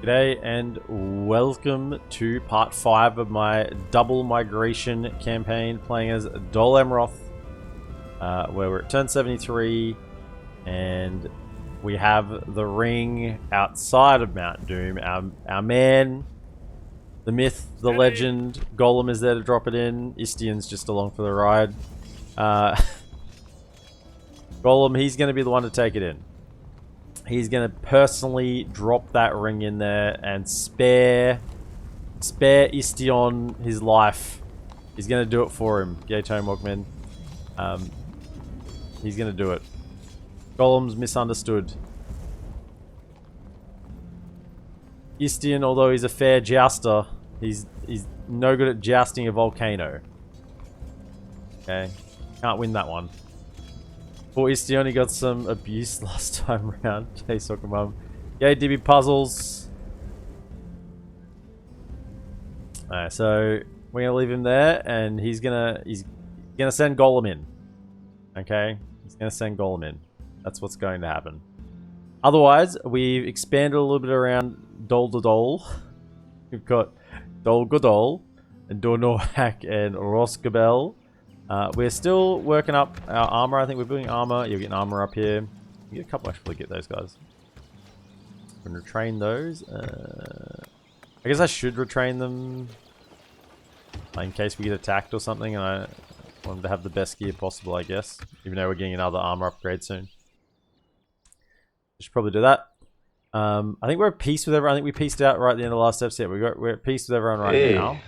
G'day and welcome to part 5 of my double migration campaign playing as DolAmroth, where we're at turn 73 and we have the ring outside of Mount Doom. Our man, the myth, the legend, Gollum is there to drop it in. Istian's just along for the ride. Gollum, he's going to be the one to take it in. He's going to personally drop that ring in there and spare Istion his life. He's going to do it for him. Yay, Tone Walkman. He's going to do it. Gollum's misunderstood. Istion, although he's a fair jouster, he's no good at jousting a volcano. Okay, can't win that one. Poor Istion, he got some abuse last time around. Hey, soccer mum. Yay, DB puzzles. Alright, so we're gonna leave him there, and he's gonna send Gollum in. Okay, he's gonna send Gollum in. That's what's going to happen. Otherwise, we've expanded a little bit around Dol. We've got Dol Godol and Dornorhak and Roskabel. We're still working up our armor. I think we're building armor. You're getting armor up here. You get a couple. I should probably get those guys. I'm going to retrain those. I guess I should retrain them in case we get attacked or something, and I want them to have the best gear possible, I guess. Even though we're getting another armor upgrade soon. I should probably do that. I think we're at peace with everyone. I think we peaced out right at the end of the last episode. We're at peace with everyone right now.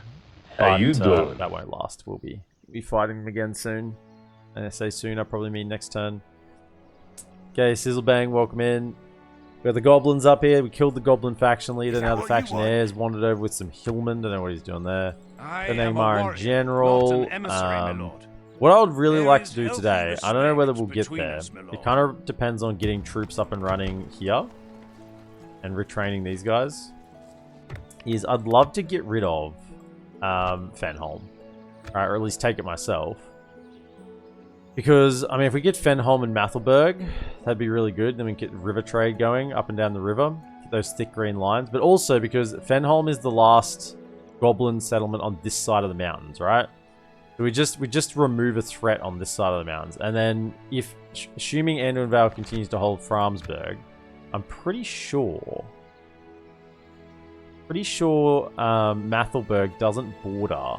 How you doing? That won't last. We'll be fighting them again soon. And I say soon, I probably mean next turn. Okay, Sizzlebang, welcome in. We got the goblins up here. We killed the goblin faction leader. Now the faction heirs wandered over with some hillmen. Don't know what he's doing there. The Neymar in general. What I would really like to do today, I don't know whether we'll get there. It kind of depends on getting troops up and running here. And retraining these guys. Is I'd love to get rid of Fenholm. Alright, or at least take it myself. Because, I mean, if we get Fenholm and Mathelberg, that'd be really good. Then we can get river trade going up and down the river. Get those thick green lines. But also because Fenholm is the last goblin settlement on this side of the mountains, right? So we just remove a threat on this side of the mountains. And then, if assuming Anduinvale continues to hold Framsberg, I'm pretty sure Mathelberg doesn't border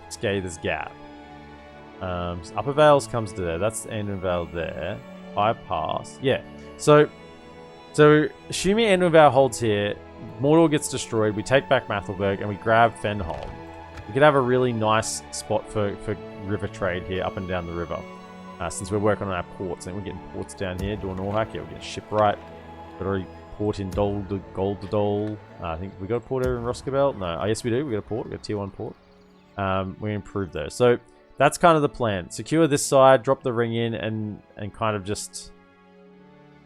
Scather's Gap. Upper Vales comes to there. That's Anduinvale there. High Pass. Yeah. So assuming Anduinvale holds here, Mordor gets destroyed. We take back Mathelberg and we grab Fenholm. We could have a really nice spot for river trade here, up and down the river. Since we're working on our ports, and we're getting ports down here. Dornorhak. Yeah, we're getting shipwright. Got already port in Goldadol. I think we got a port over in Roskabel. No, I guess we do. We got a port. We got a tier 1 port. We improved those. So that's kind of the plan. Secure this side, drop the ring in, and kind of just...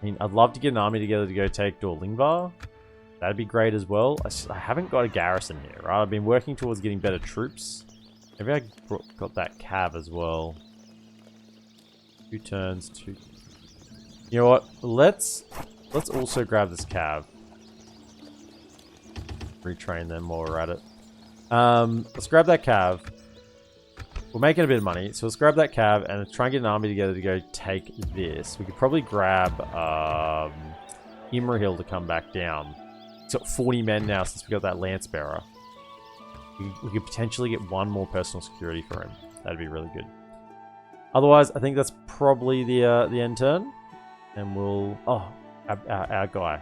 I mean, I'd love to get an army together to go take Dorlingvar. That'd be great as well. I haven't got a garrison here, right? I've been working towards getting better troops. Maybe I got that cav as well. 2 turns, 2... You know what? Let's also grab this cav. Retrain them while we're at it. Let's grab that cav. We're making a bit of money, so let's grab that cav and let's try and get an army together to go take this. We could probably grab Imrahil to come back down. He's got 40 men now since we got that lance bearer. We could potentially get 1 more personal security for him. That'd be really good. Otherwise, I think that's probably the end turn, and we'll our guy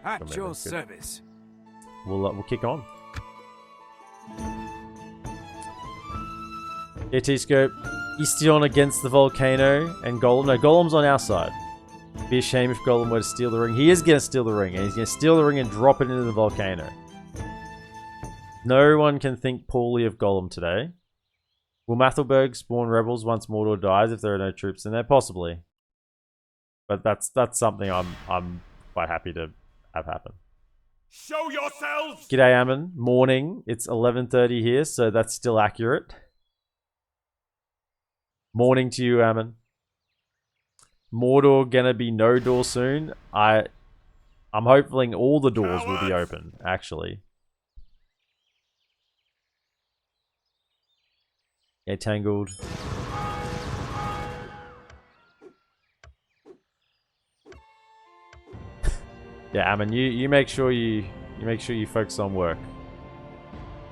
at your service. We'll kick on. Yeah, T-Scope. Istion against the volcano and Gollum. No, Gollum's on our side. It'd be a shame if Gollum were to steal the ring. He is going to steal the ring, and he's going to steal the ring and drop it into the volcano. No one can think poorly of Gollum today. Will Mathelberg spawn rebels once Mordor dies if there are no troops in there? Possibly. But that's something I'm quite happy to have happen. Show yourselves! G'day, Ammon. Morning. It's 11:30 here, so that's still accurate. Morning to you, Ammon. Mordor gonna be no door soon. I'm I'm hoping all the doors will be open, actually. Yeah, tangled. Yeah, Ammon, you make sure you focus on work.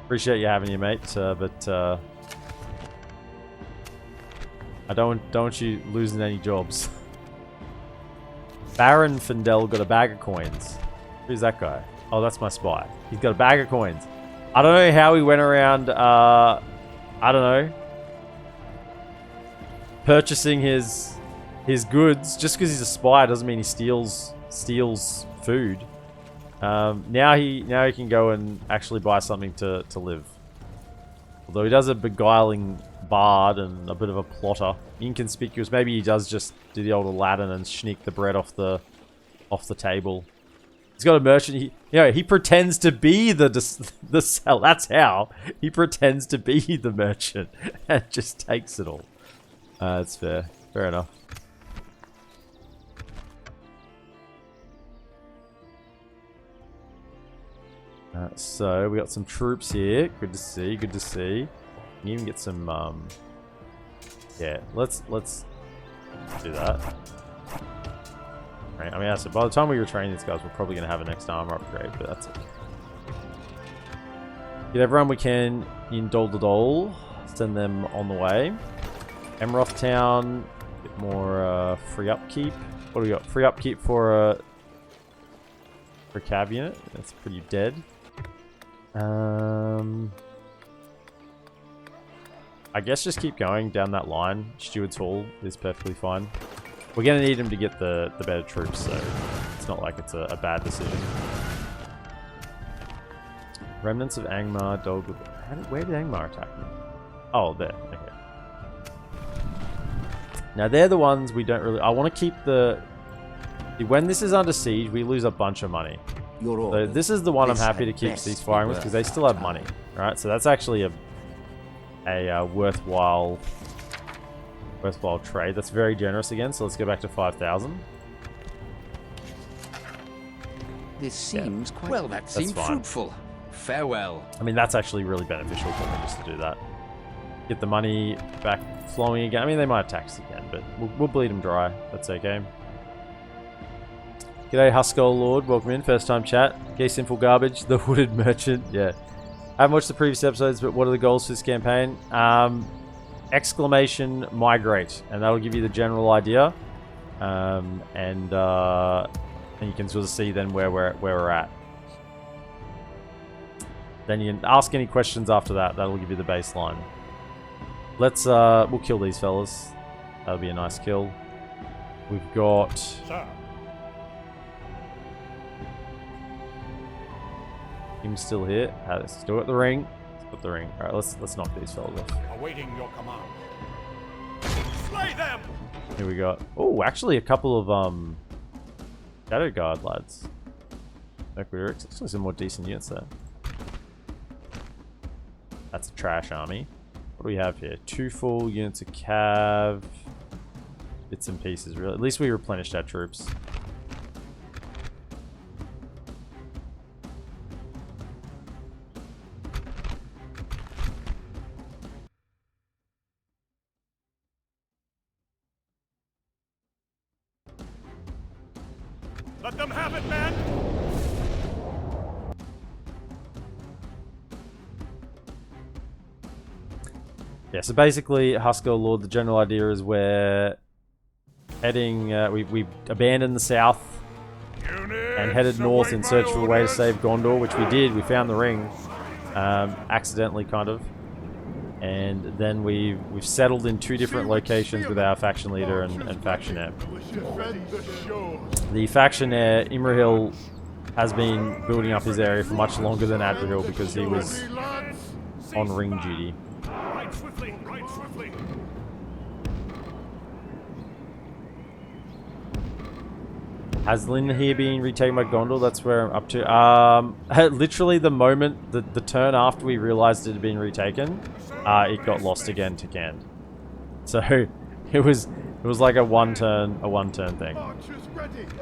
Appreciate you having you, mate, but I don't want you losing any jobs. Baron Findel got a bag of coins. Who's that guy? Oh, that's my spy. He's got a bag of coins. I don't know how he went around, I don't know, purchasing his goods. Just because he's a spy doesn't mean he steals food. Now he can go and actually buy something to live. Although he does a beguiling bard and a bit of a plotter. Inconspicuous. Maybe he does just do the old Aladdin and sneak the bread off the table. He's got a merchant. He pretends to be the sell. That's how he pretends to be the merchant and just takes it all. That's fair. Fair enough. So we got some troops here. Good to see. Good to see. You can even get some. Yeah, let's do that. Right, I mean, so by the time we were training these guys, we're probably going to have a next armor upgrade, but that's okay. Get everyone we can in Dol. Send them on the way. Amroth Town. Get more free upkeep. What do we got? Free upkeep for a cav unit. That's pretty dead. I guess just keep going down that line. Steward's Hall is perfectly fine. We're going to need him to get the better troops, so it's not like it's a bad decision. Remnants of Angmar, Dog. Where did Angmar attack me? Oh, there. Okay. Now, they're the ones we don't really... I want to keep the... When this is under siege, we lose a bunch of money. So this is the one I'm happy to keep these firing with because they still have money, right? So that's actually a worthwhile trade. That's very generous again. So let's go back to 5,000. This seems quite well. That seems fruitful. Farewell. I mean, that's actually really beneficial for me just to do that. Get the money back flowing again. I mean, they might tax again, but we'll bleed them dry. That's okay. G'day, Huskell Lord. Welcome in. First time chat. Gay Sinful Garbage. The Hooded Merchant. Yeah. I haven't watched the previous episodes, but what are the goals for this campaign? Exclamation migrate. And that'll give you the general idea. And you can sort of see then where we're at. Then you can ask any questions after that. That'll give you the baseline. Let's, we'll kill these fellas. That'll be a nice kill. We've got... Sir. Him still here. Still got the ring. Let's put the ring. Alright, let's knock these fellas off. Awaiting your command. Slay them! Here we go. Oh, actually a couple of Shadow Guard lads. Mirkwood, actually some more decent units there. That's a trash army. What do we have here? 2 full units of cav. Bits and pieces, really. At least we replenished our troops. Let them have it, man! Yeah, so basically, Huskell Lord, the general idea is we're heading, we abandoned the south and headed north in search for a way to save Gondor, which we did. We found the ring, accidentally kind of. And then we've settled in 2 different locations with our faction leader and faction heir. The faction heir, Imrahil, has been building up his area for much longer than Adrahil because he was on ring duty. Ride swiftly, ride swiftly. Has Lynn here been retaken by Gondor? That's where I'm up to. Literally the moment, the turn after we realized it had been retaken, it got lost again to Cand. So it was like a one turn thing.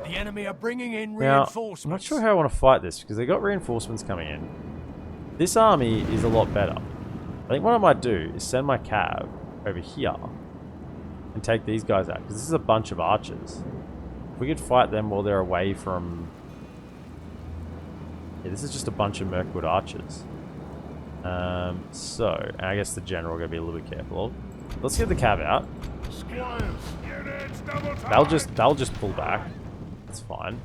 The enemy are bringing in Now, reinforcements. I'm not sure how I want to fight this, because they got reinforcements coming in. This army is a lot better. I think what I might do is send my cav over here and take these guys out, because this is a bunch of archers. If we could fight them while they're away from... Yeah, this is just a bunch of Mirkwood archers. So, and I guess the general going to be a little bit careful of. Let's get the cav out. They'll just pull back. That's fine.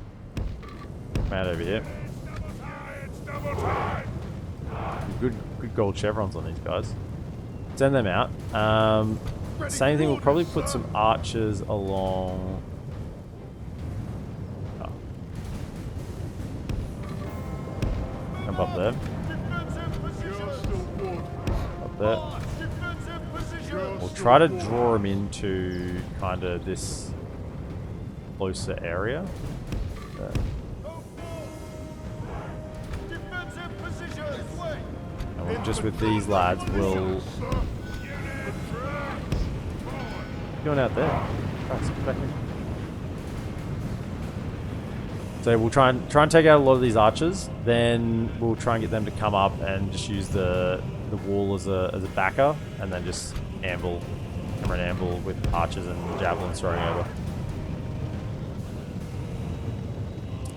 Come out over here. Good gold chevrons on these guys. Send them out. Same thing, we'll probably put some archers along. Oh. Jump up there. Up there. We'll try to draw them into kind of this closer area. There. And we'll, just with these lads, we'll... Going out there. Christ, get back in. So we'll try and take out a lot of these archers. Then we'll try and get them to come up and just use the wall as a backer, and then just amble, hammer and amble with archers and javelins throwing over.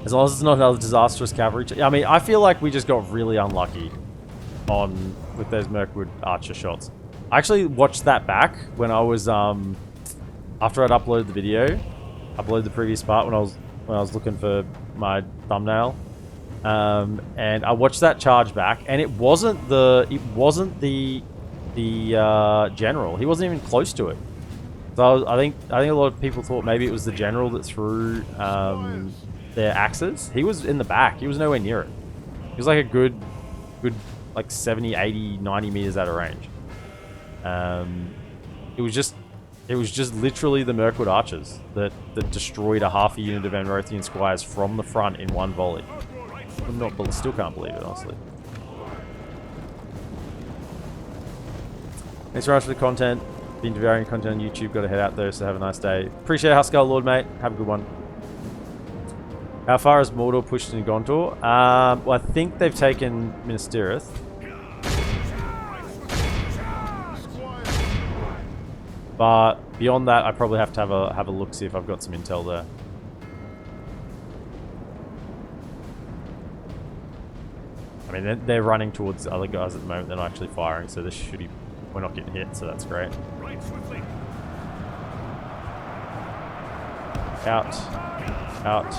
As long as it's not another disastrous cavalry. I mean, I feel like we just got really unlucky with those Mirkwood archer shots. I actually watched that back when I was after I'd uploaded the video, uploaded the previous part when I was looking for my thumbnail, and I watched that charge back, and it wasn't the general. He wasn't even close to it. So I think a lot of people thought maybe it was the general that threw their axes. He was in the back. He was nowhere near it. He was like a good like 70, 80, 90 meters out of range. It was just literally the Mirkwood archers that destroyed a half a unit of Amrothian squires from the front in one volley. Still can't believe it, honestly. Thanks very much for the content. Been varying content on YouTube. Got to head out there, so have a nice day. Appreciate it, Huskar Lord, mate. Have a good one. How far has Mordor pushed in Gondor? Well, I think they've taken Minas Tirith. But beyond that, I probably have to have a look, see if I've got some intel there. I mean, they're running towards the other guys at the moment. They're not actually firing, so this should be... We're not getting hit, so that's great. Out. Out.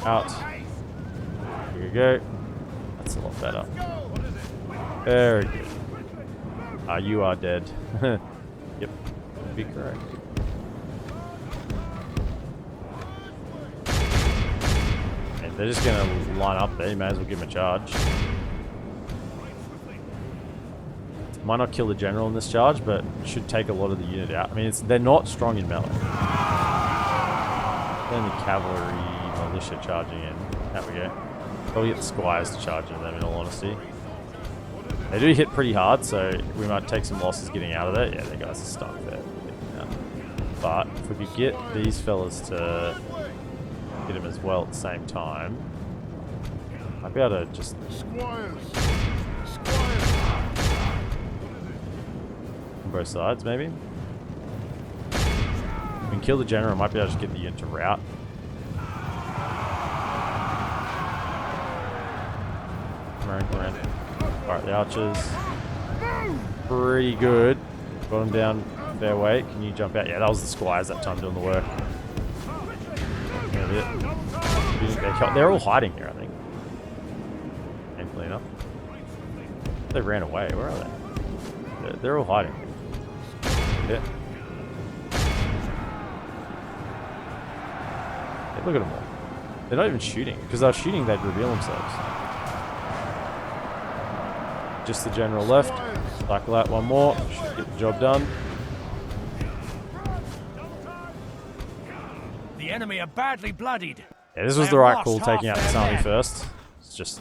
Out. Here we go. That's a lot better. Very good. You are dead. Yep. Be correct. And they're just gonna line up there. You may as well give them a charge. Might not kill the general in this charge, but should take a lot of the unit out. I mean, they're not strong in melee. Then the cavalry militia charging in. There we go. Probably get the squires to charge into them, in all honesty. They do hit pretty hard, so we might take some losses getting out of there. Yeah, the guys are stuck there. But if we could get these fellas to hit him as well at the same time, I'd be able to just... On both sides, maybe? We can kill the general, might be able to just get the unit to rout. Come around. Alright, the archers. Pretty good. Got them down fair way. Can you jump out? Yeah, that was the squires that time doing the work. They're all hiding here, I think. Painfully enough. They ran away. Where are they? They're all hiding. Yeah. Yeah, look at them all. They're not even shooting. Because they're shooting, they'd reveal themselves. Just the general left. Cycle out one more. Should get the job done. The enemy are badly bloodied. Yeah, this was the right call, taking out this army first. It's just...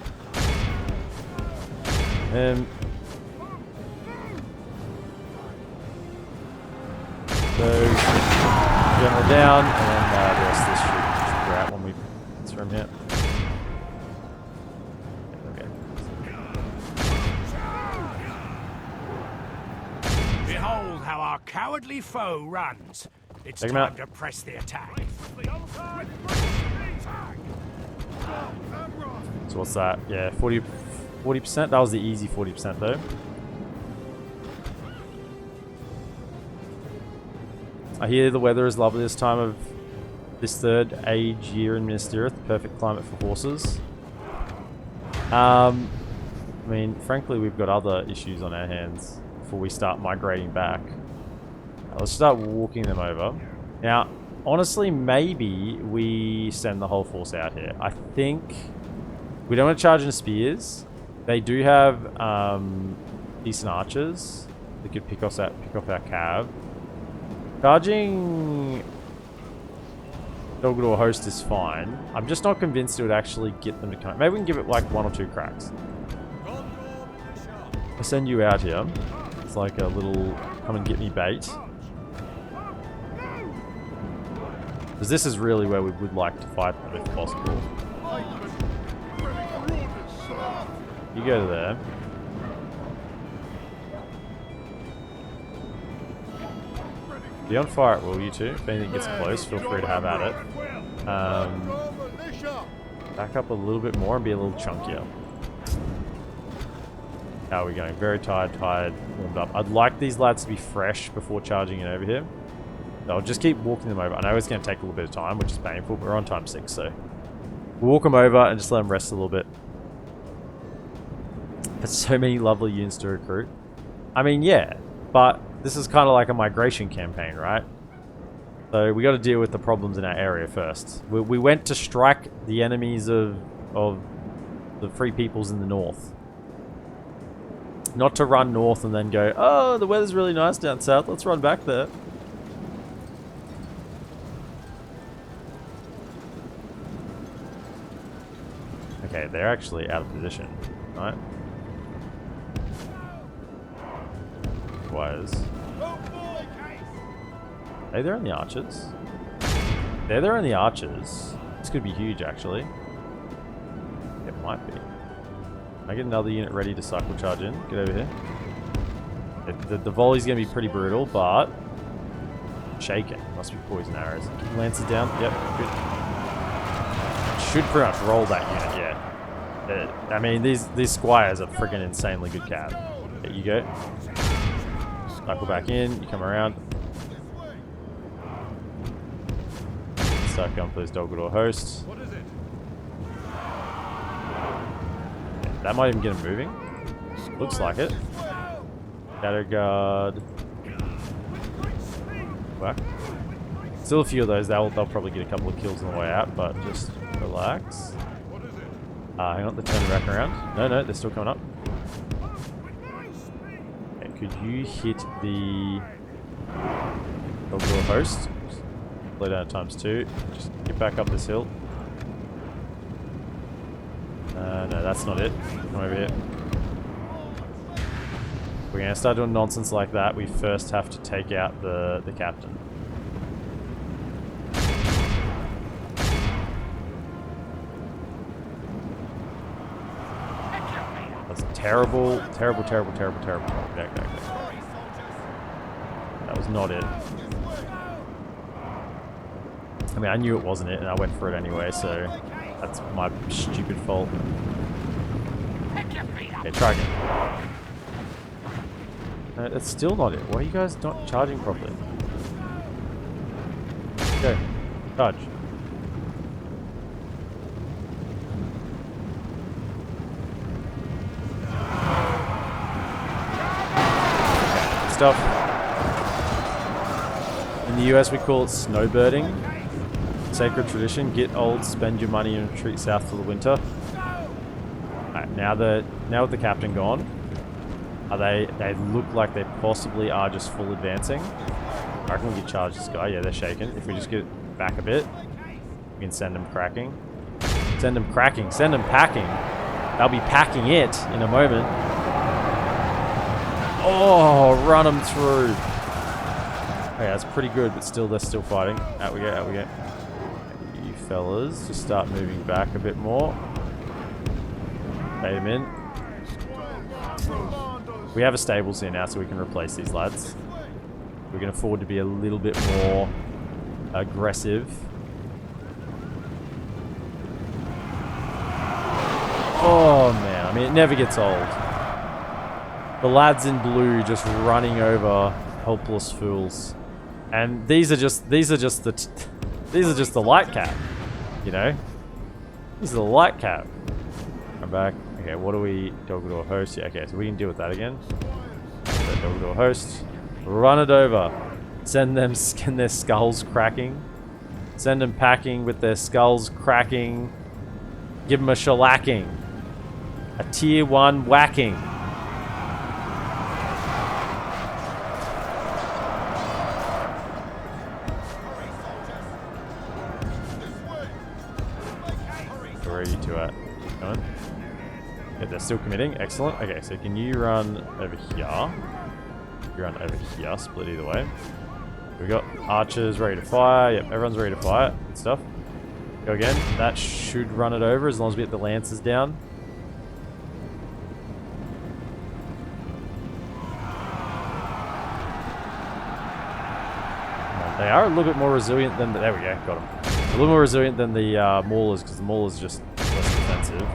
So, general down, and then the rest of this should from here. Okay. Behold how our cowardly foe runs. It's Take him time out. to press the attack. So what's that? Yeah, 40%. That was the easy 40% though. I hear the weather is lovely this time of this third age year in Minas Tirith. Perfect climate for horses. I mean, frankly, we've got other issues on our hands before we start migrating back. Let's start walking them over. Now, honestly, maybe we send the whole force out here. I think we don't want to charge in spears. They do have decent archers that could pick off our cav. Charging Gondor host is fine. I'm just not convinced it would actually get them to come. Maybe we can give it like 1 or 2 cracks. I send you out here. It's like a little come and get me bait. Because this is really where we would like to fight them if possible. You go to there. Be on fire at will, you two. If anything gets close, feel free to have at it. Back up a little bit more and be a little chunkier. How are we going? Very tired, warmed up. I'd like these lads to be fresh before charging it over here. So I'll just keep walking them over. I know it's going to take a little bit of time, which is painful, but we're on time 6, so we'll walk them over and just let them rest a little bit. There's so many lovely units to recruit. I mean, yeah, but this is kind of like a migration campaign, right? So we got to deal with the problems in our area first. We went to strike the enemies of the free peoples in the north. Not to run north and then go, oh, the weather's really nice down south. Let's run back there. Okay, they're actually out of position, right? Was. Hey, they're on the archers. They're on the archers. This could be huge, actually. It might be. I get another unit ready to cycle charge in. Get over here. The volley's going to be pretty brutal, but shaken. Must be poison arrows. Lances down. Yep, good. Should pretty much roll that unit, yeah. I mean, these squires are freaking insanely good cab. There you go. Cycle back in, you come around. Start going for those Gondor hosts. That might even get him moving. Looks like it. Shadow Guard. Whack. Still a few of those. They'll probably get a couple of kills on the way out, but just relax. Hang on, they're turning back around. No, they're still coming up. Could you hit the Gondor host? Slow down times 2. Just get back up this hill. No, that's not it. Come over here. If we're going to start doing nonsense like that, we first have to take out the captain. That's terrible. Go. That was not it. I mean, I knew it wasn't it, and I went for it anyway, so that's my stupid fault. Okay, try again. No, that's still not it. Why are you guys not charging properly? Go. Charge. Stuff. In the US we call it snowbirding. Sacred tradition. Get old, spend your money and retreat south for the winter. Alright, now with the captain gone, they look like they possibly are just full advancing. I reckon we can charge this guy. Yeah, they're shaking. If we just get back a bit, we can send them cracking. Send them cracking. Send them packing. They'll be packing it in a moment. Oh, run them through. Okay, that's pretty good, but still, they're still fighting. Out we go. You fellas just start moving back a bit more. Bait them in. We have a stables here now, so we can replace these lads. We can afford to be a little bit more aggressive. Oh man, I mean it never gets old. The lads in blue just running over helpless fools, and these are just the light cap, you know. These are the light cap. I'm back. Okay, what do we toggle to a host? Yeah, okay, so we can deal with that again. So toggle to a host. Run it over. Send them their skulls cracking. Send them packing with their skulls cracking. Give them a shellacking. A tier 1 whacking. Where are you two at? Going? Yeah, they're still committing. Excellent. Okay, so can you run over here? You run over here. Split either way. We got archers ready to fire. Yep, everyone's ready to fire. Good stuff. Go again. That should run it over as long as we get the lances down. They are a little bit more resilient than the... There we go, got them. A little more resilient than the maulers, because the maulers are just less defensive.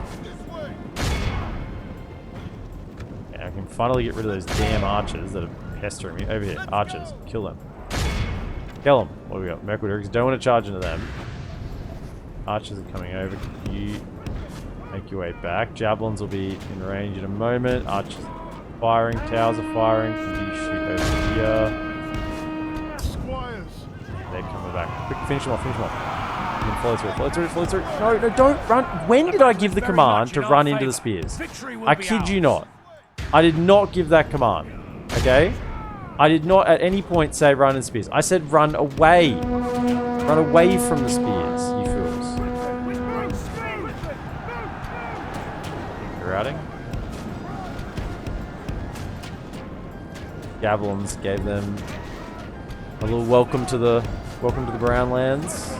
Yeah, I can finally get rid of those damn archers that are pestering me. Over here, archers. Kill them. Kill them. What do we got? Mirkwood. Don't want to charge into them. Archers are coming over. Can you make your way back? Javelins will be in range in a moment. Archers firing. Towers are firing. Can you shoot over here? They're coming back. Quick, finish them off, finish them off. And then follow through. No, don't run. When did I give the command to run into the spears? I kid you not. I did not give that command. Okay? I did not at any point say run in spears. I said run away. Run away from the spears, you fools. You're routing. Javelins gave them a little welcome to the brown lands.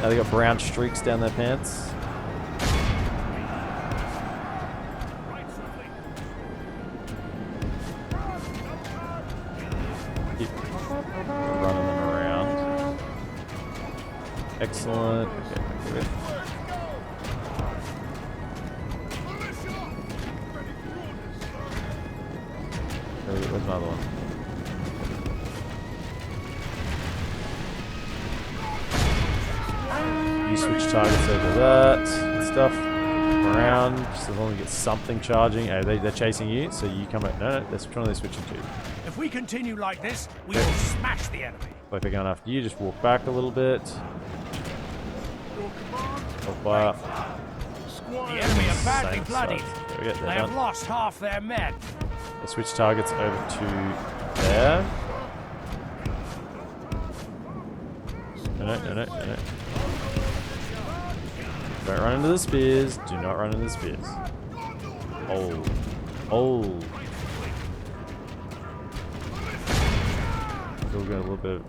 Now they got brown streaks down their pants. Keep running them around. Excellent. Okay, good. Where's another one? You switch targets over that and stuff. Around, just as long as we get something charging. Oh, they're chasing you, so you come up. No, which one are they switching to? If we continue like this, we will smash the enemy. Like they're going after you, just walk back a little bit. Fire. The enemy are badly bloodied. They have lost half their men. They switch targets over to there. No. Don't run into the spears. Do not run into the spears. Oh. Still got a little bit of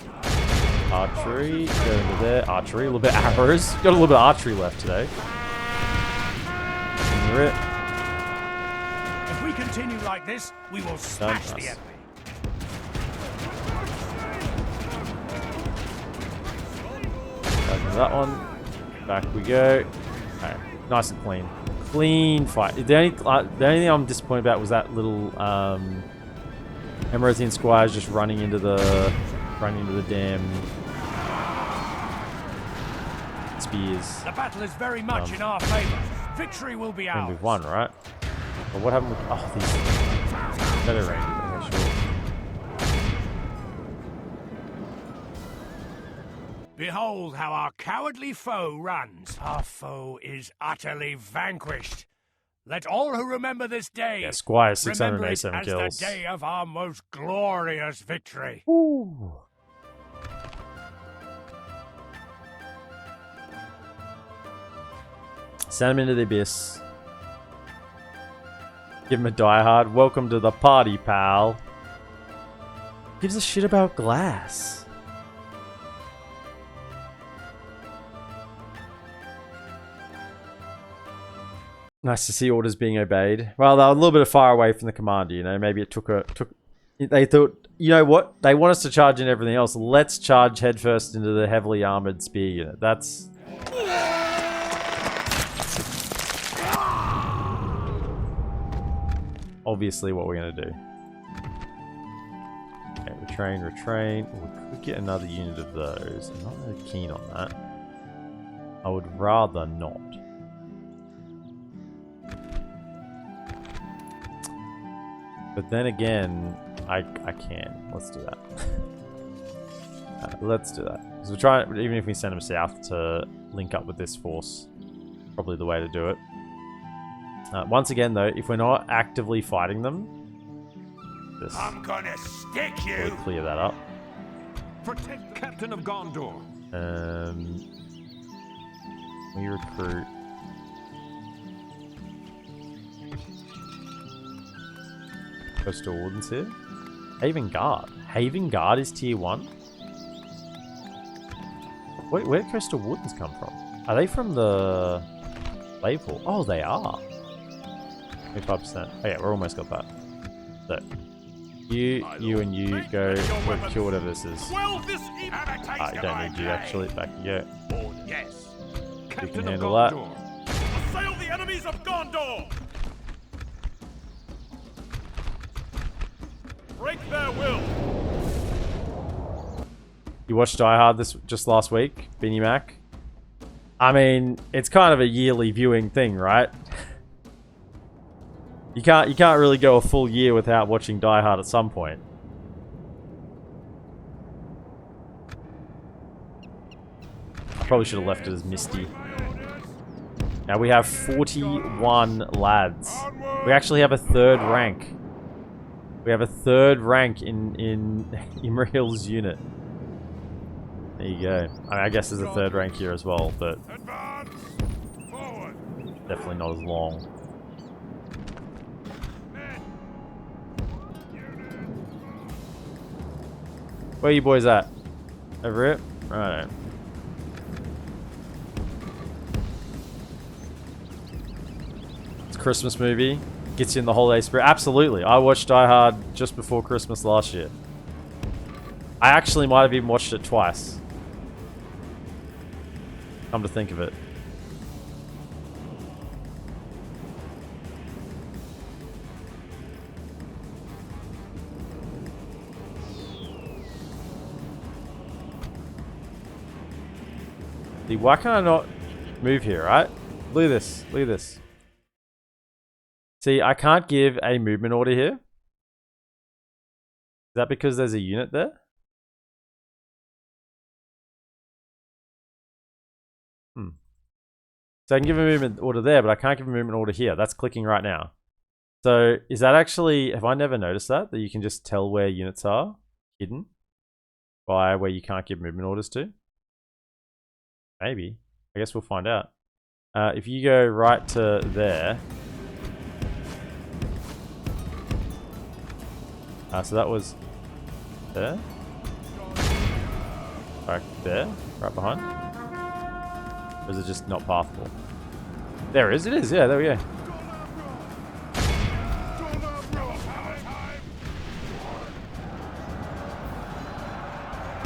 archery. Go into there. Archery. A little bit of arrows. Got a little bit of archery left today. If we continue like this, we will smash the enemy. That one. Back we go. Okay. Nice and clean. Clean fight. The only thing I'm disappointed about was that little Amrothian squires just running into the damn spears. The battle is very much in our favor. Victory will be ours. We've won, right? But what happened with these better ranges? Okay, sure. Behold how our cowardly foe runs. Our foe is utterly vanquished. Let all who remember this day Squire 687 remember it kills. as the day of our most glorious victory. Ooh. Send him into the abyss. Give him a diehard. Welcome to the party, pal. Gives a shit about glass. Nice to see orders being obeyed. Well, they're a little bit far away from the commander, you know. Maybe it took. They thought, you know what? They want us to charge in everything else. Let's charge headfirst into the heavily armored spear unit. That's... obviously what we're going to do. Okay, retrain. We could get another unit of those. I'm not really keen on that. I would rather not. But then again, I can. Let's do that. Let's do that. Because we're trying, even if we send them south to link up with this force, probably the way to do it. Once again, though, if we're not actively fighting them, just I'm gonna stick you. really clear that up. Protect Captain of Gondor. We recruit. Coastal Wardens here. Haven Guard. Haven Guard is tier 1? Wait, where did Coastal Wardens come from? Are they from the Label? Oh, they are. 25%. Oh yeah, we're almost got that. So, you and you go kill whatever this is. You don't need you actually. Back you go. Yes. You can handle that. Assail the enemies of Gondor. Break their will. You watched Die Hard just last week, Beanie Mac? I mean, it's kind of a yearly viewing thing, right? You can't really go a full year without watching Die Hard at some point. Probably should have left it as Misty. Now we have 41 lads. We actually have a third rank. We have a third rank in Imrahil's unit. There you go. I mean, I guess there's a third rank here as well, but definitely not as long. Where you boys at? Over it? Right. It's a Christmas movie. Gets you in the holiday spirit. Absolutely. I watched Die Hard just before Christmas last year. I actually might have even watched it twice. Come to think of it. See, why can't I not move here, right? Look at this. Look at this. See, I can't give a movement order here. Is that because there's a unit there? So I can give a movement order there, but I can't give a movement order here. That's clicking right now. So is that actually... have I never noticed that? That you can just tell where units are hidden by where you can't give movement orders to? Maybe. I guess we'll find out. If you go right to there... so that was there. Right there, right behind. Or is it just not pathable? There it is. It is. Yeah, there we go.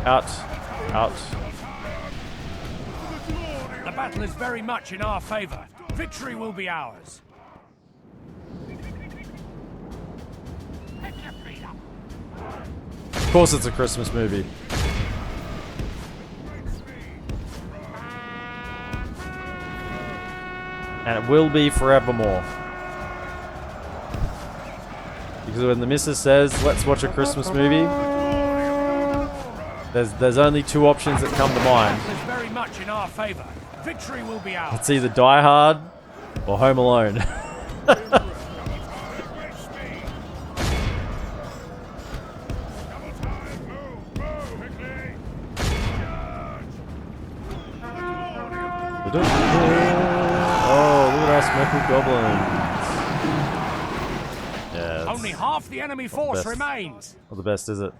Out. Out. The battle is very much in our favor. Victory will be ours. Of course it's a Christmas movie. And it will be forevermore. Because when the missus says, let's watch a Christmas movie, there's only two options that come to mind. It's very much in our favor. Victory will be ours. It's either Die Hard or Home Alone. Goblins. Yeah, only half the enemy force remains. Not the best, is it?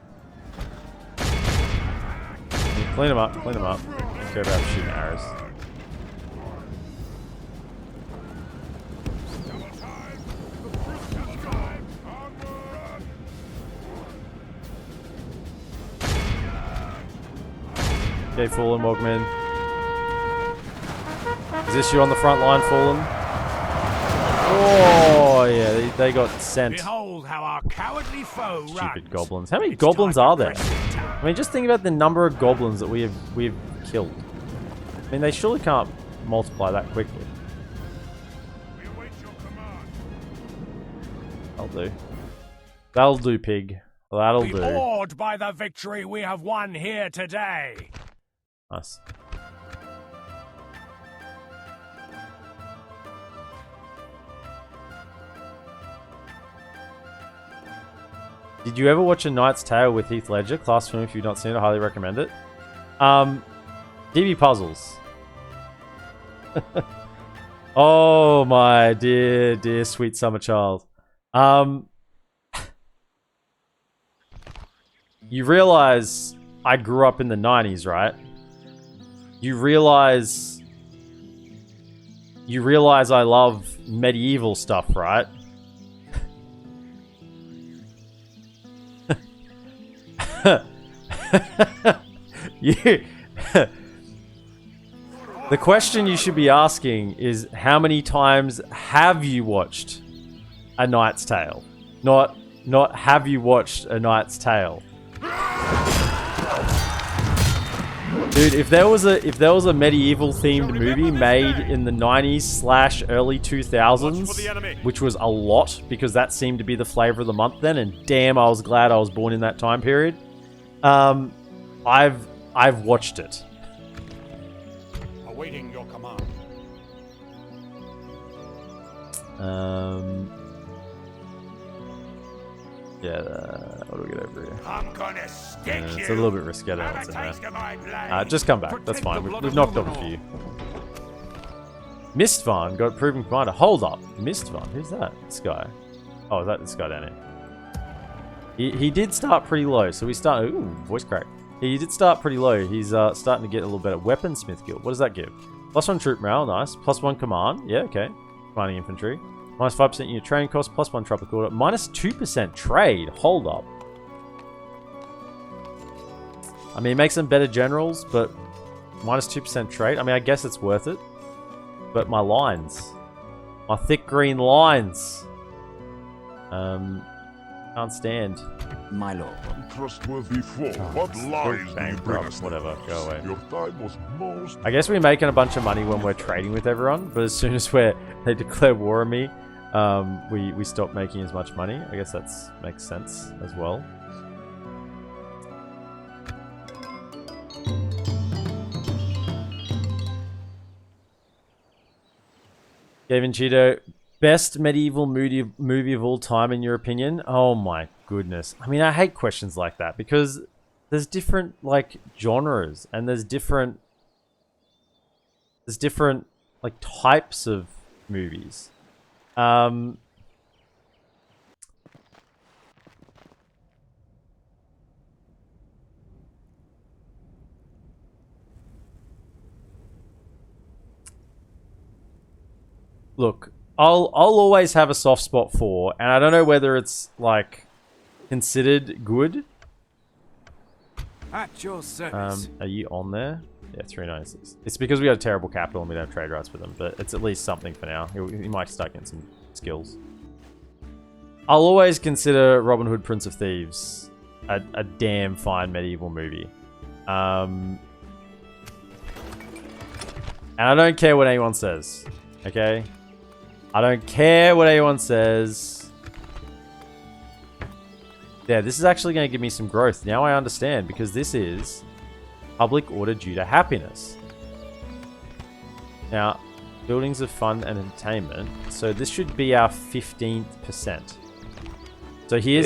Clean them up. Clean them up. Don't care about shooting arrows. Okay, Fallen, welcome in. Is this you on the front line, Fallen? Oh, yeah, they got sent. Behold how our cowardly foe Stupid runs. goblins. How many It's goblins time are to there? press it. I mean, just think about the number of goblins that we've killed. I mean, they surely can't multiply that quickly. We await your command. That'll do. That'll do, pig. That'll Be do. awed by the victory we have won here today. Nice. Did you ever watch A Knight's Tale with Heath Ledger? Class film, if you've not seen it, I highly recommend it. DB Puzzles. Oh, my dear, dear, sweet summer child. You realize I grew up in the 90s, right? You realize I love medieval stuff, right? The question you should be asking is, how many times have you watched A Knight's Tale? Not have you watched A Knight's Tale? Dude, if there was a medieval themed movie made in the 90s / early 2000s, which was a lot because that seemed to be the flavor of the month then, and damn, I was glad I was born in that time period. I've watched it. Awaiting your command. Yeah, what do we get over here? I'm gonna stick you. It's a little bit risky. I don't know Have what's a in taste there. of my blade. Just come back. That's fine. We've knocked off a few. Mistvan got proven commander. Hold up. Mistvan? Who's that? This guy. Oh, is that this guy down here? He did start pretty low, so we started... Ooh, voice crack. He did start pretty low. He's starting to get a little better. Weaponsmith guild. What does that give? +1 troop morale. Nice. +1 command. Yeah, okay. Commanding infantry. -5% unit training cost. +1 tropical order. -2% trade. Hold up. I mean, it makes them better generals, but -2% trade. I mean, I guess it's worth it. But my lines. My thick green lines. Can't stand. My lord. Untrustworthy foe. What lies do you bring us? Whatever, go away. Your time was most... I guess we're making a bunch of money when we're trading with everyone, but as soon as they declare war on me, we stop making as much money. I guess that makes sense as well. Gavin Cheeto, best medieval movie of all time in your opinion? Oh my goodness. I mean, I hate questions like that because there's different like genres and there's different like types of movies. Look, I'll always have a soft spot for, and I don't know whether it's like considered good. At your service. Are you on there? Yeah, 396. It's because we got a terrible capital and we don't have trade rights with them, but it's at least something for now. He might start getting some skills. I'll always consider Robin Hood, Prince of Thieves a damn fine medieval movie. And I don't care what anyone says, okay? I don't care what anyone says. Yeah, this is actually going to give me some growth. Now I understand, because this is public order due to happiness. Now, buildings of fun and entertainment. So this should be our 15%. So here's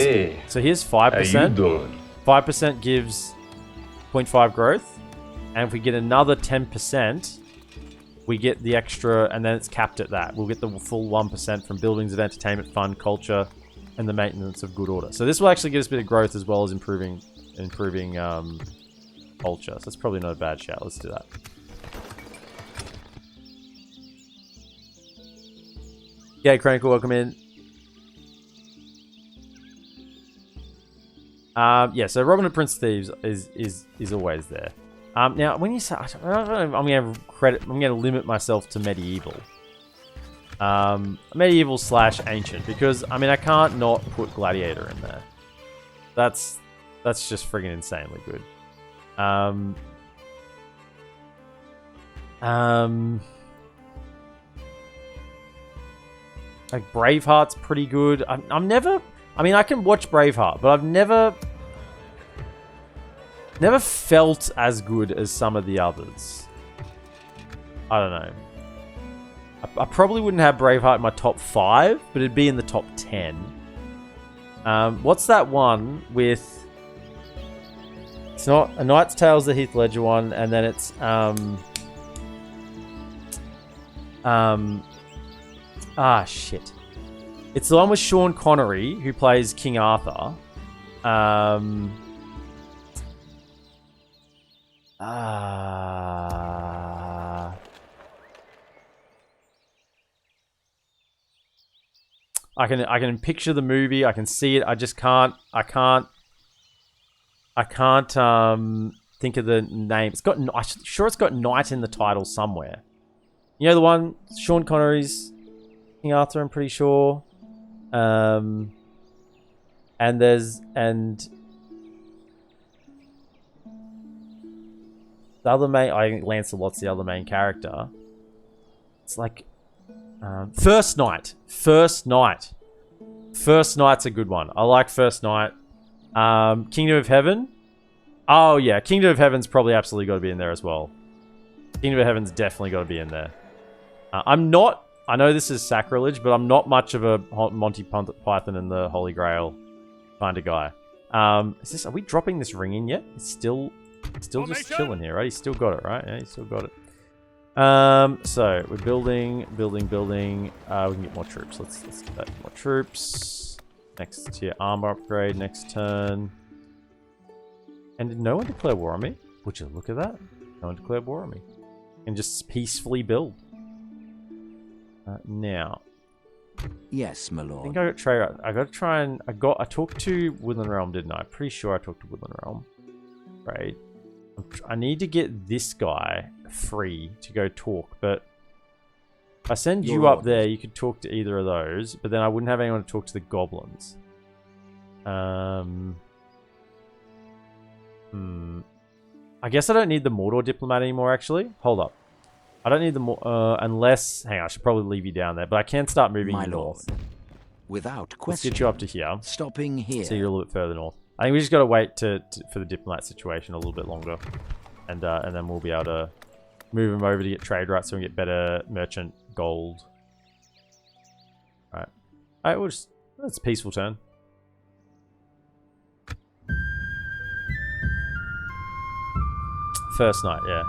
5%. How you doing? 5% gives 0.5 growth. And if we get another 10%, we get the extra, and then it's capped at that. We'll get the full 1% from buildings of entertainment, fun, culture, and the maintenance of good order. So this will actually get us a bit of growth as well as improving culture. So it's probably not a bad shout. Let's do that. Yeah, Chronicle, welcome in. Yeah, so Robin Hood Prince of Thieves is always there. Now, when you say, I don't know, I'm going to limit myself to medieval. Medieval / ancient, because I mean I can't not put gladiator in there. That's just friggin' insanely good. Like Braveheart's pretty good. I'm never. I mean, I can watch Braveheart, but I've never felt as good as some of the others. I don't know. I probably wouldn't have Braveheart in my top 5, but it'd be in the top 10. What's that one with... It's not... A Knight's Tale's the Heath Ledger one, and then it's... shit. It's the one with Sean Connery, who plays King Arthur. I can picture the movie. I can see it. I just can't. I can't think of the name. It's got. I'm sure it's got Knight in the title somewhere. You know the one Sean Connery's King Arthur. I'm pretty sure. And the other main. I think Lancelot's the other main character. It's like. First Night. First Night's a good one. I like First Night. Kingdom of Heaven. Oh yeah, Kingdom of Heaven's probably absolutely got to be in there as well. Kingdom of Heaven's definitely got to be in there. I'm not. I know this is sacrilege, but I'm not much of a Monty Python and the Holy Grail kind of guy. Is this? Are we dropping this ring in yet? It's still just chilling here, right? He's still got it, right? Yeah, he's still got it. So we're building. We can get more troops. Let's get that. More troops. Next tier armor upgrade next turn. And did no one declare war on me? Would you look at that? No one declared war on me. And just peacefully build. Now. Yes, my lord. I think I got trade. I got to try and I talked to Woodland Realm, didn't I? Pretty sure I talked to Woodland Realm. Right. I need to get this guy free to go talk, but if I send you up there, you could talk to either of those, but then I wouldn't have anyone to talk to the goblins. I guess I don't need the Mordor diplomat anymore, actually. Hold up. I don't need the unless... Hang on, I should probably leave you down there, but I can start moving you north. Without question. Let's get you up to here. Stopping here. So you're a little bit further north. I think we just got to wait for the diplomat situation a little bit longer. And then we'll be able to move them over to get trade rights so we can get better merchant gold. Alright. Alright, we'll just... It's a peaceful turn. First Night, yeah.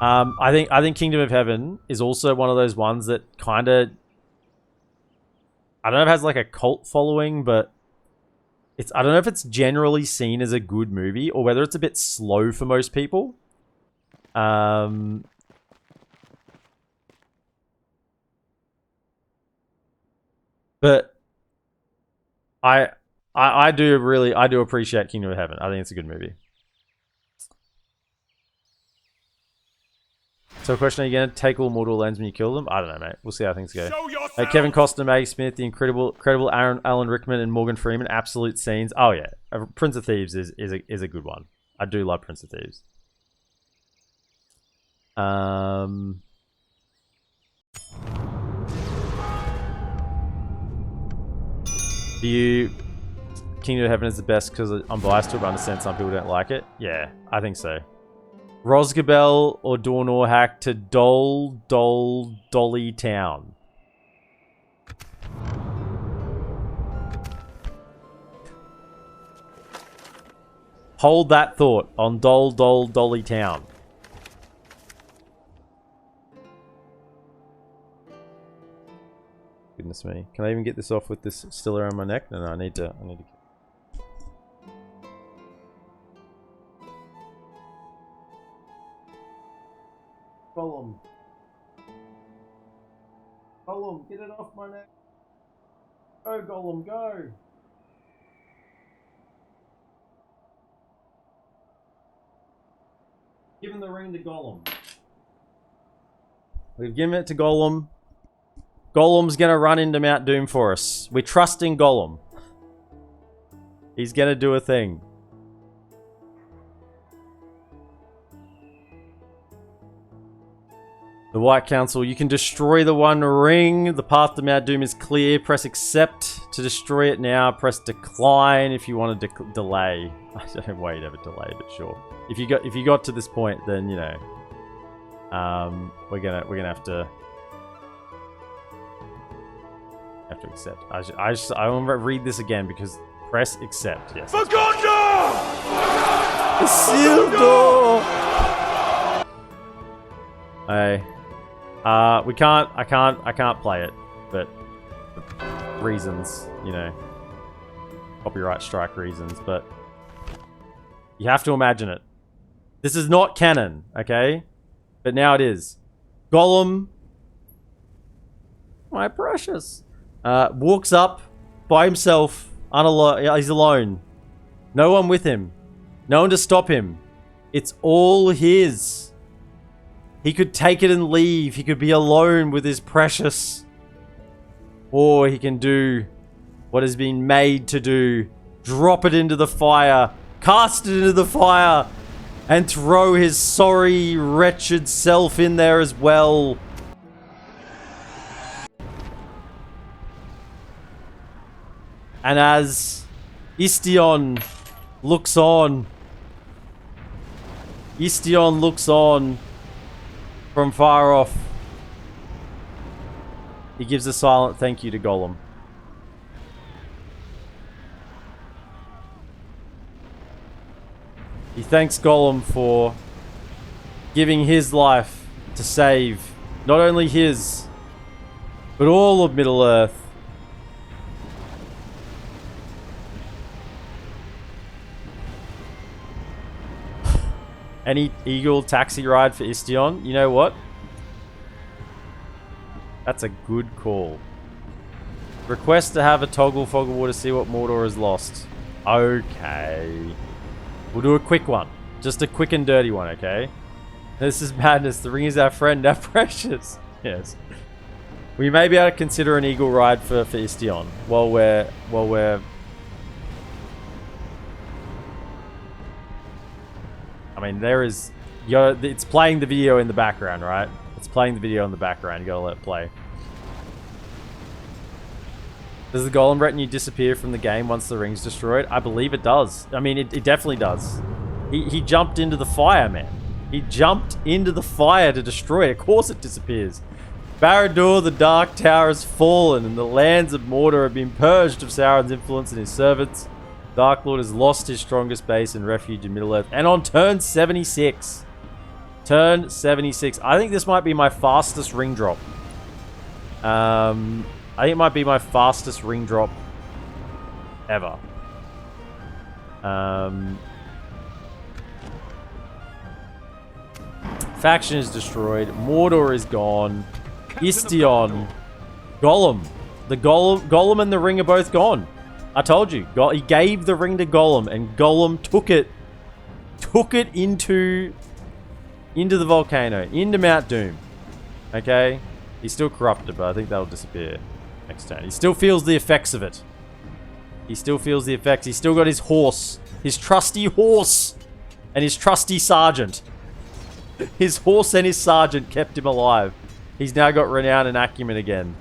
I think Kingdom of Heaven is also one of those ones that kind of... I don't know if it has like a cult following, but... I don't know if it's generally seen as a good movie or whether it's a bit slow for most people. But I do appreciate Kingdom of Heaven. I think it's a good movie. So question, are you going to take all mortal lands when you kill them? I don't know, mate. We'll see how things go. Kevin Costner, Maggie Smith, the incredible Alan Rickman, and Morgan Freeman. Absolute scenes. Oh, yeah. Prince of Thieves is a good one. I do love Prince of Thieves. Kingdom of Heaven is the best because I'm biased to it, but I understand some people don't like it. Yeah, I think so. Rosgabel or Dornorhack to Dolly Town. Hold that thought on Dolly Town. Goodness me. Can I even get this off with this still around my neck? No, I need to. Gollum. Gollum, get it off my neck. Go, Gollum, go. given the ring to Gollum. We've given it to Gollum. Gollum's gonna run into Mount Doom for us. We're trusting Gollum. He's gonna do a thing. The White Council, you can destroy the One Ring. The path to Mount Doom is clear. Press accept to destroy it now. Press decline if you want to delay. I don't know why you'd ever delay, but sure. If you got to this point, then you know. We're gonna have to accept. I want to read this again because press accept. Yes. For Gondor! Isildur! Hey. I can't play it, but for reasons, you know, copyright strike reasons, but you have to imagine it. This is not canon, okay? But now it is. Gollum, my precious, walks up by himself, he's alone. No one with him. No one to stop him. It's all his. He could take it and leave. He could be alone with his precious. Or he can do what has been made to do. Drop it into the fire. Cast it into the fire. And throw his sorry, wretched self in there as well. And as Istion looks on. From far off, he gives a silent thank you to Gollum. He thanks Gollum for giving his life to save not only his, but all of Middle-earth. Any Eagle taxi ride for Istion? You know what? That's a good call. Request to have a toggle fog of war to see what Mordor has lost. Okay. We'll do a quick one. Just a quick and dirty one, okay? This is madness. The ring is our friend, our precious. Yes. We may be able to consider an Eagle ride for Istion while we're I mean, there is... it's playing the video in the background, right? It's playing the video in the background. You gotta let it play. Does the Gollum retinue disappear from the game once the ring's destroyed? I believe it does. I mean, it definitely does. He jumped into the fire, man. He jumped into the fire to destroy it. Of course it disappears. Barad-dûr, the Dark Tower, has fallen, and the lands of Mordor have been purged of Sauron's influence and his servants. Dark Lord has lost his strongest base and refuge in Middle-earth. And on turn 76. Turn 76. I think this might be my fastest ring drop. I think it might be my fastest ring drop ever. Faction is destroyed. Mordor is gone. Istion. Gollum. Gollum and the ring are both gone. I told you. He gave the ring to Gollum, and Gollum took it into the volcano, into Mount Doom. Okay? He's still corrupted, but I think that'll disappear next turn. He still feels the effects of it. He's still got his horse. His trusty horse. And his trusty sergeant. His horse and his sergeant kept him alive. He's now got renown and acumen again.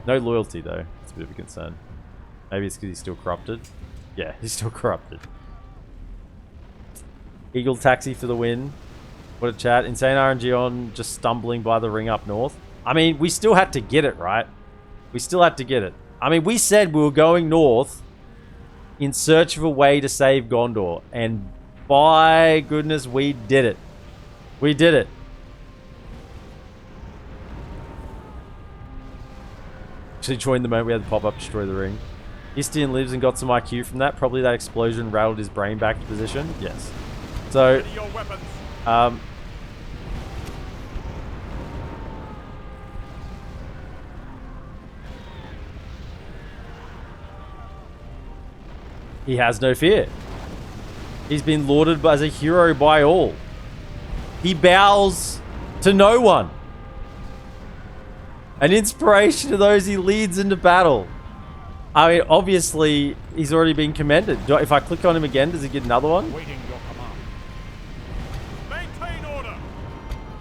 No loyalty, though. It's a bit of a concern. Maybe it's because he's still corrupted. Yeah, he's still corrupted. Eagle taxi for the win. What a chat. Insane RNG on just stumbling by the ring up north. I mean, we still had to get it, right? We still had to get it. I mean, we said we were going north in search of a way to save Gondor. And by goodness, we did it. We did it. Actually joined the moment we had the pop-up destroy the ring. Istion lives and got some IQ from that. Probably that explosion rattled his brain back to position. Yes. So, he has no fear. He's been lauded as a hero by all. He bows to no one. An inspiration to those he leads into battle. I mean, obviously, he's already been commended. If I click on him again, does he get another one? Waiting your command. Maintain order.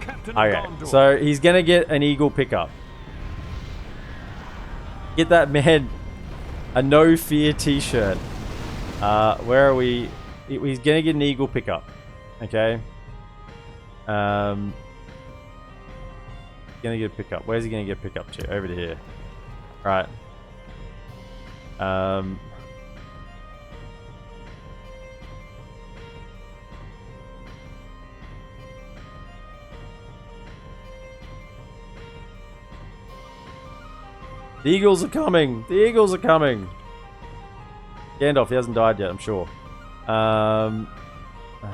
Captain of Okay, Gondor. so he's going to get an eagle pickup. Get that man a no fear t-shirt. Where are we? He's going to get an eagle pickup. Okay. Gonna get a pickup. Where's he gonna get a pickup to? Over to here. Right. The eagles are coming. The eagles are coming. Gandalf, he hasn't died yet, I'm sure. How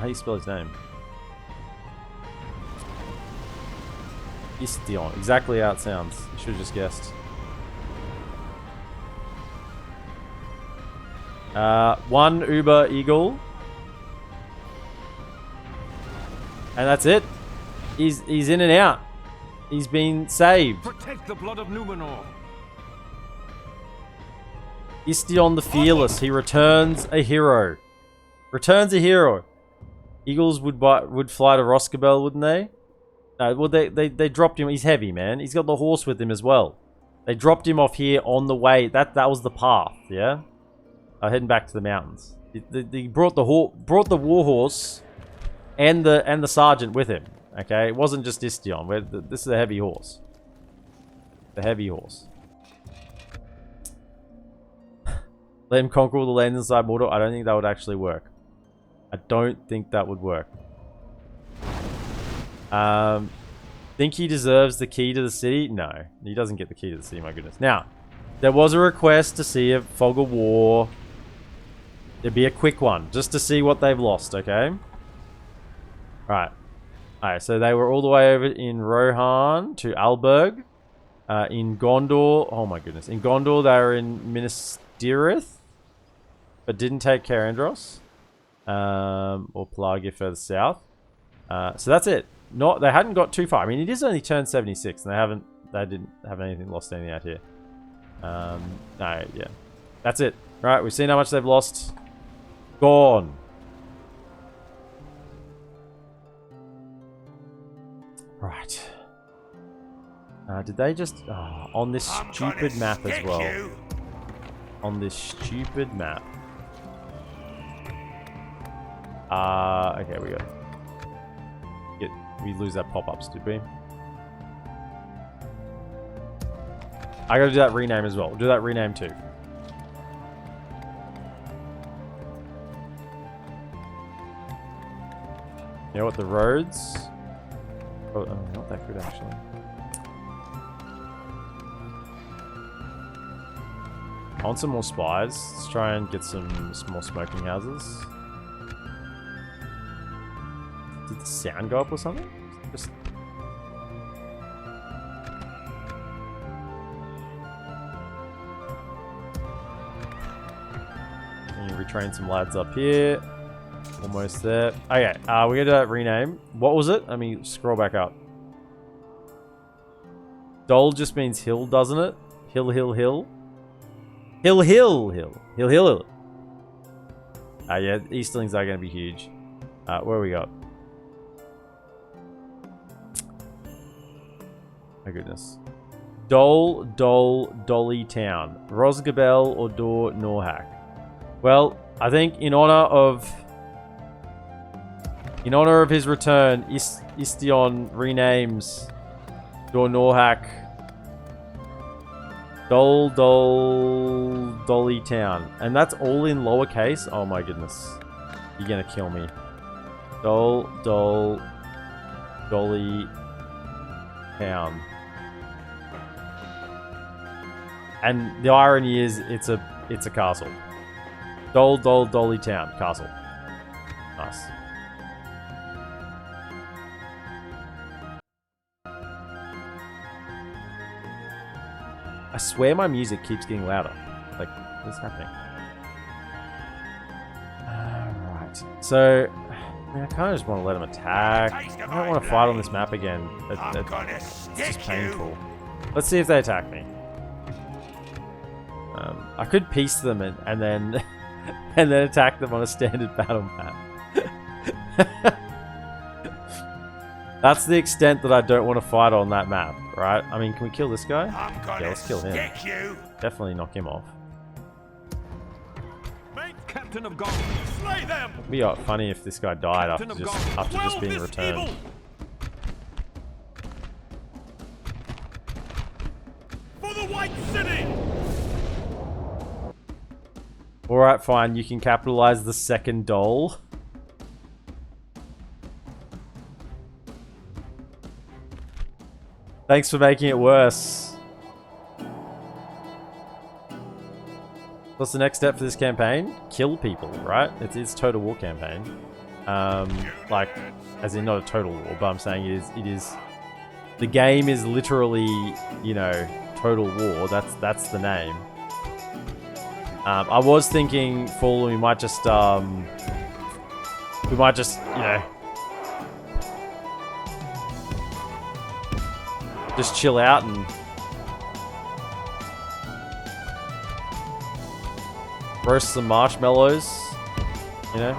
do you spell his name? Istion. Exactly how it sounds. You should have just guessed. One Uber Eagle. And that's it. He's in and out. He's been saved. Protect the blood of Numenor. Istion the Fearless. He returns a hero. Returns a hero. Eagles would fly to Roscabel, wouldn't they? No, well, they dropped him. He's heavy, man. He's got the horse with him as well. They dropped him off here on the way. That was the path, yeah? Heading back to the mountains. They brought the war horse and the sergeant with him. Okay, it wasn't just Istion. This is a heavy horse. The heavy horse. Let him conquer all the lands inside Mordor. I don't think that would actually work. I don't think that would work. Think he deserves the key to the city? No, he doesn't get the key to the city, my goodness. Now, there was a request to see a fog of war. There'd be a quick one, just to see what they've lost, okay? Alright. Alright, so they were all the way over in Rohan to Alberg. In Gondor, oh my goodness. In Gondor, they were in Minas Tirith, but didn't take Carandros. Or Pelagia further south. So that's it. They hadn't got too far. I mean, it is only turn 76, and they didn't have lost anything out here. No, yeah. That's it. Right, we've seen how much they've lost. Gone. Right. Did they just... on this stupid map as well. On this stupid map. Okay, we go. We lose that pop-ups, did we? I gotta do that rename as well. We'll do that rename too. You know what, the roads? Oh, not that good actually. I want some more spies. Let's try and get some more smoking houses. Did the sound go up or something? Just... Can you retrain some lads up here? Almost there. Okay, we're gonna rename. What was it? Let me scroll back up. Dol just means hill, doesn't it? Hill, hill, hill. Hill, hill, hill. Hill, hill, hill. Yeah, Easterlings are gonna be huge. Where we got? My goodness. Dol, Dolly Town. Rosgabel or Dor Norhak. Well, I think in honor of his return, Istion renames Dor Norhak Dolly Town. And that's all in lowercase. Oh my goodness. You're gonna kill me. Dolly Town. And the irony is it's a castle. Dolly Town. Castle. Nice. I swear my music keeps getting louder. Like, what's happening? Alright. So, I kind of just want to let him attack. I don't want to fight on this map again. It's just painful. Let's see if they attack me. I could piece them and then and then attack them on a standard battle map. That's the extent that I don't want to fight on that map, right? I mean, can we kill this guy? Yeah, let's kill him. Definitely knock him off. Captain of Gollum, slay them! It'd be funny if this guy died after just being returned. Evil. For the White City! Alright, fine. You can capitalize the second Dol. Thanks for making it worse. What's the next step for this campaign? Kill people, right? It's Total War campaign. Like, as in not a Total War, but I'm saying it is. The game is literally, you know, Total War. That's the name. I was thinking, Fall, we might just, you know, just chill out and roast some marshmallows, you know?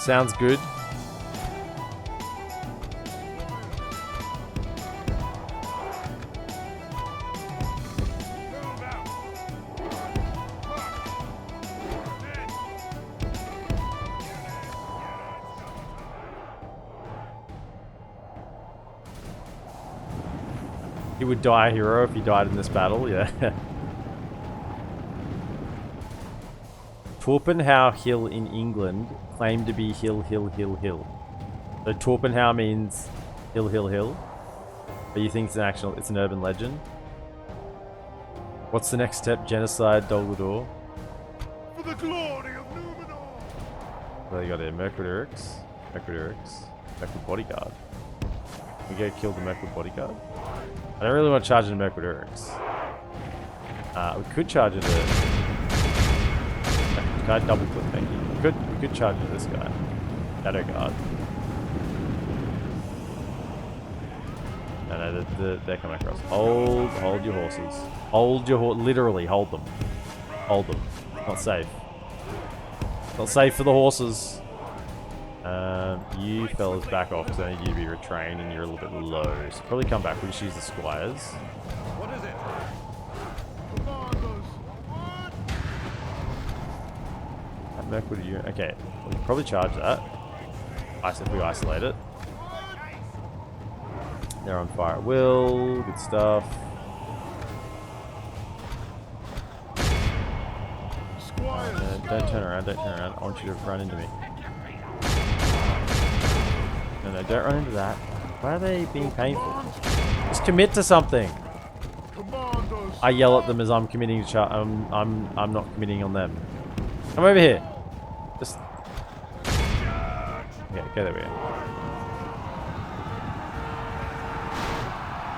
Sounds good. He would die a hero if he died in this battle, yeah. Torpenhow Hill in England claimed to be hill. So Torpenhow means hill. But you think it's an urban legend? What's the next step? Genocide, Dolgador. For the glory of Numenor. What do you got here? Mirkwood Bodyguard. We go kill the Mirkwood Bodyguard. I don't really want to charge into Mirkwood Urix. We could charge into... Can I double click? Thank you. We could charge into this guy. Shadow Guard. No, they're coming across. Hold your horses. Literally, hold them. Hold them. Not safe. Not safe for the horses. You fellas back off because I need you to be retrained and you're a little bit low. So probably come back. We'll just use the squires. What is it? That Mirkwood unit. Okay, we can probably charge that. If we isolate it. They're on fire at will. Good stuff. Don't turn around. I want you to run into me. No, don't run into that. Why are they being painful? Just commit to something. I yell at them as I'm committing to I'm not committing on them. Come over here. Just... Okay, go there we go.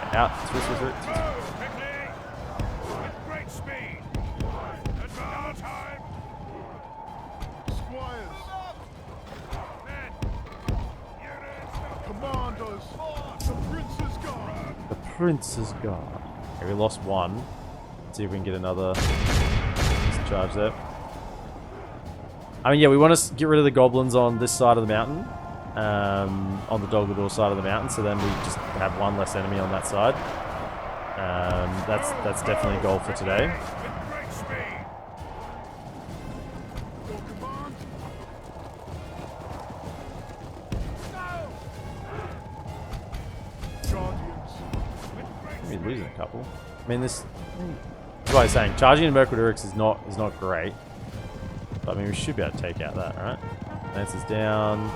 Okay, out. Switch. Great speed. Advance time. Squires. Men. Units. Commandos. The Prince's Guard. The Prince's Guard. Okay, we lost one. Let's see if we can get another charge there. I mean, yeah, we want to get rid of the goblins on this side of the mountain. On the Dolgador side of the mountain, so then we just have one less enemy on that side. That's definitely a goal for today. Great speed. Your command. Guardians. Maybe losing a couple. I mean, that's what I'm saying. Charging into Mirkwood Urix is not great. But I mean, we should be able to take out that, right? Lances down.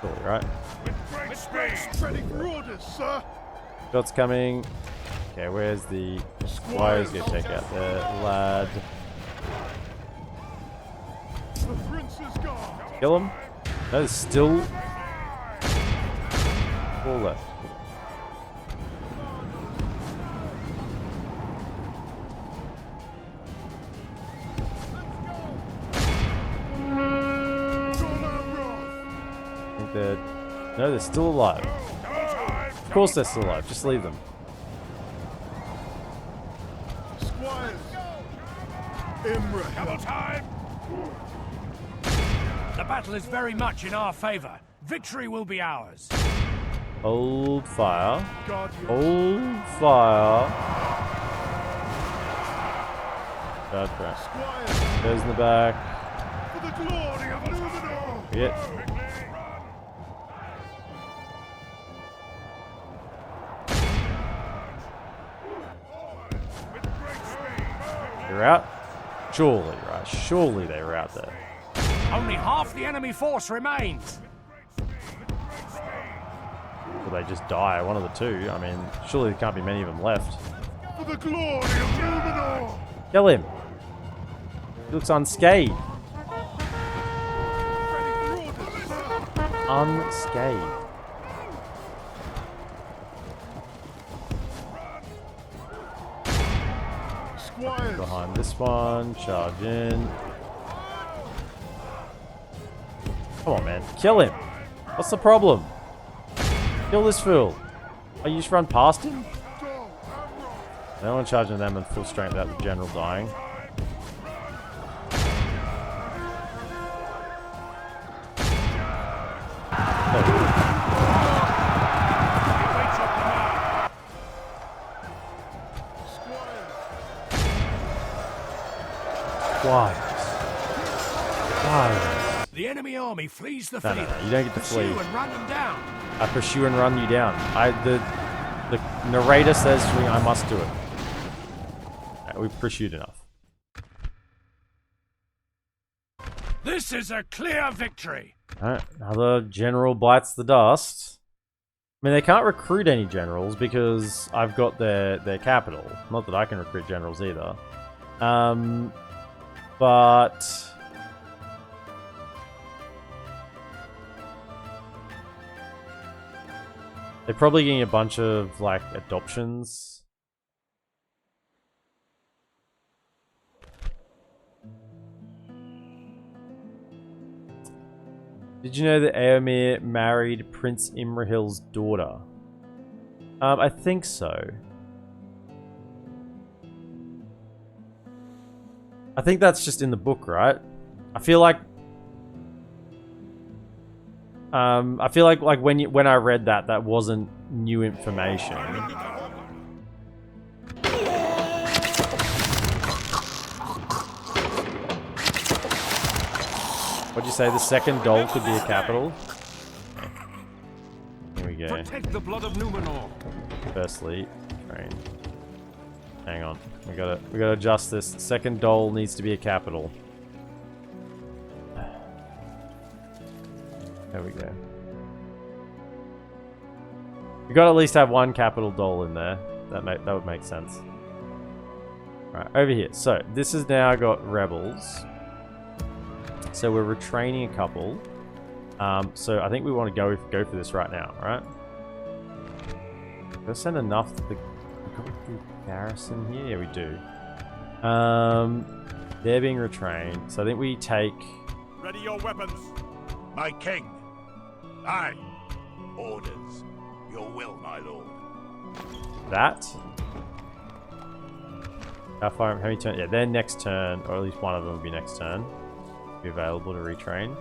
Surely, right? With great speed. Ready for orders, sir. Shots coming. Okay, where's the squires? Gonna take out the lad. The Prince's Guard. Kill him. No, there's still 4 left. No, they're still alive. Of course they're still alive. Just leave them. Squires. Imrahil. Double time. The battle is very much in our favor. Victory will be ours. Hold fire. God, Hold fire. Bad crap. Squires. Goes in the back. For the glory of Numenor. Yeah. They're out? Surely, right? Surely they were out there. Only half the enemy force remains. Will they just die? One of the two. I mean, surely there can't be many of them left. For the glory of Numenor. Kill him. He looks unscathed. Unscathed. Squires. Behind this one. Charge in. Come on, man. Kill him. What's the problem? Kill this fool. Oh, you just run past him? No one charging them in full strength without the general dying. Why? The enemy army flees the No, field. you don't get to flee. Pursue and run them down. I pursue and run you down. The narrator says to me I must do it. Right, we've pursued enough. This is a clear victory. Alright, another general bites the dust. I mean, they can't recruit any generals because I've got their capital. Not that I can recruit generals either. But they're probably getting a bunch of, like, adoptions. Did you know that Éomer married Prince Imrahil's daughter? I think so. I think that's just in the book, right? I feel like like when I read that, that wasn't new information. What'd you say? The second Dol could be a capital? Here we go. Protect the blood of Numenor. Firstly, train. Hang on. We gotta adjust this. Second Dol needs to be a capital. There we go. We gotta at least have one capital Dol in there. That would make sense. Alright, over here. So this has now got rebels. So we're retraining a couple. So I think we want to go for this right now, right? Let's send enough to the garrison here. Yeah, we do. They're being retrained. So I think we take. Ready your weapons. My king. Aye. Orders. Your will, my lord. That. How many turns? Yeah, their next turn, or at least one of them will be next turn. Be available to retrain.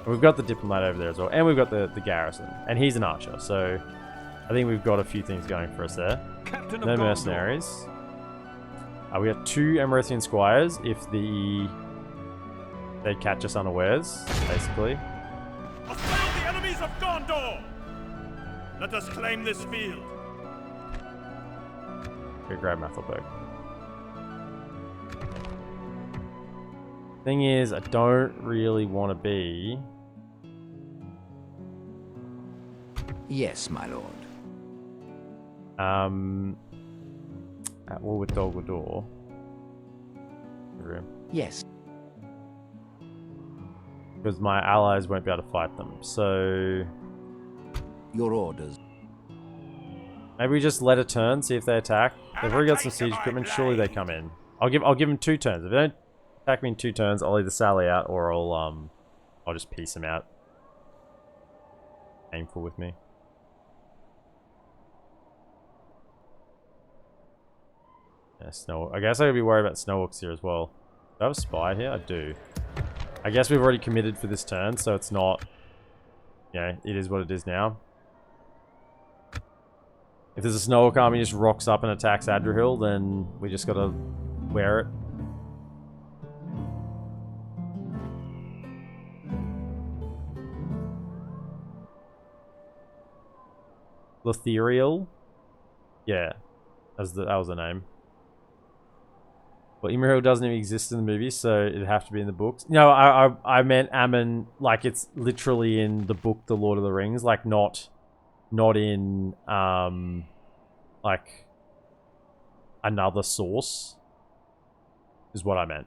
We've got the diplomat over there as well, and we've got the garrison, and he's an archer, so I think we've got a few things going for us there. Captain No of mercenaries. We got 2 Amrothian squires if they catch us unawares, basically. Assail the enemies of Gondor! Let us claim this field. Go grab Mathelberg. Thing is, I don't really want to be. Yes, my lord. At war with Dolgador. Yes. Because my allies won't be able to fight them. So Your orders. maybe we just let a turn, see if they attack. They've already got some siege equipment. Surely they come in. I'll give them 2 turns. If they don't Attack me in 2 turns. I'll either sally out or I'll just piece him out. Painful with me. Yeah, snow. I guess I could be worried about snowhawks here as well. Do I have a spy here? I do. I guess we've already committed for this turn, so it's not... Yeah, it is what it is now. If there's a snowhawk army just rocks up and attacks Adrahil, then we just gotta wear it. Lothiriel? Yeah. That was the name. Well, Imrahil doesn't even exist in the movie, so it'd have to be in the books. No, I meant Ammon, like it's literally in the book The Lord of the Rings, like not in like another source is what I meant.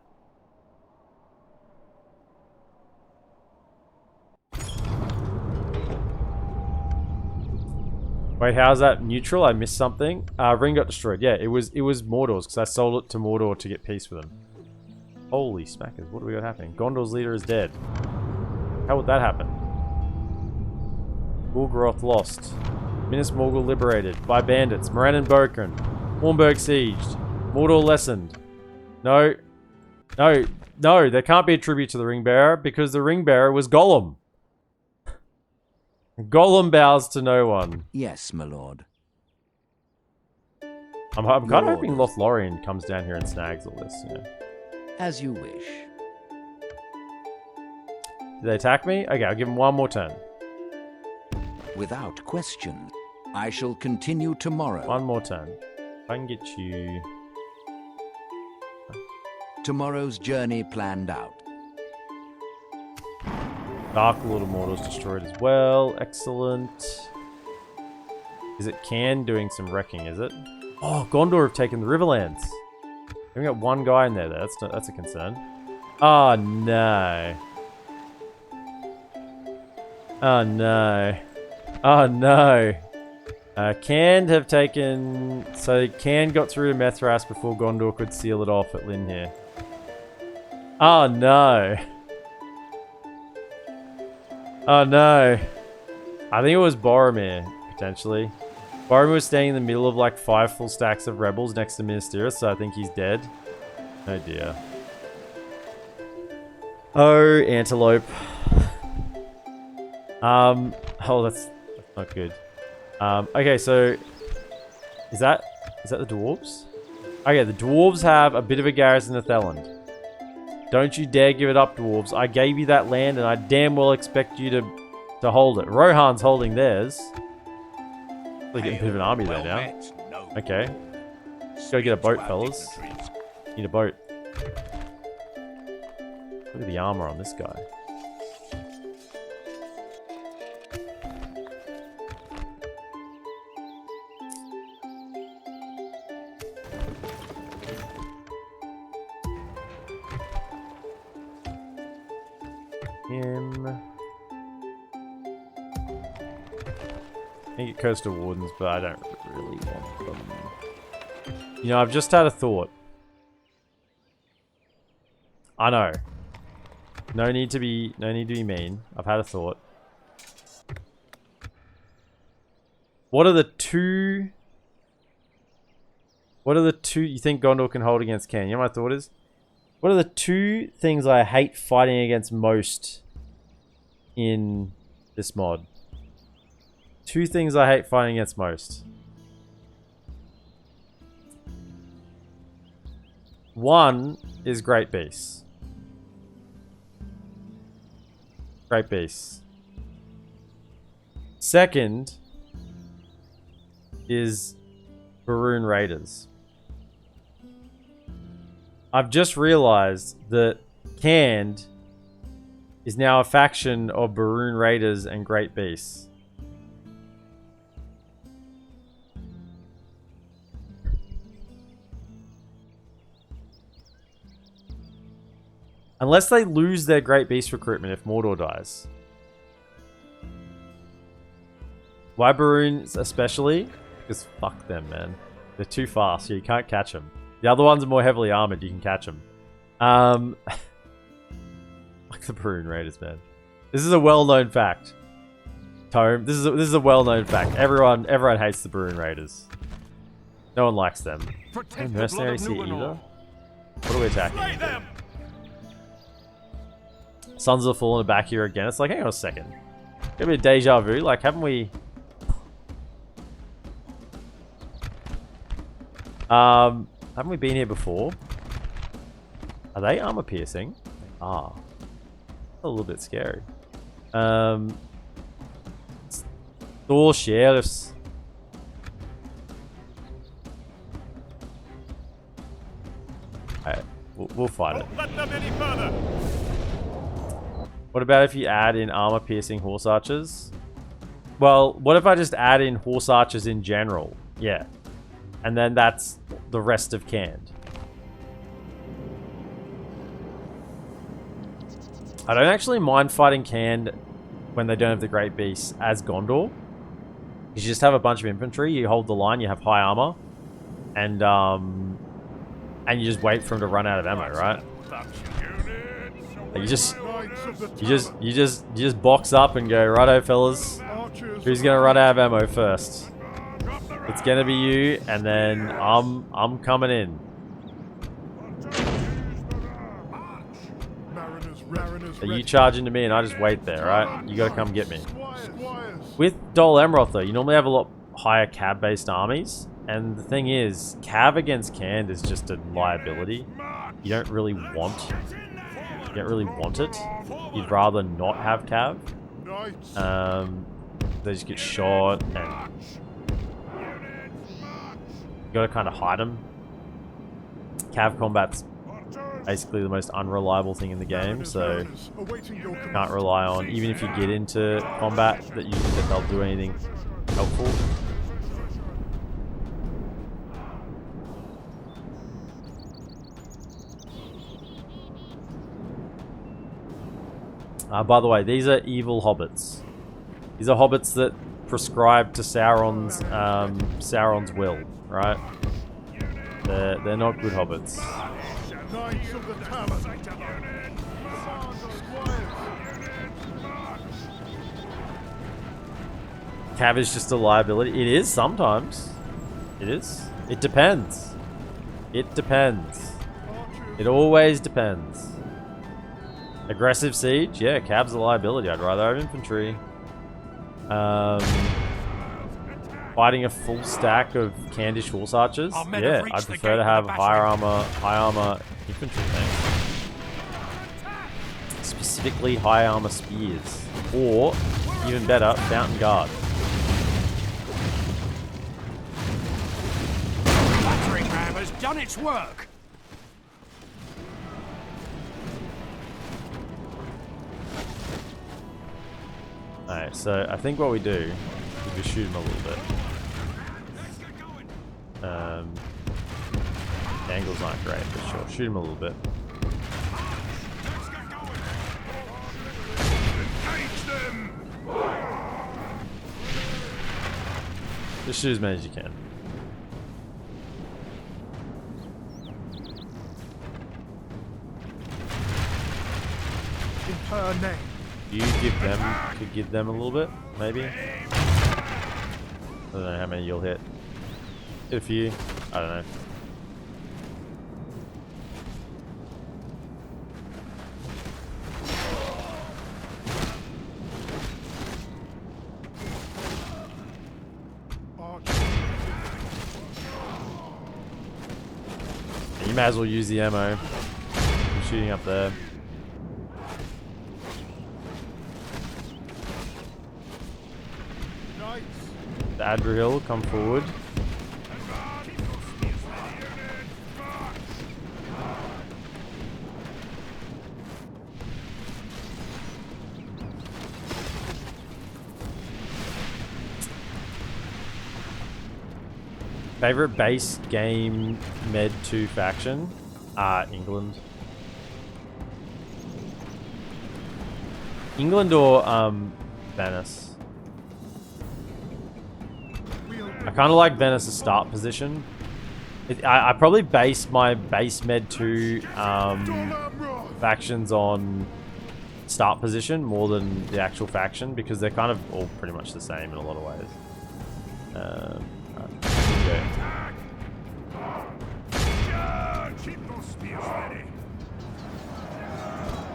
Wait, how's that neutral? I missed something. Ring got destroyed. Yeah, it was Mordor's because I sold it to Mordor to get peace with him. Holy smackers, what do we got happening? Gondor's leader is dead. How would that happen? Ulgaroth lost. Minas Morgul liberated by bandits. Moran and Boken. Hornburg sieged. Mordor lessened. No. No. No, there can't be a tribute to the Ring Bearer because the Ring Bearer was Gollum. Gollum bows to no one. Yes, my lord. I'm kind of hoping LotR comes down here and snags all this. Yeah. As you wish. Did they attack me? Okay, I'll give them one more turn. Without question. I shall continue tomorrow. One more turn. If I can get you... Tomorrow's journey planned out. Dark Lord of Mordor's destroyed as well. Excellent. Is it Can doing some wrecking, is it? Oh, Gondor have taken the Riverlands. We got one guy in there, though. That's a concern. Oh, no. Oh, no. Oh, no. Can have taken... So, Can got through to Methras before Gondor could seal it off at Lynn here. Oh, no. Oh no. I think it was Boromir, potentially. Boromir was staying in the middle of like 5 full stacks of rebels next to Minas Tirith, so I think he's dead. Oh dear. Oh, Antelope. Oh, that's not good. Okay, so... Is that the dwarves? Okay, the dwarves have a bit of a garrison at Theland. Don't you dare give it up, dwarves. I gave you that land, and I damn well expect you to hold it. Rohan's holding theirs. They're getting a bit of an army there now. Okay. Let's go get a boat, fellas. Need a boat. Look at the armor on this guy. I can get Coastal Wardens, but I don't really want them. You know, I've just had a thought. I know. No need to be mean. I've had a thought. What are the two you think Gondor can hold against Can? You know what my thought is? What are the 2 things I hate fighting against most in this mod? 2 things I hate fighting against most. 1 is Great Beasts. Great Beasts. 2nd is Baroon Raiders. I've just realized that Canned is now a faction of Baroon Raiders and Great Beasts. Unless they lose their Great Beast recruitment if Mordor dies. Why Baroons especially? Because fuck them, man. They're too fast, so you can't catch them. The other ones are more heavily armored, you can catch them. Like the Brune Raiders, man. This is a well-known fact. Tome, this is a well-known fact. Everyone hates the Brune Raiders. No one likes them. No mercenaries here either. What are we attacking? Sons of the Fallen are back here again. It's like, hang on a second. Give me a deja vu. Like, haven't we? Haven't we been here before? Are they armor piercing? They are. A little bit scary. Thor sheriffs. Alright, we'll fight it. Let them any further. What about if you add in armor piercing horse archers? Well, what if I just add in horse archers in general? Yeah. And then that's the rest of canned. I don't actually mind fighting canned when they don't have the great beasts as Gondor. You just have a bunch of infantry, you hold the line, you have high armor, and you just wait for them to run out of ammo, right? Like you just box up and go, righto fellas, who's gonna run out of ammo first? It's gonna be you, and then I'm coming in. Are you charging to me and I just wait there, right? You gotta come get me. With DolAmroth though, you normally have a lot higher cab based armies, and the thing is, cav against canned is just a liability. You don't really want it. You'd rather not have cav. They just get shot, and you gotta kind of hide them. Cav combat's basically the most unreliable thing in the game, so you can't rely on, even if you get into combat, that they'll do anything helpful. By the way, these are evil hobbits. These are hobbits that prescribe to Sauron's will, right? They're not good hobbits. Cav is just a liability. It is sometimes. It is. It depends. It depends. It always depends. Aggressive siege? Yeah, Cav's a liability. I'd rather have infantry. Fighting a full stack of Candish horse archers? Yeah, I'd prefer to have high armor infantry tanks. Specifically high armor spears. Or, even better, fountain guard. Battering ram has done its work. Alright, so I think what we do is we shoot him a little bit. The angles aren't great, but sure, shoot him a little bit. Just shoot as many as you can. In her name. You could give them a little bit, maybe. I don't know how many you'll hit. Hit a few. I don't know. You might as well use the ammo. I'm shooting up there. The Adrahil, come forward. Favorite base game Med 2 faction? England. England or Venice. I kind of like Venice's start position. I probably base my base med 2 factions on start position more than the actual faction because they're kind of all pretty much the same in a lot of ways.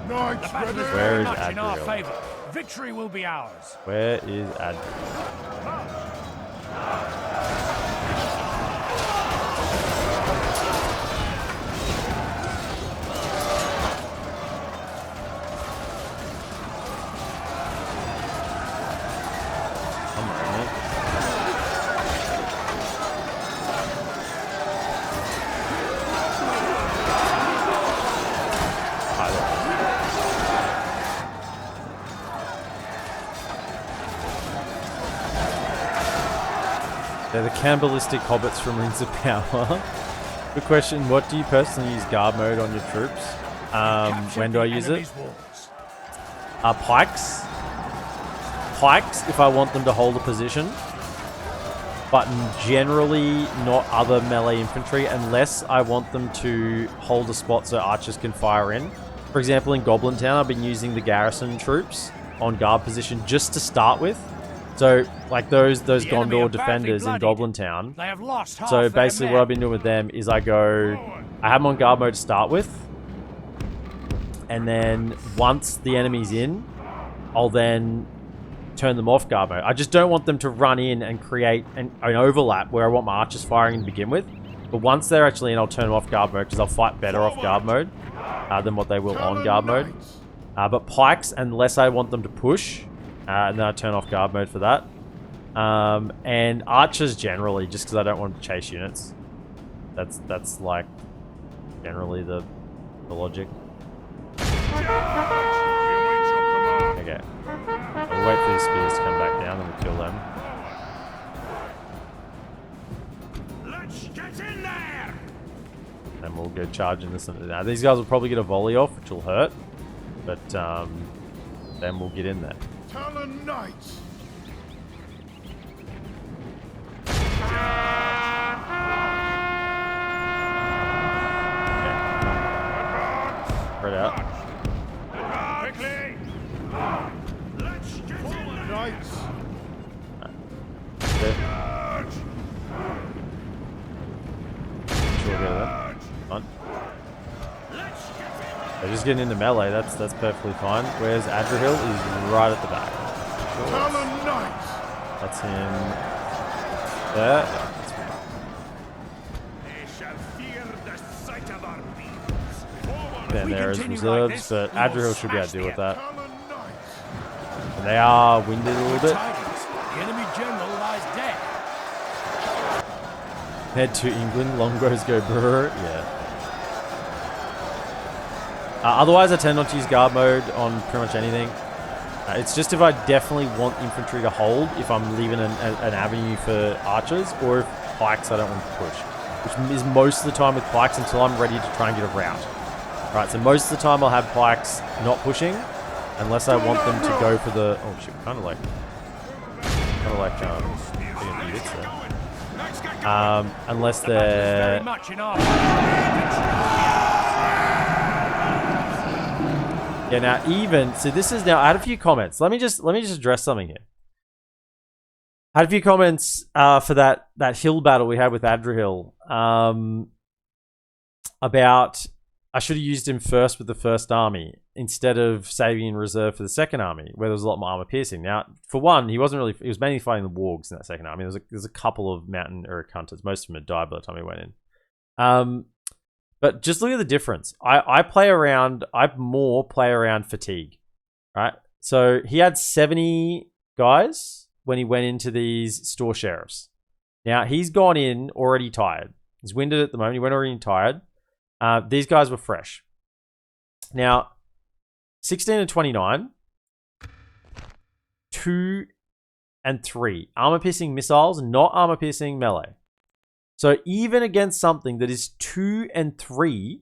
Where is Adrian? Victory will be ours. Where is Adrian? They're the cannibalistic hobbits from Rings of Power. Good question. What do you personally use guard mode on your troops? When do I use it? Pikes. Pikes if I want them to hold a position. But generally not other melee infantry unless I want them to hold a spot so archers can fire in. For example, in Goblin Town, I've been using the garrison troops on guard position just to start with. So, like those Gondor defenders in Goblin Town. They have lost half So basically what I've been doing with them is I have them on guard mode to start with. And then once the enemy's in, I'll then turn them off guard mode. I just don't want them to run in and create an overlap where I want my archers firing to begin with. But once they're actually in, I'll turn them off guard mode because they'll fight better off guard mode than what they will on guard mode. But pikes, unless I want them to push, and then I turn off guard mode for that. And archers generally, just because I don't want to chase units. That's like generally the logic. Okay. We'll wait for these spears to come back down and we'll kill them. Let's get in there. Then we'll go charging this. Now these guys will probably get a volley off, which will hurt. But then we'll get in there. Talon Knights. Spread out. Quickly. Let's get in there. Knights. Okay. Sure, go there. Fine. They're just getting into melee. That's perfectly fine. Where's Adrahil? He's right at the back. Sure. Talon Knights. That's him. There. That's fine. They shall fear the sight of our beams. Then there is reserves, but Adrahil should be able to deal with that. Talon Knights. And they are winded a little bit. The enemy general lies dead. Head to England. Longbows go brr. Yeah. Otherwise, I tend not to use guard mode on pretty much anything. It's just if I definitely want infantry to hold, if I'm leaving an avenue for archers, or if pikes I don't want to push. Which is most of the time with pikes until I'm ready to try and get a route. Right, so most of the time I'll have pikes not pushing, unless I want them to go for the... Oh shit, kind of like getting edicts there. Unless they're... Yeah, now even so, this is now. I had a few comments. Let me just address something here. I had a few comments for that hill battle we had with Adrahil about I should have used him first with the first army instead of saving in reserve for the second army where there was a lot more armor piercing. Now, for one, he was mainly fighting the wargs in that second army. There's a couple of mountain Uruk hunters. Most of them had died by the time he went in. But just look at the difference. I more play around fatigue, right? So he had 70 guys when he went into these store sheriffs. Now he's gone in already tired. He's winded at the moment. He went already tired. These guys were fresh. Now, 16 and 29, 2 and 3. Armor piercing missiles, not armor piercing melee. So even against something that is 2 and 3,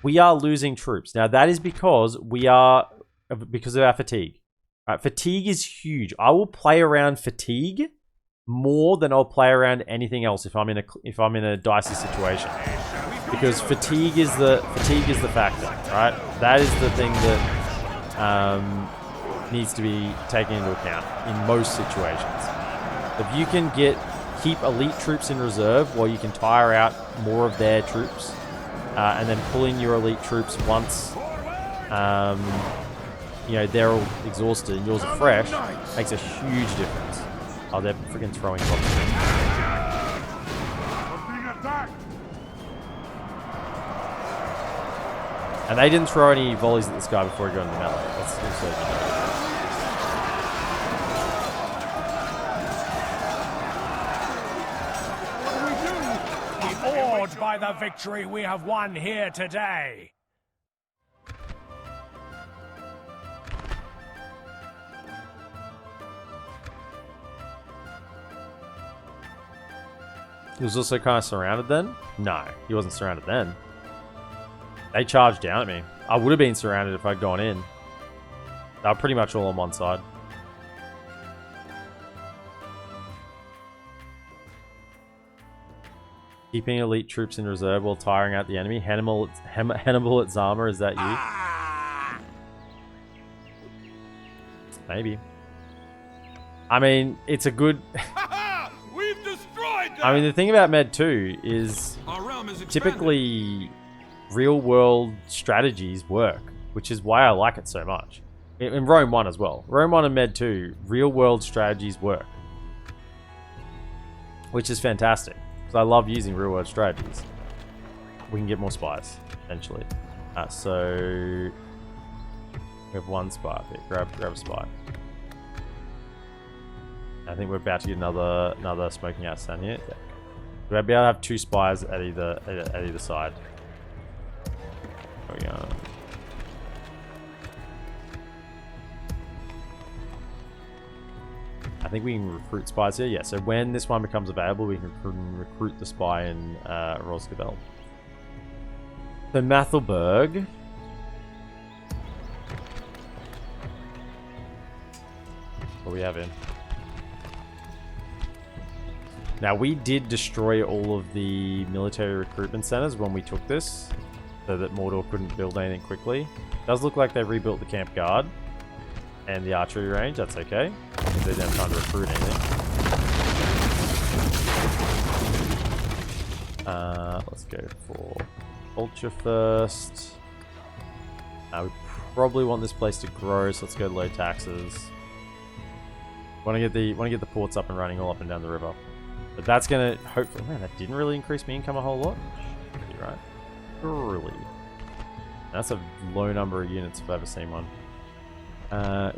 we are losing troops. Now that is because of our fatigue. Right, fatigue is huge. I will play around fatigue more than I'll play around anything else if I'm in a dicey situation. Because fatigue is the factor, right? That is the thing that needs to be taken into account in most situations. If you can keep elite troops in reserve while you can tire out more of their troops, and then pull in your elite troops once they're all exhausted and yours are fresh, makes a huge difference. Oh, they're freaking throwing bombs. And they didn't throw any volleys at this guy before he got into melee. That's also awed by the victory we have won here today. He was also kind of surrounded then? No, he wasn't surrounded then. They charged down at me. I would have been surrounded if I'd gone in. They were pretty much all on one side. Keeping elite troops in reserve while tiring out the enemy. Hannibal at Zama, is that you? Maybe. I mean, it's a good... We've destroyed them! I mean, the thing about Med 2 is typically real-world strategies work, which is why I like it so much. In Rome 1 as well. Rome 1 and Med 2, real-world strategies work. Which is fantastic. Because I love using real-world strategies. We can get more spies, eventually. So... we have one spy. Okay, grab a spy. I think we're about to get another smoking out stand here. Yeah. We'll be able to have two spies at either side. There we go. I think we can recruit spies here. Yeah, so when this one becomes available, we can recruit the spy in Rosgabel. So Mathelberg. What do we have in? Now, we did destroy all of the military recruitment centers when we took this, so that Mordor couldn't build anything quickly. It does look like they've rebuilt the camp guard and the archery range. That's okay, because they didn't have time to recruit anything. Let's go for culture first. We probably want this place to grow, so let's go low taxes. Want to get the ports up and running all up and down the river. But that's going to, hopefully, man, that didn't really increase my income a whole lot. Should be right. Really. That's a low number of units if I've ever seen one.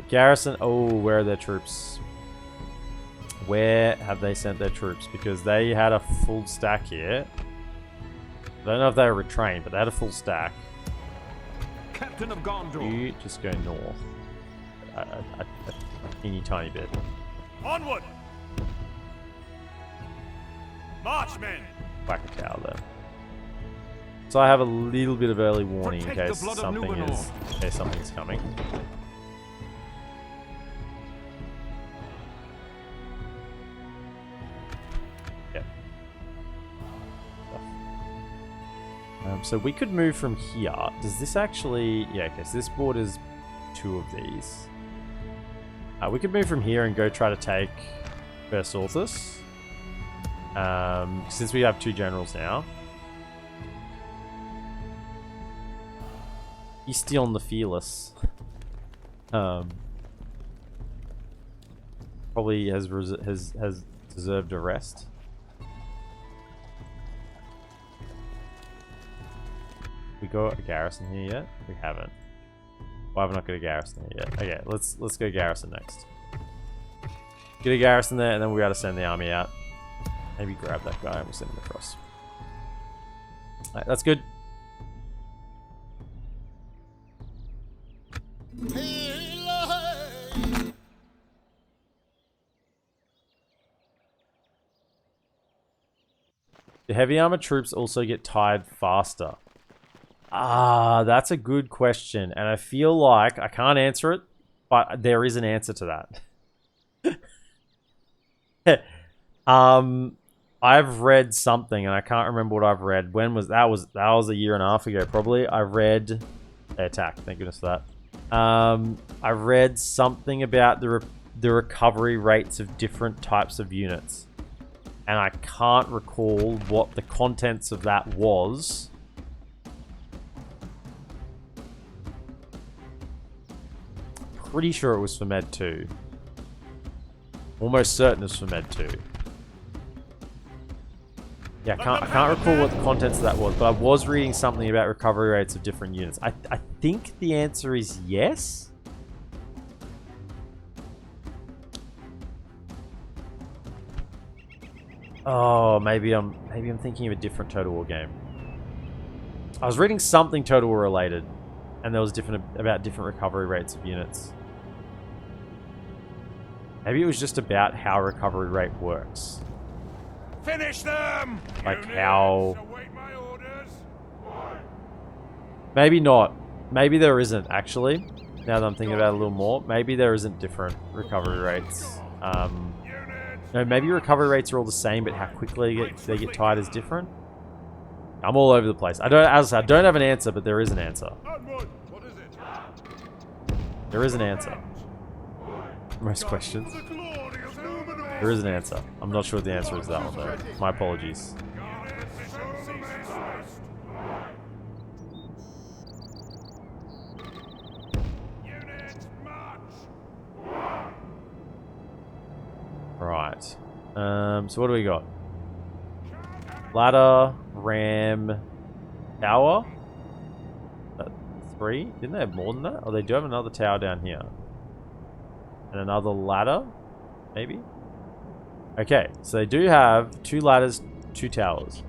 Garrison, oh, where are their troops? Where have they sent their troops? Because they had a full stack here. I don't know if they were retrained, but they had a full stack. Captain of Gondor. You just go north. A teeny tiny bit. Onward! March, men! Whack a cow there. So I have a little bit of early warning in case something's coming. Yeah. So we could move from here. Does this actually... yeah, okay, so this borders two of these. We could move from here and go try to take Versorthus. Since we have two generals now. He's still on the Fearless. Probably has deserved a rest. We got a garrison here yet? We haven't. Why have I not got a garrison here yet? Okay, let's go garrison next. Get a garrison there, and then we'll be able to send the army out. Maybe grab that guy and we'll send him across. Alright, that's good. Do heavy armor troops also get tired faster? Ah, that's a good question. And I feel like I can't answer it, but there is an answer to that. I've read something, and I can't remember what I've read. When was that? Was a year and a half ago, probably. I read... They attacked, thank goodness for that. I read something about the recovery rates of different types of units. And I can't recall what the contents of that was. Pretty sure it was for Med 2. Almost certain it's for Med 2. Yeah, I can't recall what the contents of that was, but I was reading something about recovery rates of different units. I think the answer is yes. Oh, maybe I'm thinking of a different Total War game. I was reading something Total War related, and there was different recovery rates of units. Maybe it was just about how recovery rate works. Finish them! Like how... Maybe not. Maybe there isn't, actually. Now that I'm thinking about it a little more. Maybe there isn't different recovery rates. No, maybe recovery rates are all the same, but how quickly they get tired is different. I'm all over the place. As I said, I don't have an answer, but there is an answer. There is an answer. Most questions. There is an answer. I'm not sure what the answer is that one, though. My apologies. Right. So what do we got? Ladder, ram, tower. That's 3. Didn't they have more than that? Oh, they do have another tower down here. And another ladder, maybe? Okay, so they do have 2 ladders, 2 towers.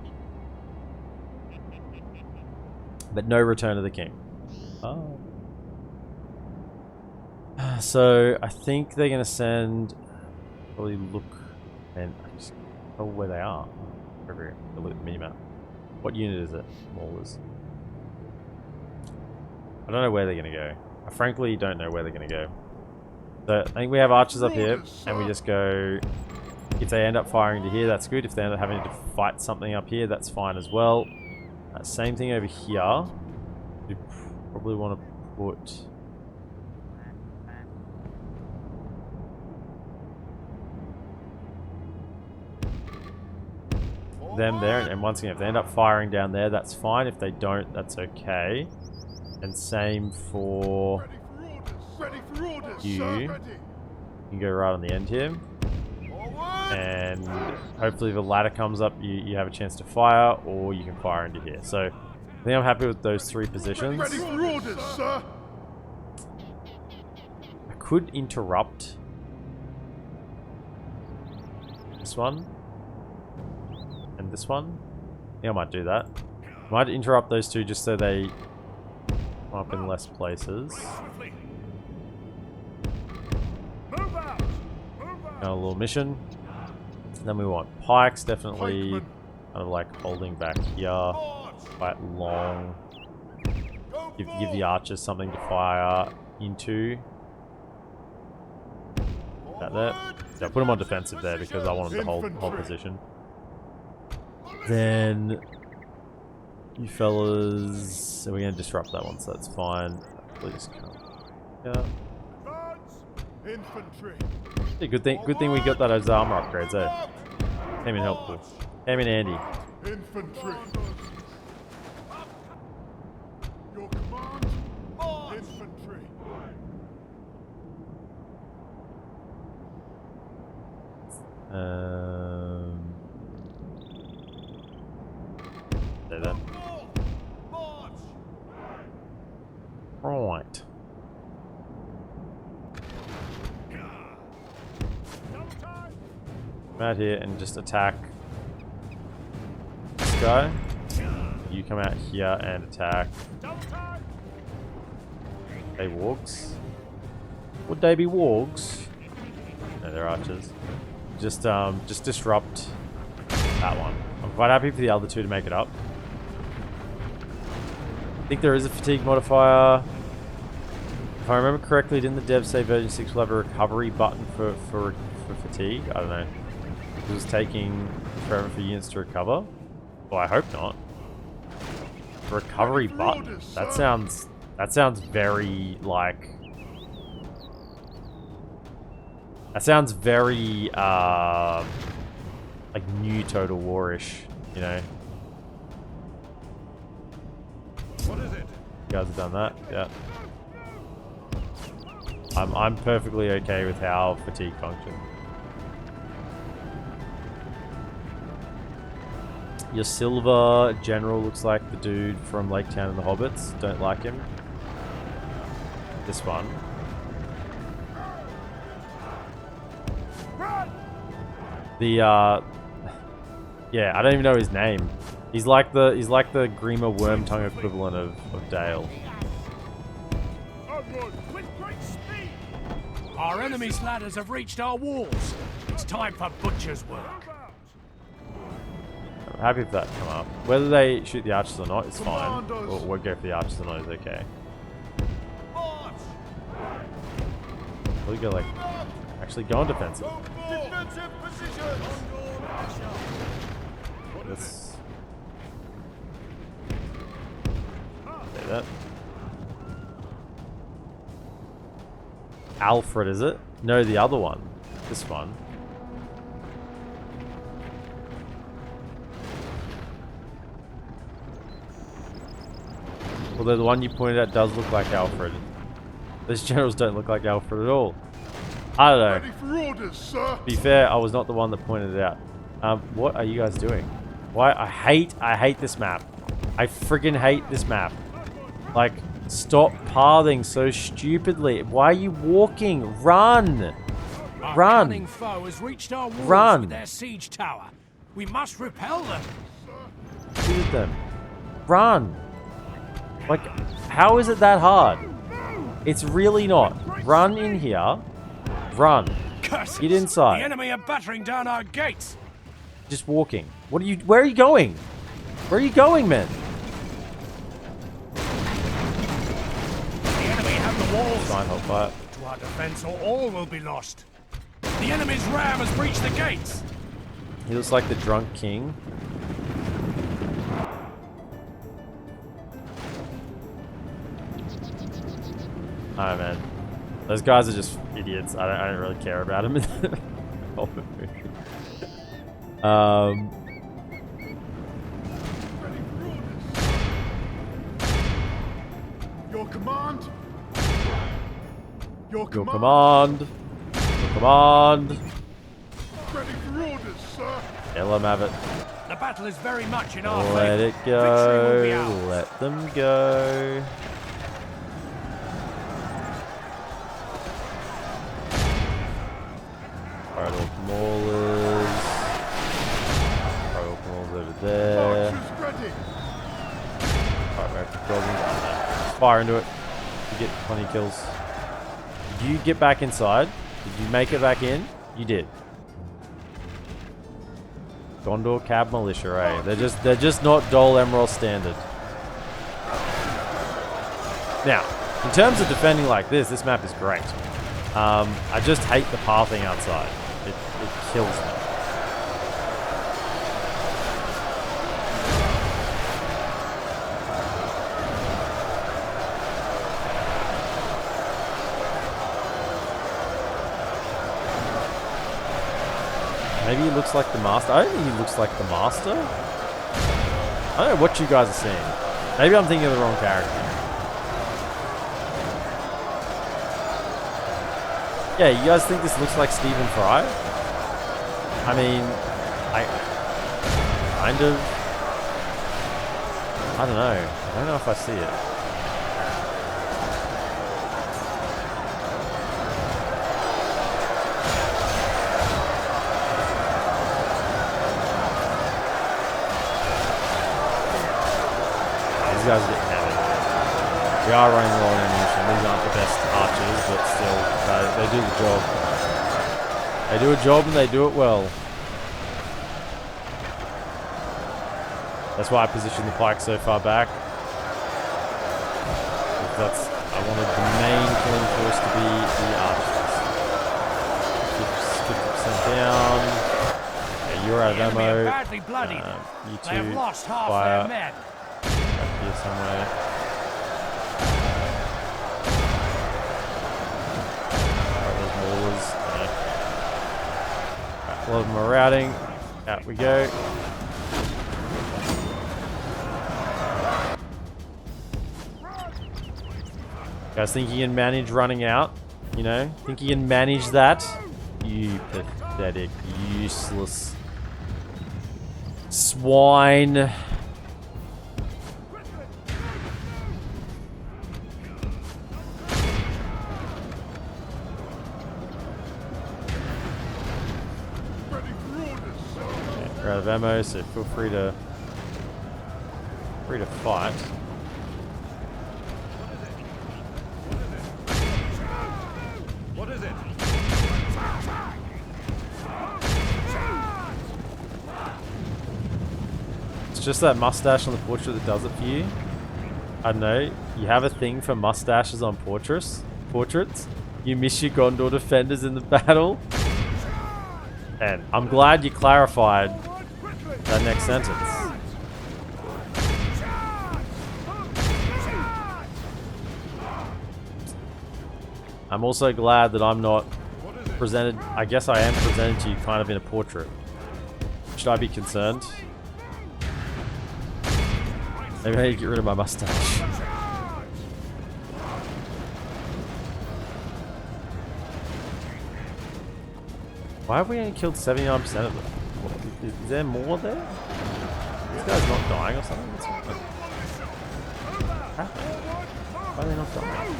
But no Return of the King. Oh. So, I think they're going to send... Probably look... And I just... Oh, where they are. Over here. Look at the minimap. What unit is it? Maulers. I don't know where they're going to go. I frankly don't know where they're going to go. So, I think we have archers up here. And we just go... If they end up firing to here, that's good. If they end up having to fight something up here, that's fine as well. Same thing over here. We probably want to put... them there, and once again, if they end up firing down there, that's fine. If they don't, that's okay. And same for you. You can go right on the end here. And hopefully if a ladder comes up, you have a chance to fire, or you can fire into here. So I think I'm happy with those 3 positions. Ready for orders, sir. I could interrupt this one and this one. I think I might do that. I might interrupt those 2 just so they come up in less places. Got a little mission. Then we want pikes, definitely kind of like holding back here, quite long. Give the archers something to fire into. That there. So I put them on defensive there because I want them to hold position. Then you fellas, so we're gonna disrupt that one, so that's fine. Please come. Yeah. Infantry. Yeah, good thing we got those armor upgrades, eh? Came in helpful. Came in handy. Infantry. Your command. Infantry. There then. Right. Come out here and just attack this guy. You come out here and attack. They wargs? Would they be wargs? No, they're archers. Just disrupt that one. I'm quite happy for the other 2 to make it up. I think there is a fatigue modifier. If I remember correctly, didn't the dev say version 6 will have a recovery button for fatigue? I don't know. It was taking forever for units to recover. Well, I hope not. Recovery button. That sounds very like. That sounds very like new Total War-ish, you know. What is it? You guys have done that, yeah. I'm perfectly okay with how fatigue functions. Your silver general looks like the dude from Lake Town and the Hobbits. Don't like him. This one. The yeah, I don't even know his name. He's like the Grima Wormtongue equivalent of Dale. With great speed! Our enemy's ladders have reached our walls. It's time for butcher's work. I'm happy if that come up. Whether they shoot the archers or not, it's fine. Or we'll go for the archers or not is okay. We go like actually go on defensive. Defensive position! Let's say that. Alfred, is it? No, the other one. This one. Although the one you pointed out does look like Alfred. Those generals don't look like Alfred at all. I don't know. Ready for orders, sir. To be fair, I was not the one that pointed it out. What are you guys doing? Why? I hate this map. I friggin' hate this map. Like, stop pathing so stupidly. Why are you walking? Run! Our Run! cunning foe has reached our walls Run! with their siege tower. We must repel them. Shoot them. Run! Like, how is it that hard? It's really not. Run in here. Run. Curses. Get inside. The enemy are battering down our gates. Just walking. What are you? Where are you going? Where are you going, man? The enemy have the walls. Fine, hold fire. To our defense, or all will be lost. The enemy's ram has breached the gates. He looks like the drunk king. Alright, man. Those guys are just idiots. I don't really care about them. Your command. Your command. Your command. Ready for orders, sir. Yeah, let them have it. The battle is very much in our Let favor. it Victory will be go. ours. Let them go. Alright, all maulers. Alright, all maulers over there. Archers ready. Alright, we have to go down there. Just fire into it. You get plenty of kills. Did you get back inside? Did you make it back in? You did. Gondor Cab Militia, eh? They're just not DolAmroth standard. Now, in terms of defending like this map is great. I just hate the pathing outside. It kills me. Maybe he looks like the master. I don't think he looks like the master. I don't know what you guys are seeing. Maybe I'm thinking of the wrong character. Yeah, you guys think this looks like Stephen Fry? I mean, I kind of... I don't know. I don't know if I see it. These guys are getting heavy. We are running low on ammunition. These aren't the best archers, but still, they do the job. They do a job and they do it well. That's why I positioned the pike so far back. Because I wanted the main killing force to be the archers. 50% down. out of The enemy are ammo. badly bloodied. You They have two lost half fire their men. up here somewhere. Alright, those maulers. Alright, a lot of them are routing. Out we go. Guys, think you can manage running out? You know? Think you can manage that? You pathetic, useless swine. We're out of ammo, so feel free to fight. What is it? It's just that mustache on the portrait that does it for you. I don't know. You have a thing for mustaches on portraits. You miss your Gondor defenders in the battle. And I'm glad you clarified that next sentence. I'm also glad that I'm not presented. I guess I am presented to you kind of in a portrait. Should I be concerned? Maybe I need to get rid of my mustache. Why have we only killed 79% of them? Is there more there? This guy's not dying or something? What's happening? Why are they not dying?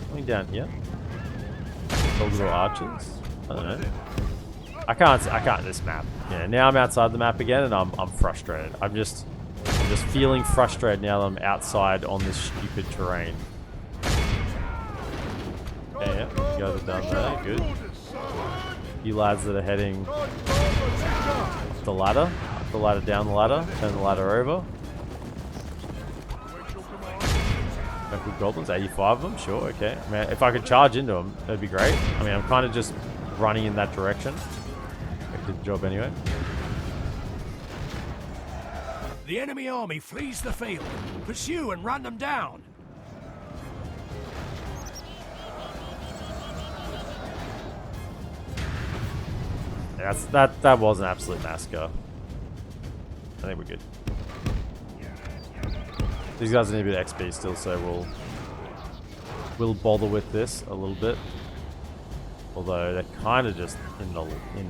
Coming down here. Those little archers. I don't know. I can't this map. Yeah, now I'm outside the map again and I'm frustrated. I'm just feeling frustrated now that I'm outside on this stupid terrain. Okay, yeah, you guys are done there, good. You lads that are heading up the ladder, down the ladder, turn the ladder over. Mirkwood goblins, 85 of them, sure, okay. I mean, if I could charge into them, that'd be great. I mean, I'm kind of just running in that direction. I did the job anyway. The enemy army flees the field. Pursue and run them down. That was an absolute massacre. I think we're good. These guys need a bit of XP still, so we'll bother with this a little bit. Although they're kind of just in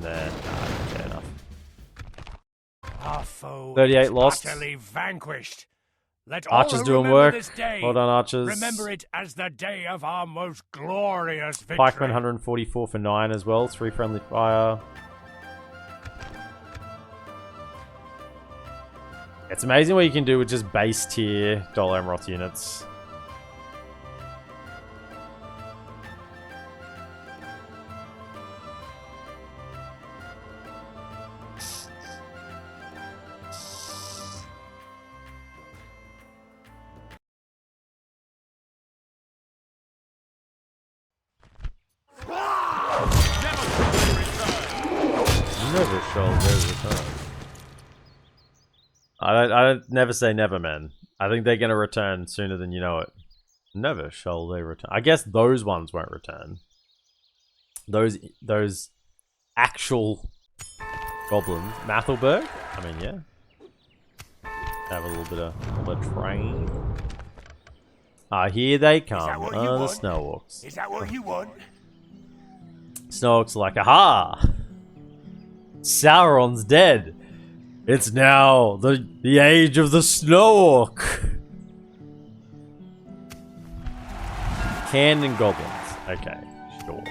there. Nah, fair enough. Our foe 38 is lost. utterly vanquished. Let Archers all who doing remember work. this day Well done, archers. remember it as the day of our most glorious victory. Pikemen 144 for 9 as well. 3 friendly fire. It's amazing what you can do with just base tier DolAmroth units. Never shall they return. I never say never, man. I think they're gonna return sooner than you know it. Never shall they return. I guess those ones won't return. Those actual goblins. Mathelberg? I mean, yeah. Have a little bit of train. Ah, here they come. Oh, the snow orcs. Is that what you want? Snow orcs are like, aha! Sauron's dead. It's now the age of the snow orc. Canned goblins. Okay, sure.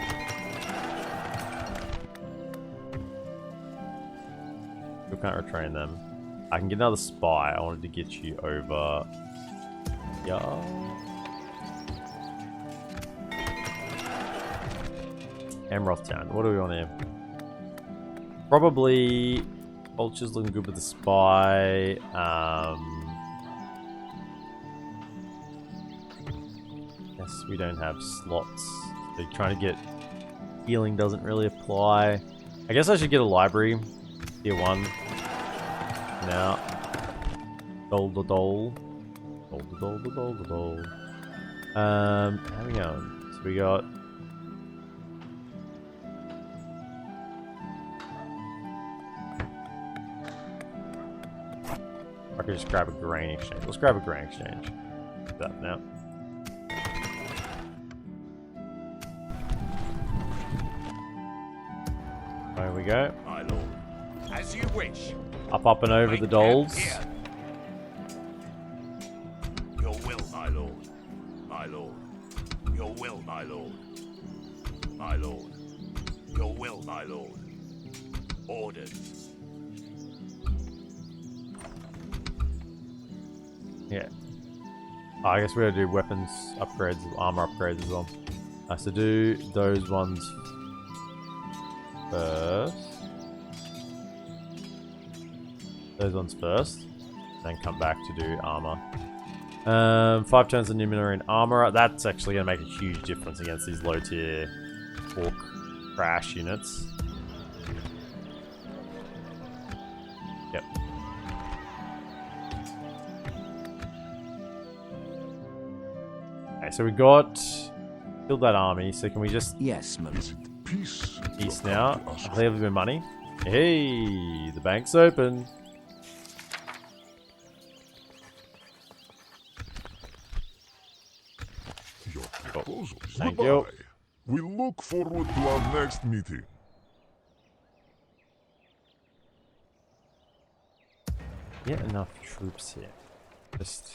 We can't retrain them. I can get another spy. I wanted to get you over. Yeah. Amroth town. What do we want here? Probably Vulture's looking good with the spy. guess we don't have slots. So trying to get healing doesn't really apply. I guess I should get a library. Tier 1. Now. Dole. How are we going? So we got... I could just grab a grain exchange. Let's grab a grain exchange. Do that now. There we go. My lord. As you wish. Up and over the doles. Your will, my lord. My lord. Your will, my lord. My lord. Your will, my lord. Orders. Yeah. Oh, I guess we gotta do weapons upgrades, armor upgrades as well. So do those ones first. Those ones first. Then come back to do armor. 5 turns of Numenor in armor. That's actually gonna make a huge difference against these low tier orc crash units. Yep. Okay, so we got killed that army. So can we just Yes, my lord. Is it peace? east you now? have come to ask I clear with money. Hey, the bank's open. Your proposals. Thank Goodbye. you. We look forward to our next meeting. Get enough troops here. Just...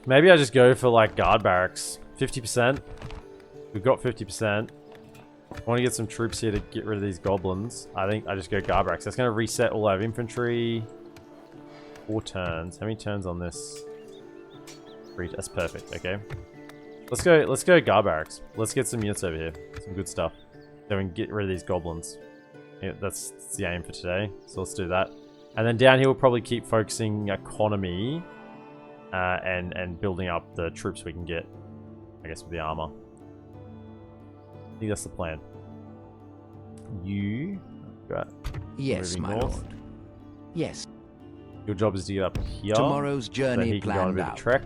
Maybe I just go for like guard barracks. 50%. We've got 50%. I want to get some troops here to get rid of these goblins. I think I just go guard barracks. That's going to reset all our infantry. 4 turns. How many turns on this? 3. That's perfect. Okay. Let's go guard barracks. Let's get some units over here. Some good stuff. So we can get rid of these goblins. Yeah, that's the aim for today. So let's do that. And then down here we'll probably keep focusing economy and building up the troops we can get. I guess with the armor. I think that's the plan. You got Yes, my north. lord. Yes. Your job is to get up here. Tomorrow's So journey he can go on a planned bit of out. trek.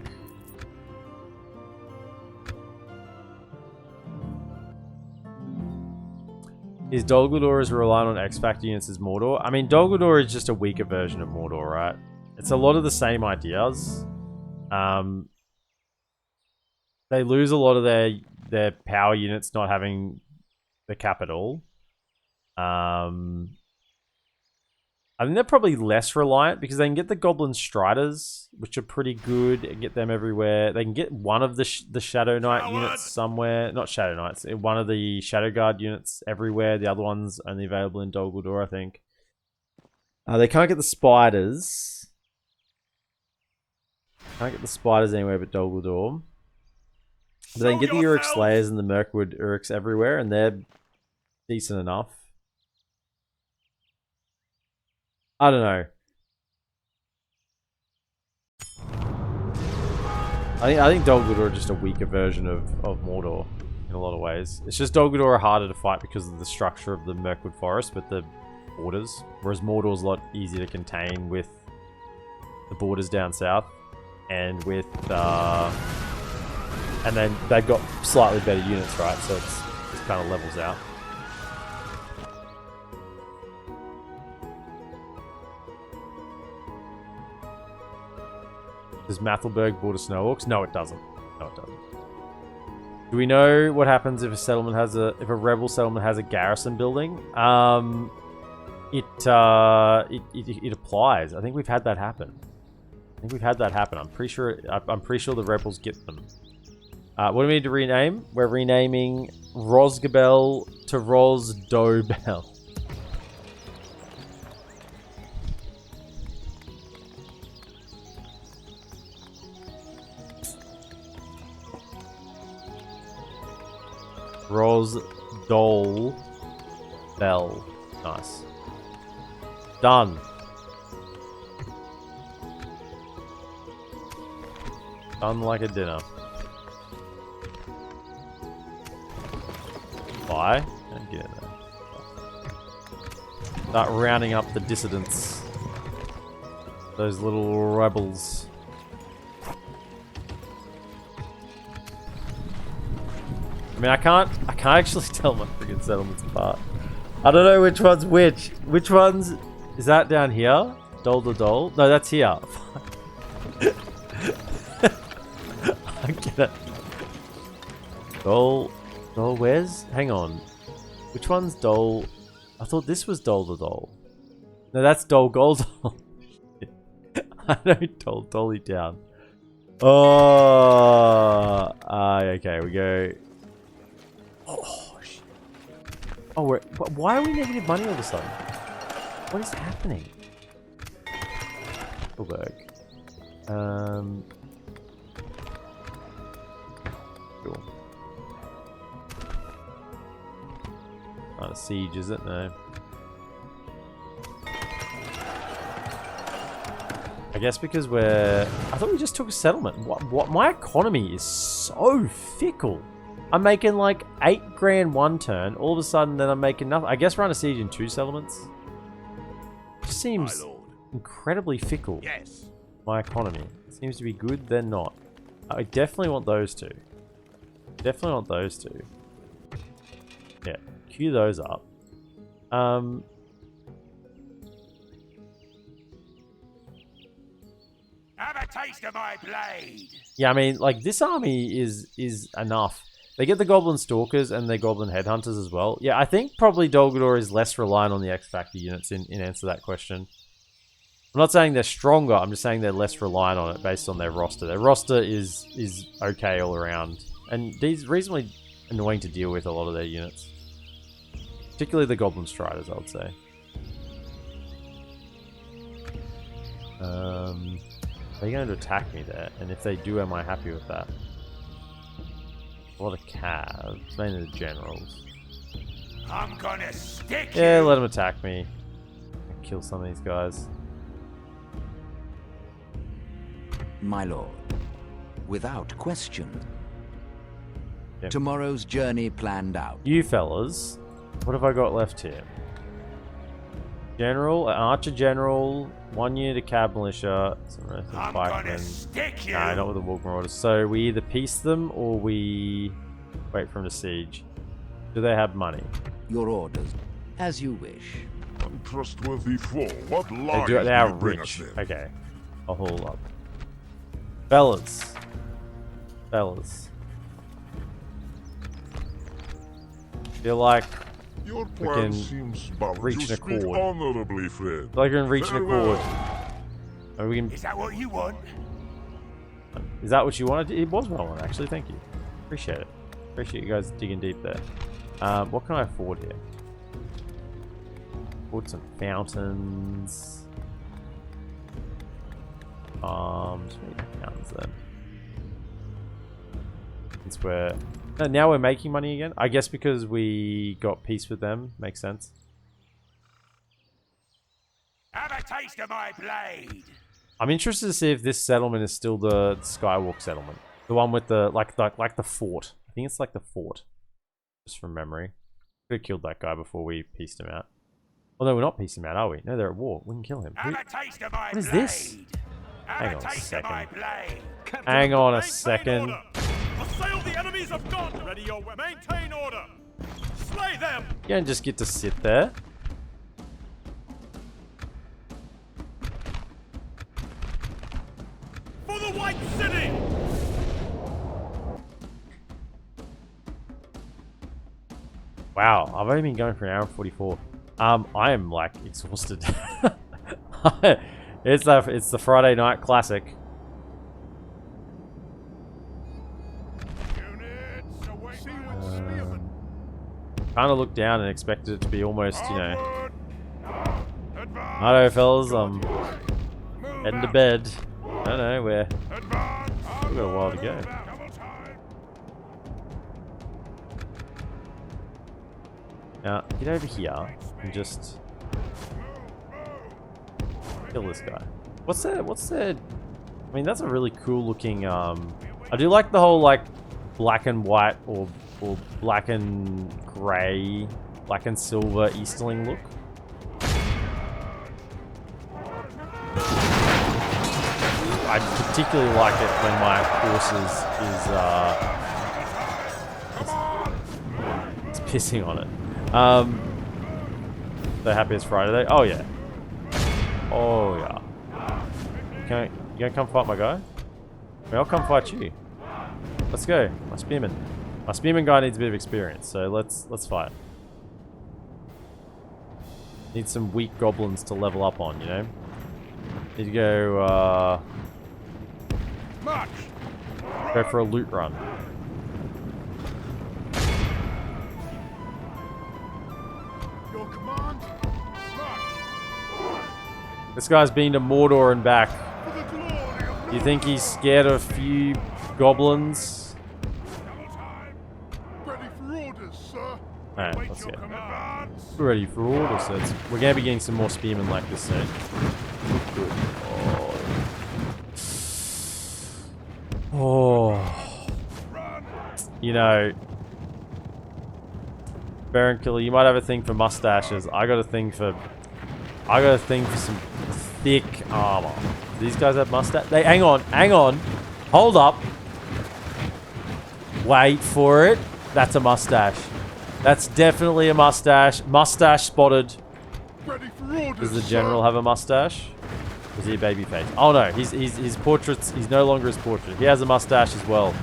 Is Dol Guldur as reliant on X-Factor units as Mordor? I mean, Dol Guldur is just a weaker version of Mordor, right? It's a lot of the same ideas. They lose a lot of their power units not having the capital. I think they're probably less reliant because they can get the Goblin Striders, which are pretty good, and get them everywhere. They can get one of the Shadow Knight units somewhere. Not Shadow Knights. One of the Shadow Guard units everywhere. The other one's only available in Dol Guldur, I think. They can't get the Spiders. Can't get the Spiders anywhere but Dol Guldur. But they can get the Uruk Slayers and the Mirkwood Uruks everywhere, and they're decent enough. I don't know. I think Dol Guldur are just a weaker version of Mordor in a lot of ways. It's just Dol Guldur are harder to fight because of the structure of the Mirkwood Forest, but the borders. Whereas Mordor's a lot easier to contain with the borders down south, and with and then they've got slightly better units, right? So it kind of levels out. Does Mathelberg border Snow Orcs? No, it doesn't. No, it doesn't. Do we know what happens if a rebel settlement has a garrison building? It applies. I think we've had that happen. I'm pretty sure the rebels get them. What do we need to rename? We're renaming Rosgabel to Rosdobel. Rosdol Bell. Nice. Done. Done like a dinner. Bye. Don't get in there. Start rounding up the dissidents. Those little rebels. I mean, I can't actually tell my freaking settlements apart. I don't know which one's which. Which one's... Is that down here? Dol to Dol? No, that's here. I get it. Dol... Dol, where's... Hang on. Which one's Dol... I thought this was Dol to Dol. No, that's Dol Goldol. I know Dol Dolly down. Oh... okay, we go... Oh, shit. Oh, why are we negative money all of a sudden? What is happening? Cool. Not a siege, is it? No. I guess because we're... I thought we just took a settlement. What? My economy is so fickle. I'm making like 8 grand one turn. All of a sudden, then I'm making nothing. I guess we're on a siege in 2 settlements. It seems incredibly fickle. Yes. My economy. It seems to be good, then not. I definitely want those 2. Definitely want those 2. Yeah, queue those up. Have a taste of my blade. Yeah, I mean, like, this army is enough. They get the Goblin Stalkers and the Goblin Headhunters as well. Yeah, I think probably Dol Guldur is less reliant on the X-Factor units in answer to that question. I'm not saying they're stronger, I'm just saying they're less reliant on it based on their roster. Their roster is okay all around. And these reasonably annoying to deal with, a lot of their units. Particularly the Goblin Striders, I would say. Are they going to attack me there? And if they do, am I happy with that? A lot of calves, mainly the generals. I'm gonna stick Yeah, you. let them attack me. Kill some of these guys. My lord, without question. Yep. Tomorrow's journey planned out. You fellas, what have I got left here? General, Archer General, 1 unit of Cab Militia, some rest of I'm Pikemen. gonna stick you. No, not with the Wolf Marauders. So we either peace them or we wait for them to siege. Do they have money? Your orders, as you wish. Untrustworthy foe, what They lies do. They are you bring us rich. then? Okay, I'll haul up. Fellas. Feel like Your we plan can seems balanced. reach You an speak accord. honorably, friend. Like we can reach an Farewell. accord. Or we can. Is that what you want? Is that what you wanted? It was what I wanted, actually. Thank you. Appreciate it. Appreciate you guys digging deep there. What can I afford here? Afford some fountains. Fountains then. Since we're now we're making money again. I guess because we got peace with them. Makes sense. Have a taste of my blade. I'm interested to see if this settlement is still the Skywalk settlement. The one with the like the fort. I think it's like the fort. Just from memory. Could have killed that guy before we pieced him out. Well, no, we're not piecing him out, are we? No, they're at war. We can kill him. Have a taste of my What is blade. this? Have Hang a on a taste of my second. blade. Hang on a Maintain second. order. Assail the enemies of Gondor. Ready your weapon. Maintain order. Slay them. You don't just get to sit there. For the White City. Wow, I've only been going for an hour and 44. I am like exhausted. It's the Friday night classic. Units away. Kind of looked down and expected it to be almost, you know. Onward. Advance. Righto, fellas, I'm Move heading to out. bed. No, no, we're Advance. we've got a while to go. Move out. Double time. Now, get over here and just kill this guy. What's their I mean, that's a really cool looking, I do like the whole, like, black and white or black and grey, black and silver Easterling look. I particularly like it when my horse is pissing on it. So happy it's Friday. Oh yeah. Oh yeah. You gonna come fight my guy? I mean, I'll come fight you. Let's go. My spearman. My spearman guy needs a bit of experience, so let's fight. Need some weak goblins to level up on, you know? Need to go, March! go for a loot run. Your command. March! This guy's been to Mordor and back. For the glory of You think he's scared of a few goblins? ready for orders, sir. Alright, Wait let's your go. commands. We're ready for orders. So we're gonna be getting some more spearmen like this soon. Good. Oh. You know, Baron Killer, you might have a thing for mustaches. I got a thing for some thick armor. Do these guys have mustache? Hang on. Hold up. Wait for it. That's a mustache. That's definitely a mustache. Mustache spotted. Ready for orders. Does the general have a mustache? Or is he a baby face? Oh no, his portrait's, he's no longer his portrait. He has a mustache as well.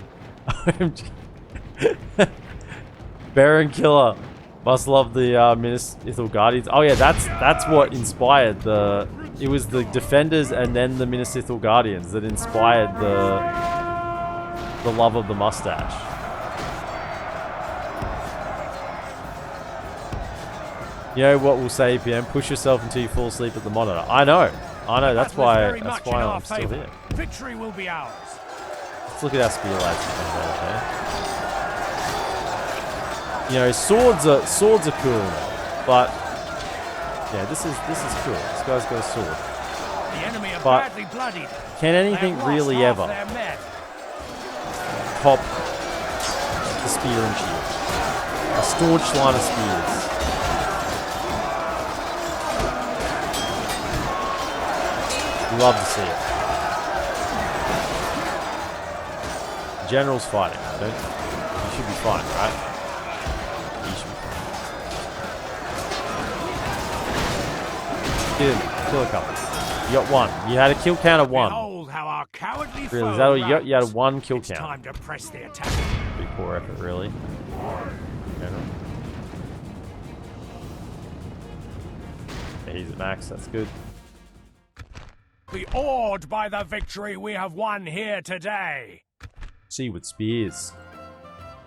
Baron Killer must love the Minas Ithil Guardians. Oh yeah, that's what inspired the. It was the Defenders and then the Minas Ithil Guardians that inspired the love of the mustache. You know what we'll say, EPM? Push yourself until you fall asleep at the monitor. I know. That's why I'm still here. Victory will be ours. Let's look at our spear lads. You know, swords are cool, but yeah, this is cool. This guy's got a sword. The enemy are But badly bloodied. can anything really ever top the spear and shield? A staunch line of spears. Love to see it. General's fighting. He should be fine, right? He should be fine. Kill a couple. You got one. You had a kill count of one. Behold how our cowardly Really? Is that all you got? You had one kill It's count. time to press the attack. Pretty poor effort, really. General. Yeah, he's at max. That's good. Be awed by the victory we have won here today. Seaward spears.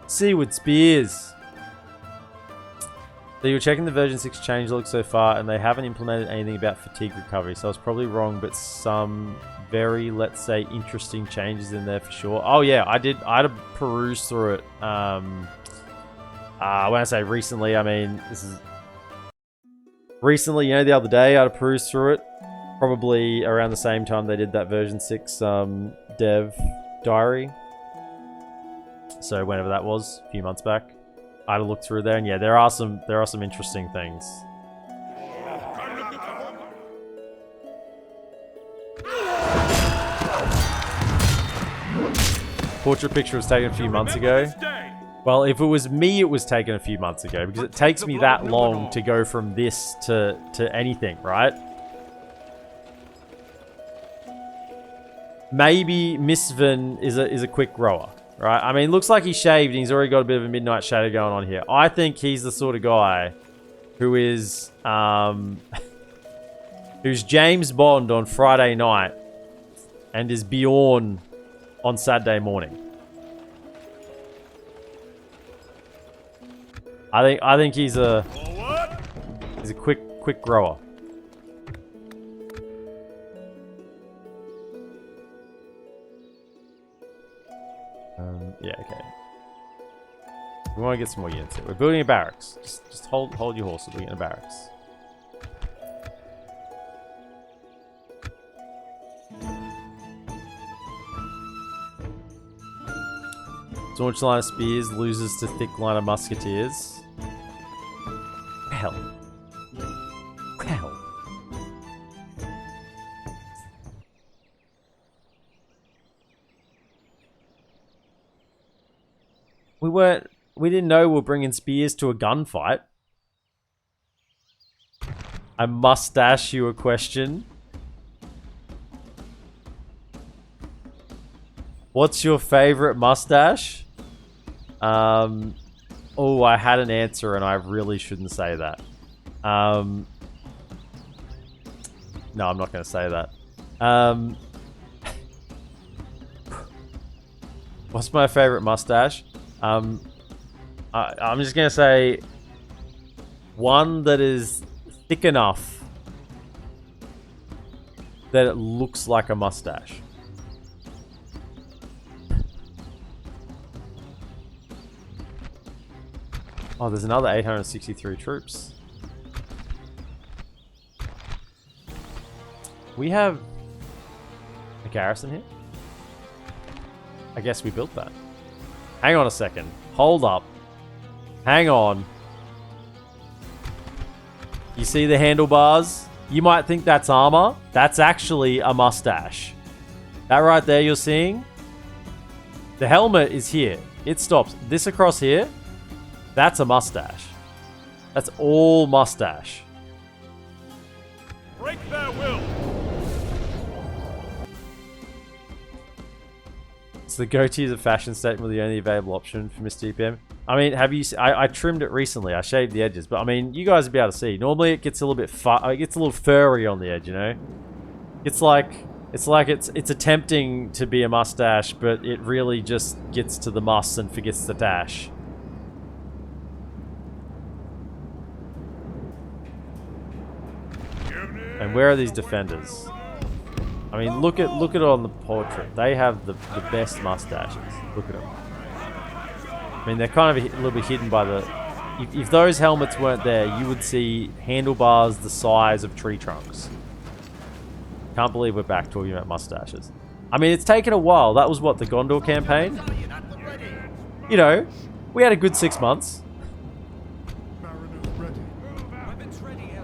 Seaward spears. So you're checking the version 6 changelog so far, and they haven't implemented anything about fatigue recovery. So I was probably wrong, but some very, let's say, interesting changes in there for sure. Oh yeah, I had to peruse through it. When I say recently, I mean this is recently. You know, the other day I had to peruse through it. Probably around the same time they did that version 6 dev diary. So whenever that was, a few months back, I had to look through there, and yeah, there are some interesting things. Portrait picture was taken a few months ago. Well, if it was me, it was taken a few months ago, because it takes me that long to go from this to anything, right? Maybe Misvin is a quick grower, right? I mean, looks like he shaved and he's already got a bit of a midnight shadow going on here. I think he's the sort of guy who is who's James Bond on Friday night and is Bjorn on Saturday morning. I think he's a quick grower. Yeah, okay. We want to get some more units here. We're building a barracks. Just hold your horses. We're getting a barracks. Staunch line of spears loses to thick line of musketeers. Hell. Hell. We didn't know we were bringing spears to a gunfight. I must ask you a question. What's your favorite mustache? Oh, I had an answer and I really shouldn't say that. No, I'm not going to say that. What's my favorite mustache? I'm just going to say one that is thick enough that it looks like a mustache. Oh, there's another 863 troops. We have a garrison here? I guess we built that. Hang on a second. Hold up. Hang on. You see the handlebars? You might think that's armor. That's actually a mustache. That right there you're seeing? The helmet is here. It stops. This across here, that's a mustache. That's all mustache. Break their will. So the goatee is a fashion statement with the only available option for Mr. EPM. I mean, have you? I trimmed it recently. I shaved the edges, but I mean, you guys will be able to see. Normally, it gets a little bit it gets a little furry on the edge. You know, it's attempting to be a mustache, but it really just gets to the muss and forgets the dash. And where are these defenders? I mean, look at it on the portrait. They have the best mustaches. Look at them. I mean, they're kind of a little bit hidden by the... If those helmets weren't there, you would see handlebars the size of tree trunks. Can't believe we're back talking about mustaches. I mean, it's taken a while. That was what, the Gondor campaign? You know, we had a good 6 months.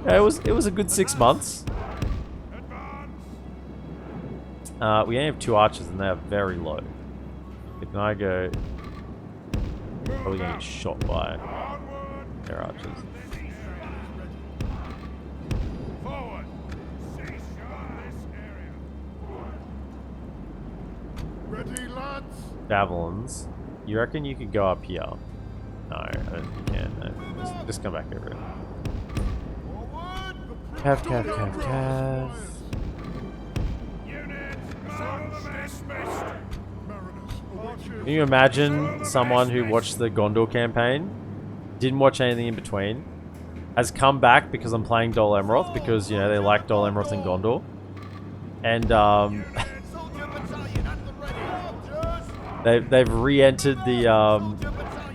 Yeah, it was a good 6 months. We only have 2 archers and they are very low. Can I go... Probably gonna get shot by their archers. Javelins. You reckon you could go up here? No, I don't think you can. No. Just come back over it. Cav. Can you imagine someone who watched the Gondor campaign, didn't watch anything in between, has come back because I'm playing DolAmroth because, you know, they like DolAmroth and Gondor, and they've re-entered the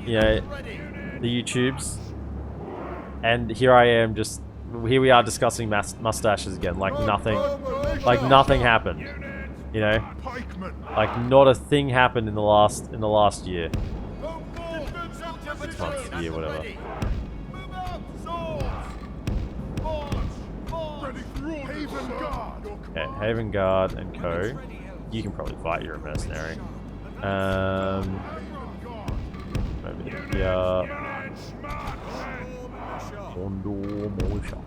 you know, the YouTubes, and here I am just here we are discussing mustaches again, like nothing happened. You know, like not a thing happened in the last year. 6 months, year, whatever. Okay, Haven Guard and Co. You can probably fight. You're a mercenary. Maybe Gondor militia.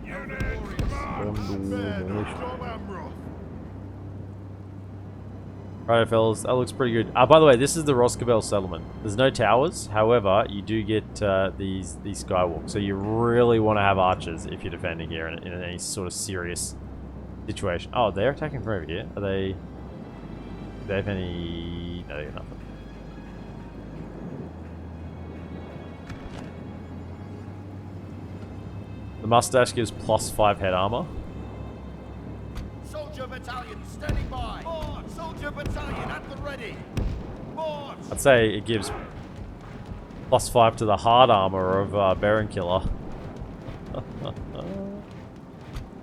Right, fellas, that looks pretty good. By the way, this is the Roscabel settlement. There's no towers, however, you do get these skywalks. So you really want to have archers if you're defending here in any sort of serious situation. Oh, they're attacking from over here. Are they? Do they have any? No, they got nothing. The mustache gives +5 head armor. Soldier battalion standing by. Soldier battalion at the ready. I'd say it gives +5 to the hard armor of Baron Killer.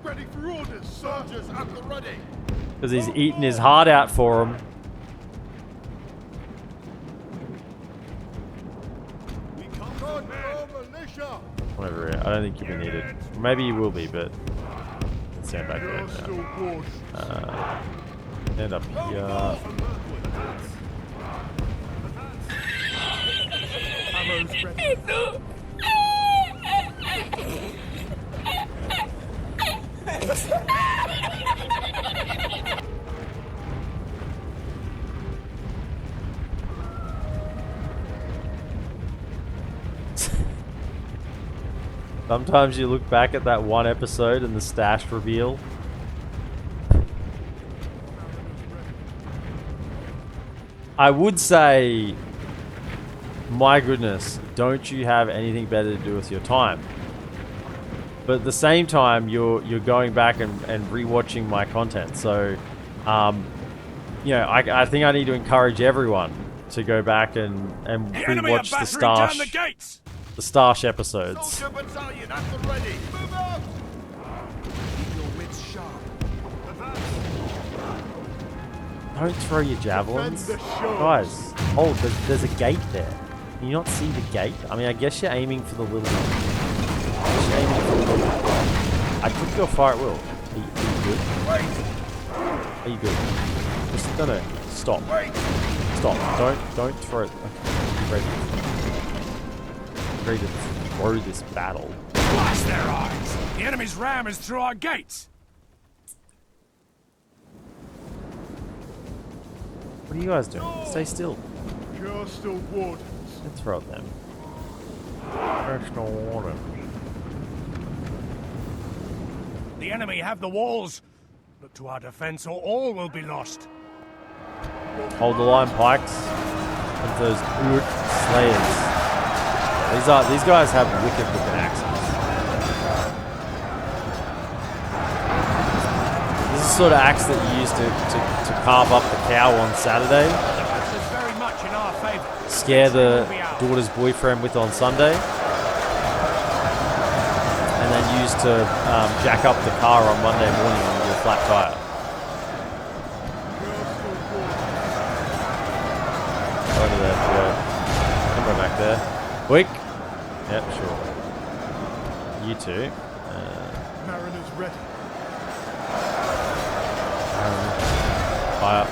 Ready for orders. Soldiers at the ready. Because he's eating his heart out for him. I don't think you'll be needed. Maybe you will be, but stand back there. Stand up here. Sometimes you look back at that one episode and the stash reveal. I would say, my goodness, don't you have anything better to do with your time? But at the same time, you're going back and rewatching my content. So, you know, I think I need to encourage everyone to go back and rewatch the Starsh episodes. Don't throw your javelins. Guys, oh, there's a gate there. Can you not see the gate? I mean, I guess you're aiming for the little one. I could go fire at will. Are you good? Are you good? Just, no, stop. Stop. Don't throw it. Okay, ready to throw this battle. Blast their eyes! The enemy's ram is through our gates! What are you guys doing? Stay still. Just a wood. Let's throw them. Just no water. The enemy have the walls. Look to our defense or all will be lost. Hold the line, pikes. And those Uruk slayers. These guys have wicked looking axes. This is the sort of axe that you use to carve up the cow on Saturday. Very much in our favor. Scare the daughter's boyfriend with on Sunday. And then use to jack up the car on Monday morning with your flat tire. Over there, Joe. Come right back there. Quick! Yep, sure. You two. Mariner's ready. Fire.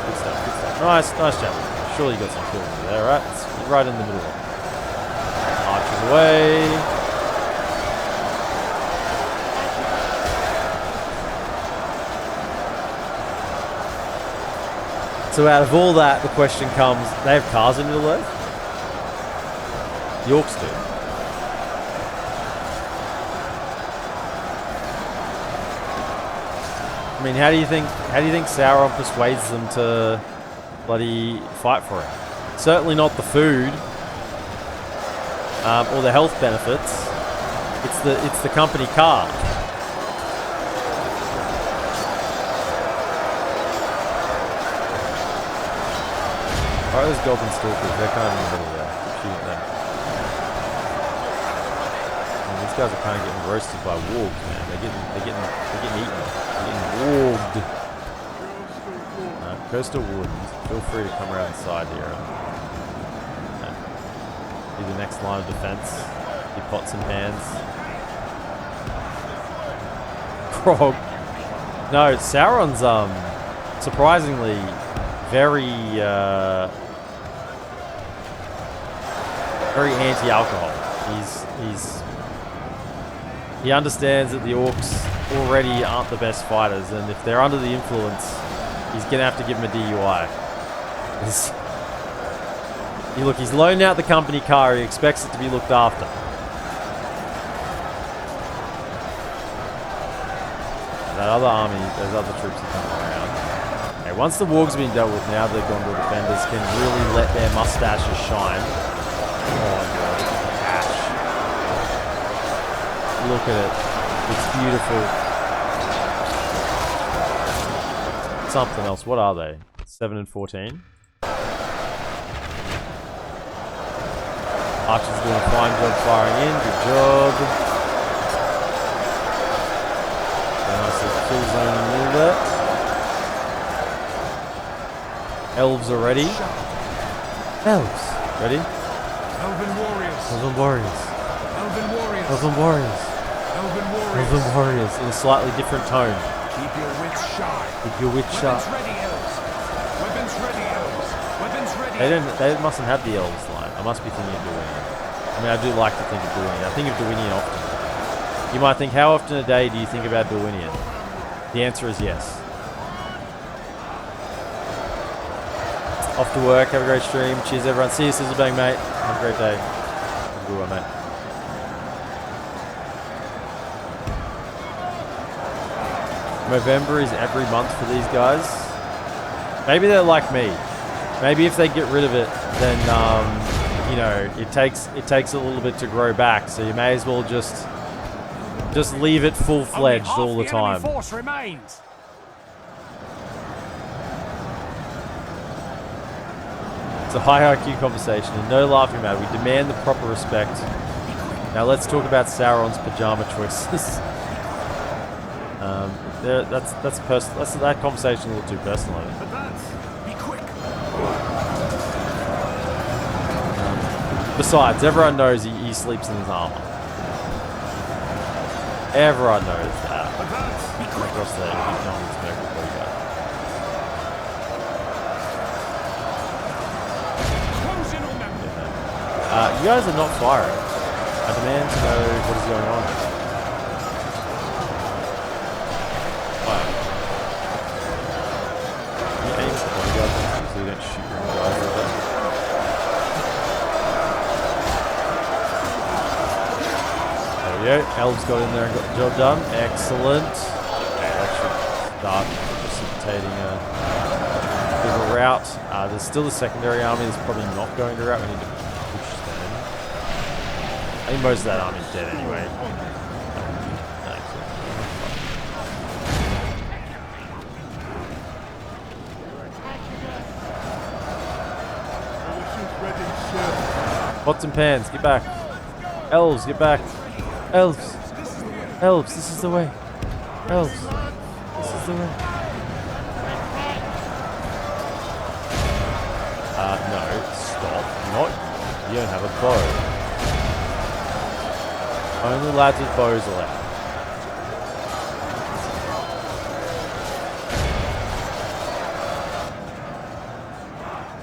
Good stuff, good stuff. Nice jump. Surely you got some kills there, right? It's right in the middle. Archers away. So out of all that, the question comes, they have cars in Middle Earth? The Orcs do. I mean, how do you think Sauron persuades them to bloody fight for him? Certainly not the food or the health benefits. It's the company car. Alright, those Goblin Stalkers, they're kind of in the middle there. Shooting them. And these guys are kind of getting roasted by wargs, man. They're getting eaten. They're getting warged. Coastal Woods, feel free to come around the side here. Be the next line of defense. Your pots and pans. Krog. No, Sauron's surprisingly very anti-alcohol. He understands that the orcs already aren't the best fighters, and if they're under the influence, he's gonna have to give them a DUI. He's loaned out the company car. He expects it to be looked after. That other army, those other troops are coming around. Okay, once the wargs have been dealt with, now the Gondor defenders can really let their mustaches shine. Oh my god, ash. Look at it. It's beautiful. Something else. What are they? 7 and 14. Archer's doing a fine job firing in. Good job. Nice little kill zone in the middle there. Elves are ready. Elves. Ready? Elven warriors. Elven warriors. Elven warriors. Elven warriors. Elven warriors. Elven warriors in a slightly different tone. Keep your wits sharp. Keep your wits sharp. Weapons ready, elves. Weapons ready, elves. Weapons ready. They mustn't have the elves line. I must be thinking of Dwayne. I mean, I do like to think of Dwayne. I think of Dwayne often. You might think, how often a day do you think about Dwayne? The answer is yes. Off to work. Have a great stream. Cheers, everyone. See you, Sizzlebang, mate. Have a great day. Have a good one, mate. November is every month for these guys. Maybe they're like me. Maybe if they get rid of it, then you know, it takes a little bit to grow back. So you may as well just leave it full-fledged all the time. Force remains. It's a high IQ conversation and no laughing matter. We demand the proper respect. Now let's talk about Sauron's pajama choices. That conversation a little too personal. Be quick. Besides, everyone knows he sleeps in his armor. Everyone knows that. Across the economics Mirkwood bodyguard. You guys are not firing. I demand to know what is going on. Wow. Can you aim at the bodyguard so you don't shoot your own guys like that? There we go. Elves got in there and got the job done. Excellent. Okay, that should start precipitating a bit of a rout. There's still a secondary army that's probably not going to rout. We need to push them. I think most of that army's dead anyway. Pots and pans, get back. Elves, get back. Elves. Elves, this is the way. Elves, this is the way. No, stop. Not. You don't have a bow. Only lads with bows allowed.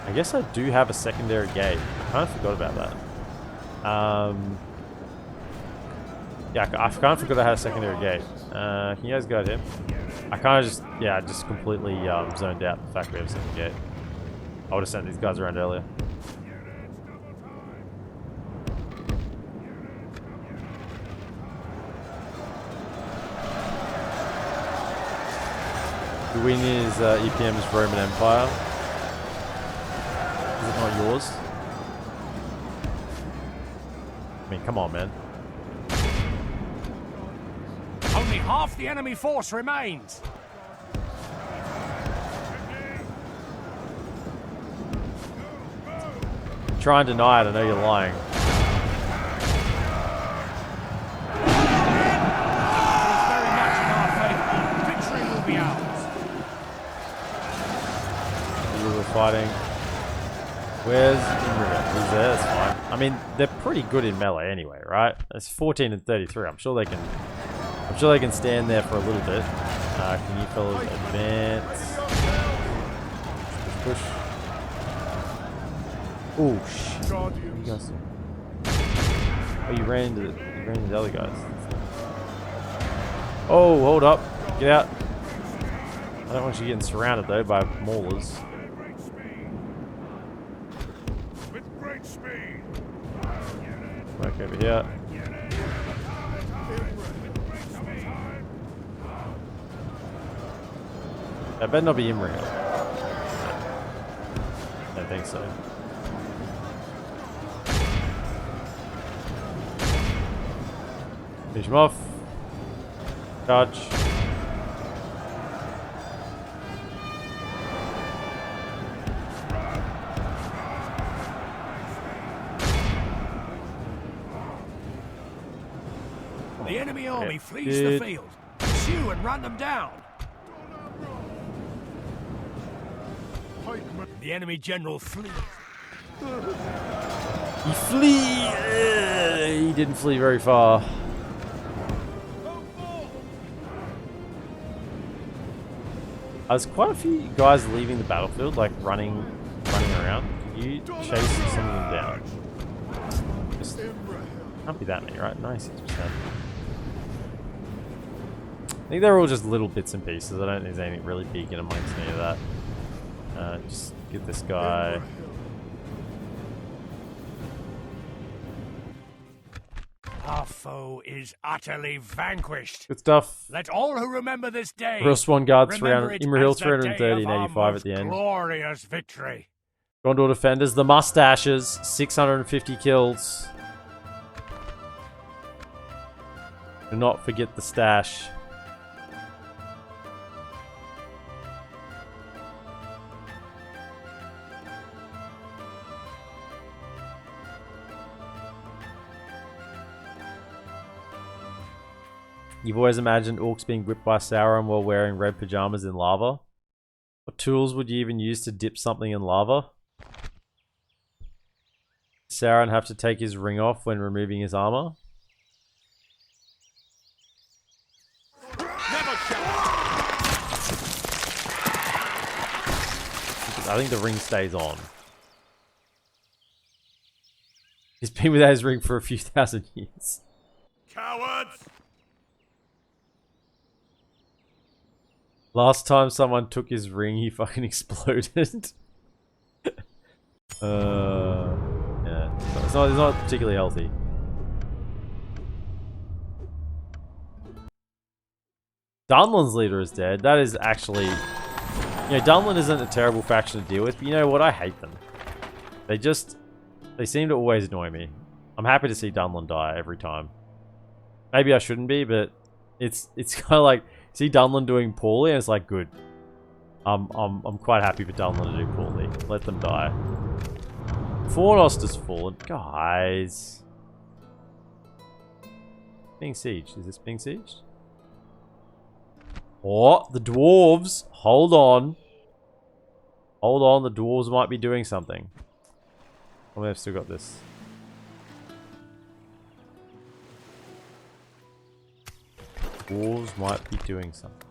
I guess I do have a secondary gate. I kind of forgot about that. Yeah, I kind of forgot I had a secondary gate. Can you guys go at him? I kind of just completely zoned out the fact we have a second gate. I would have sent these guys around earlier. The win is EPM's Roman Empire. Is it not yours? I mean, come on, man. Only half the enemy force remains. Try and deny it, I know you're lying. Victory will be ours. You were fighting. Where's Imrahil? He's there, that's fine. I mean, they're pretty good in melee anyway, right? It's 14 and 33. I'm sure they can stand there for a little bit. Can you fellas advance? Push. Oh shit! What you guys doing? Oh, you ran into the other guys. Oh, hold up! Get out! I don't want you getting surrounded though by maulers. With great speed. Back over here. That better not be Imrahil. I don't think so. Finish him off. Charge. The enemy army flees the field. Pursue and run them down. The enemy general flees. He flee! He didn't flee very far. There's quite a few guys leaving the battlefield, like running around. Can you chase some of them down? Just can't be that many, right? 96%. I think they're all just little bits and pieces. I don't think there's anything really big in amongst any of that. Just get this guy. Our foe is utterly vanquished. Good stuff. Let all who remember this day Royal Swan Guard remember 300, it Imrahil as the 330 day and of 85 our at the end. glorious victory. Gondor Defenders, the mustaches, 650 kills. Do not forget the stash. You've always imagined orcs being whipped by Sauron while wearing red pajamas in lava. What tools would you even use to dip something in lava? Sauron have to take his ring off when removing his armor? I think the ring stays on. He's been without his ring for a few thousand years. Cowards! Last time someone took his ring, he fucking exploded. Yeah. It's not particularly healthy. Dunland's leader is dead. That is actually... You know, Dunland isn't a terrible faction to deal with, but you know what? I hate them. They seem to always annoy me. I'm happy to see Dunland die every time. Maybe I shouldn't be, but it's kind of like... See Dunland doing poorly, and it's like, good. I'm quite happy for Dunland to do poorly. Let them die. Fornost has fallen. Guys. Being sieged. Is this being sieged? Oh, the dwarves. Hold on. Hold on, the dwarves might be doing something. Oh, they've still got this. Dwarves might be doing something.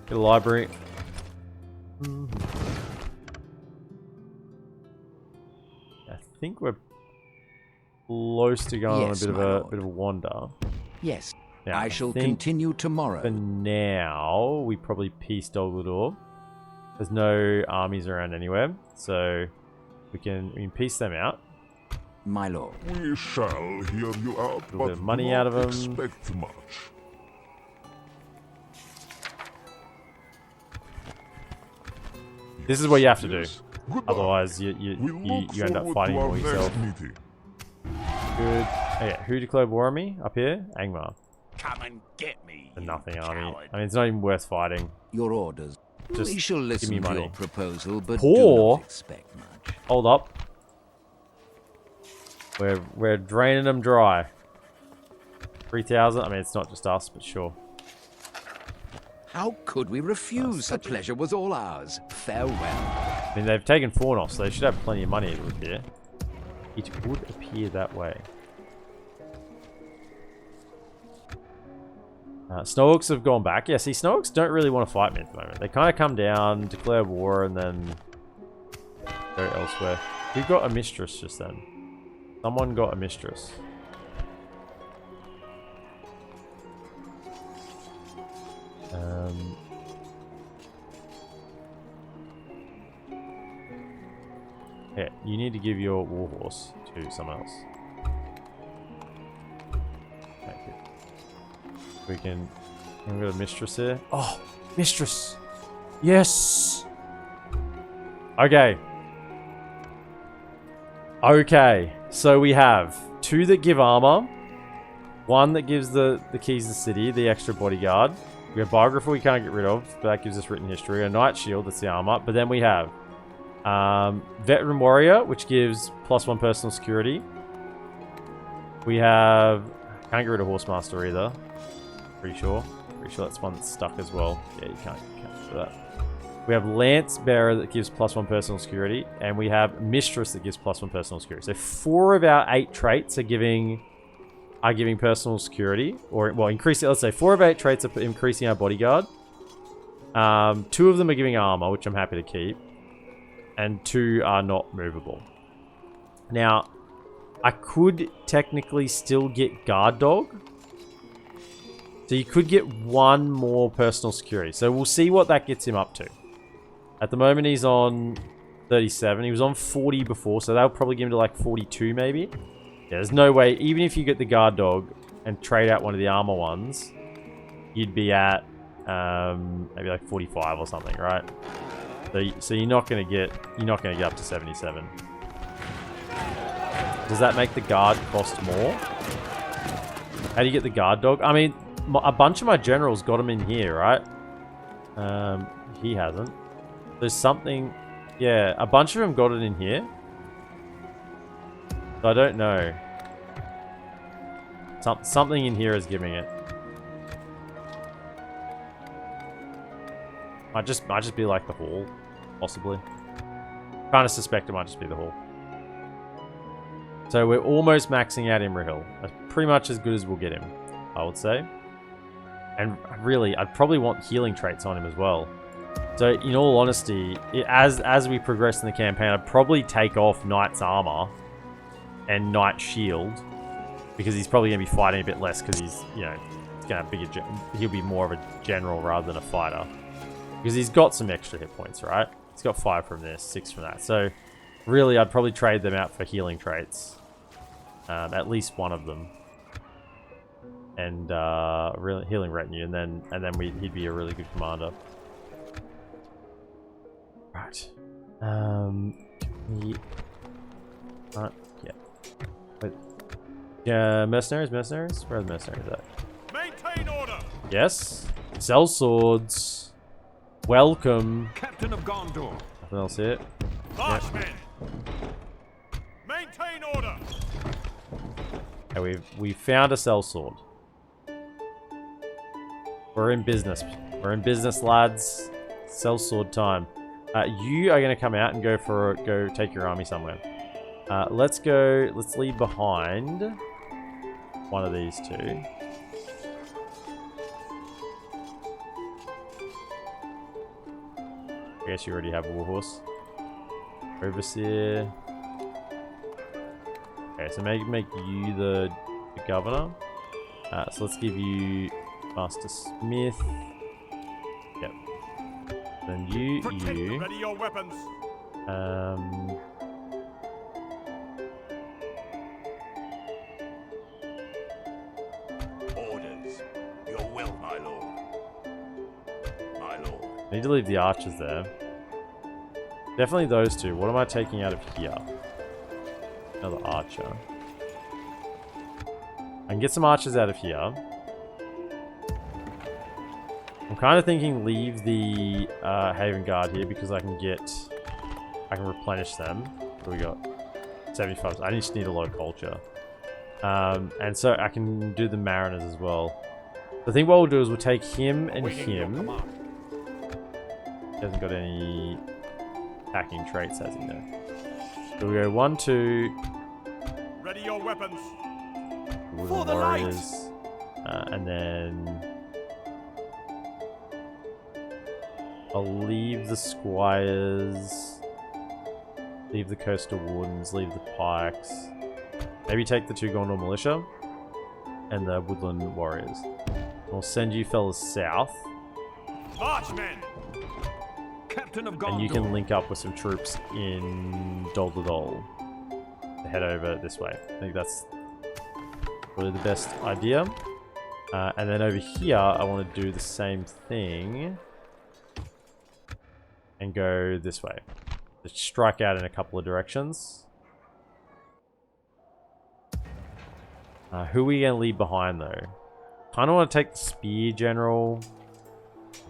Get a library. I think we're close to going Yes, on my a lord. bit of a wander. Yes, Now, I shall think continue tomorrow. For now, we probably peace DolAmroth. There's no armies around anywhere, so we can piece them out. My lord. We shall hear you out, bit but of money do out not of 'em. expect much. This is what you have to do. Yes. Goodbye. Otherwise, you We look end up forward fighting to our more next yourself. meeting. Good. Oh, yeah, who declared war on me? Up here? Angmar. Come and get me. The you nothing army. coward. I mean, it's not even worth fighting. Your orders. Just We shall give listen me to money. your proposal, but Poor. do not expect much. Hold up. We're draining them dry. 3,000. I mean, it's not just us, but sure. How could we refuse? The pleasure was all ours. Farewell. I mean, they've taken Fornos, so they should have plenty of money, it would appear. It would appear that way. Snow Orcs have gone back. Yeah, see, Snow Orcs don't really want to fight me at the moment. They kind of come down, declare war, and then go elsewhere. Who got a mistress just then? Someone got a mistress. Yeah, you need to give your warhorse to someone else. Thank you. We can... We've got a mistress here. Oh, mistress! Yes! Okay. Okay, so we have 2 that give armor, 1 that gives the keys to the city, the extra bodyguard. We have biographer we can't get rid of, but that gives us written history. A knight shield, that's the armor. But then we have veteran warrior, which gives +1 personal security. We have... Can't get rid of horsemaster either. Pretty sure. Pretty sure that's one that's stuck as well. Yeah, you can't do that. We have Lance Bearer that gives +1 personal security, and we have Mistress that gives +1 personal security. So 4 of our 8 traits are giving personal security, or well, increasing. Let's say 4 of 8 traits are increasing our bodyguard. 2 of them are giving armor, which I'm happy to keep, and 2 are not movable. Now, I could technically still get guard dog. So you could get 1 more personal security. So we'll see what that gets him up to. At the moment, he's on 37. He was on 40 before, so that'll probably give him to like 42 maybe. Yeah, there's no way. Even if you get the guard dog and trade out one of the armor ones, you'd be at maybe like 45 or something, right? So you're not gonna get up to 77. Does that make the guard cost more? How do you get the guard dog? I mean, a bunch of my generals got him in here, right? He hasn't. There's something... Yeah, a bunch of them got it in here. So I don't know. Something in here is giving it. Might just be like the hall, possibly. Kind of suspect it might just be the hall. So we're almost maxing out Imrahil. That's pretty much as good as we'll get him, I would say. And really, I'd probably want healing traits on him as well. So, in all honesty, as we progress in the campaign, I'd probably take off Knight's armor and Knight's shield, because he's probably going to be fighting a bit less, because he's, you know, he's going to have he'll be more of a general rather than a fighter. Because he's got some extra hit points, right? He's got 5 from this, 6 from that. So, really, I'd probably trade them out for healing traits. At least one of them. And really healing retinue, and then he'd be a really good commander. Right. Yeah. Mercenaries. Where are the mercenaries at? Maintain order. Yes. Sell swords. Welcome. Captain of Gondor. Nothing else here. Marchmen. Maintain order. Okay, we've found a sellsword. We're in business. We're in business, lads. Sellsword time. You are going to come out and go take your army somewhere. Let's leave behind one of these 2. I guess you already have a warhorse. Overseer. Okay, so make you the governor. So let's give you Master Smith. Yep. Then you. Ready your weapons. Orders. Your will, my lord. My lord. I need to leave the archers there. Definitely those 2. What am I taking out of here? Another archer. I can get some archers out of here. I'm kind of thinking leave the Haven Guard here, because I can replenish them. What do we got? 75. I just need a lot of culture. And so I can do the Mariners as well. I think what we'll do is we'll take him and him. He hasn't got any attacking traits, has he? No. So we go 1, 2. Ready your weapons. For the warriors. And then I'll leave the squires, leave the coastal wardens, leave the pikes. Maybe take the 2 Gondor militia and the woodland warriors. We'll send you fellas south. Marchmen. Captain of Gondor. And you can link up with some troops in Dol to head over this way. I think that's really the best idea. And then over here, I want to do the same thing and go this way. Just strike out in a couple of directions. Who are we going to leave behind, though? Kind of want to take the spear general.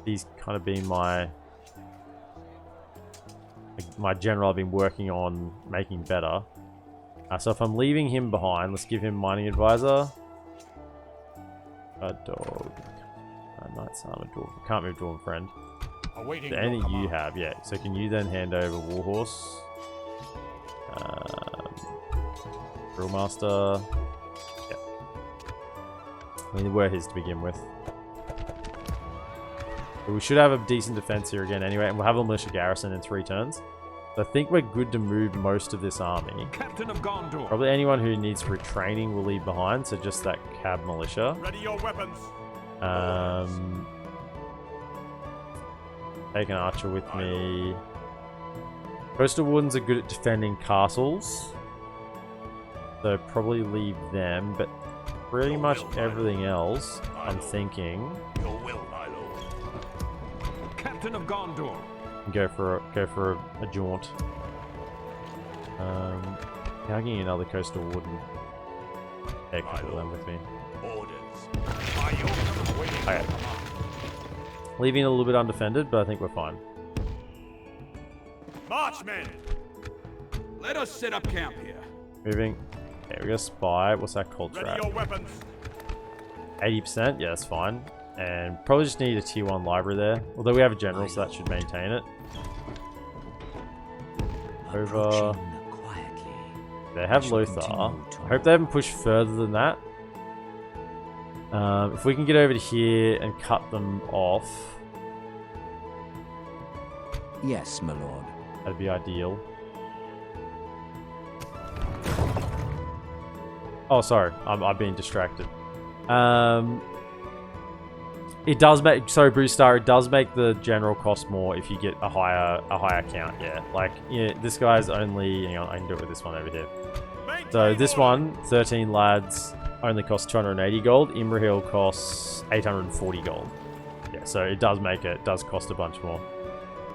He's kind of been my general I've been working on making better. So if I'm leaving him behind, let's give him mining advisor. A dog. Knight's Armor, Dwarf. Can't move Dwarven Friend. Awaiting So your any you command. have, yeah. So can you then hand over Warhorse? Drillmaster. Yeah. I mean, they were his to begin with. But we should have a decent defense here again anyway, and we'll have a militia garrison in 3 turns. So I think we're good to move most of this army. Captain of Gondor. Probably anyone who needs retraining will leave behind, so just that cab militia. Ready your weapons. Take an archer with me. Coastal Wardens are good at defending castles, so probably leave them, but pretty much everything else, I'm thinking, Your will, my lord. Captain of Gondor. go for a jaunt. Tagging another Coastal Warden. Take a couple of them with me. Orders. By your awaiting your Okay. command. Leaving it a little bit undefended, but I think we're fine. March, men. Let us set up camp here. Moving. Okay, we got a spy. What's that culture Ready at? your weapons. 80%? Yeah, that's fine. And probably just need a tier 1 library there. Although we have a general, so that should maintain it. Over. They have LotR. I hope they haven't pushed further than that. If we can get over to here and cut them off, Yes, my lord. that'd be ideal. Oh, sorry. I'm being distracted. It does make... Sorry, Bruce Star. It does make the general cost more if you get a higher count, yeah. Like, yeah, this guy's only... Hang on, I can do it with this one over here. So this one, 13 lads, only costs 280 gold. Imrahil costs 840 gold. Yeah, so it does make it does cost a bunch more.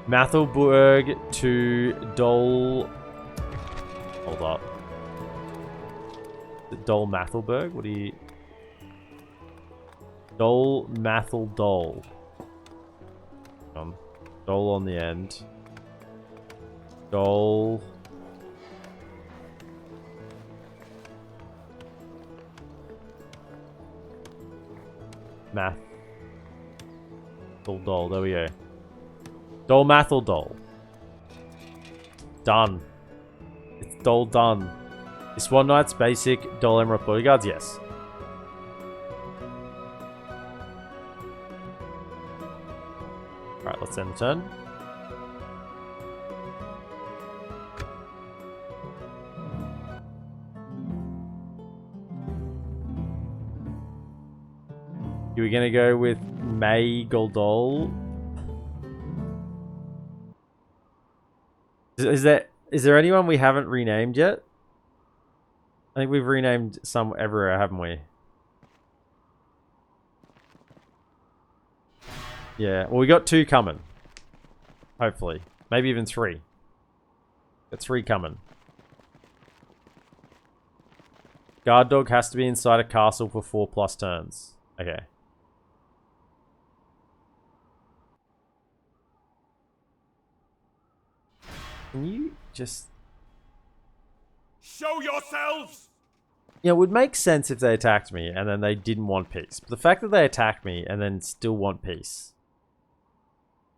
Mathelburg to Dol... Hold up. DolMathelburg? What do you... DolMatheldol. Dol on the end. Dol... Dol. There we go. DolMatheldol. Done. It's Dol done. Is Swan Knight's basic DolAmroth bodyguards? Yes. Alright, let's end the turn. Are we gonna go with May Goldol? Is there anyone we haven't renamed yet? I think we've renamed some everywhere, haven't we? Yeah, well, we got 2 coming. Hopefully. Maybe even 3. Got 3 coming. Guard dog has to be inside a castle for 4+ turns. Okay. Can you just... Show yourselves. Yeah, it would make sense if they attacked me and then they didn't want peace. But the fact that they attack me and then still want peace,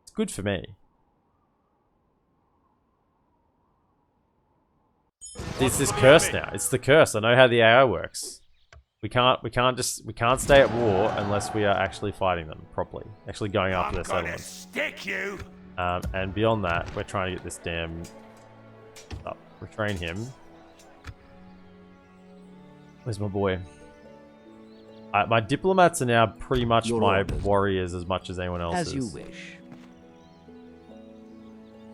it's good for me. It's this curse now. It's the curse. I know how the AI works. We can't stay at war unless we are actually fighting them properly. Actually going after their settlements. Stick you. And beyond that, we're trying to get this damn up. Retrain him. Where's my boy? My diplomats are now pretty much Your my orders. warriors as much as anyone else's. As you wish.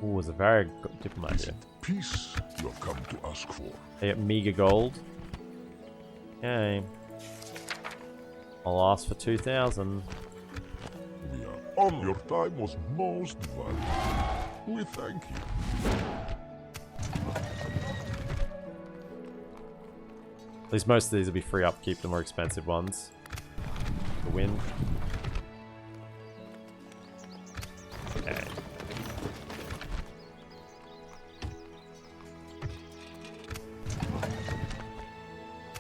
Ooh, there's a very good diplomat here. Peace you have come to ask for. They get meager gold. Okay. I'll ask for 2,000. We are on. Your time was most valuable. We thank you. At least most of these will be free upkeep, the more expensive ones. The win. Okay.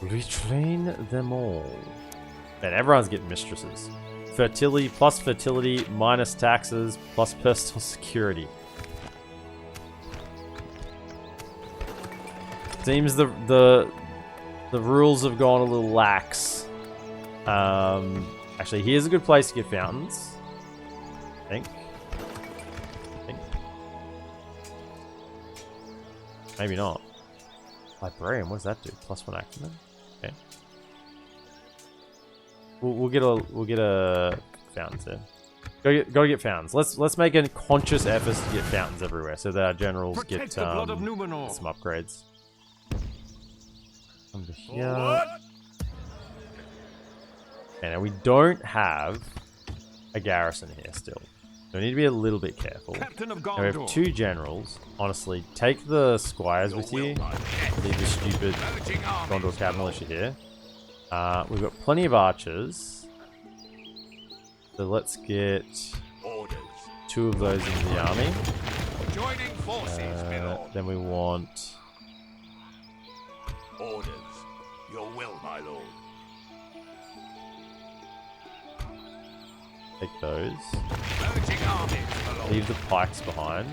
Retrain them all. Man, everyone's getting mistresses. fertility plus fertility minus taxes plus personal security. Seems the rules have gone a little lax. Actually, here's a good place to get fountains. I think. Maybe not. Librarian, what does that do? +1 acumen. Okay. We'll get a fountains here. Go get fountains. Let's make a conscious effort to get fountains everywhere so that our generals get some upgrades. Over here. Okay, now we don't have a garrison here still. So we need to be a little bit careful. Now we have 2 generals. Honestly, take the squires with you. Leave the stupid Gondor cav militia here. We've got plenty of archers. So let's get 2 of those into the army. Then we want... Orders. Your will, my lord. Take those. Leave the pikes behind.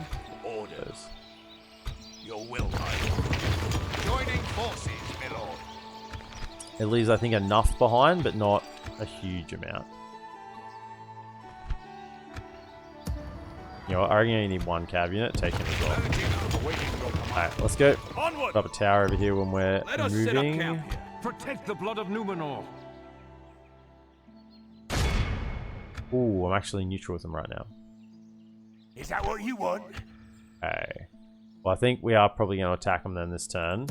Orders. Your will, my lord. Joining forces, my lord. It leaves, I think, enough behind, but not a huge amount. You know, I reckon you need 1 cav unit. Take him as well. Alright, let's go. Put up a tower over here when we're moving. Protect the blood of Numenor. Ooh, I'm actually neutral with them right now. Is that what you want? Okay. Well, I think we are probably going to attack them then this turn.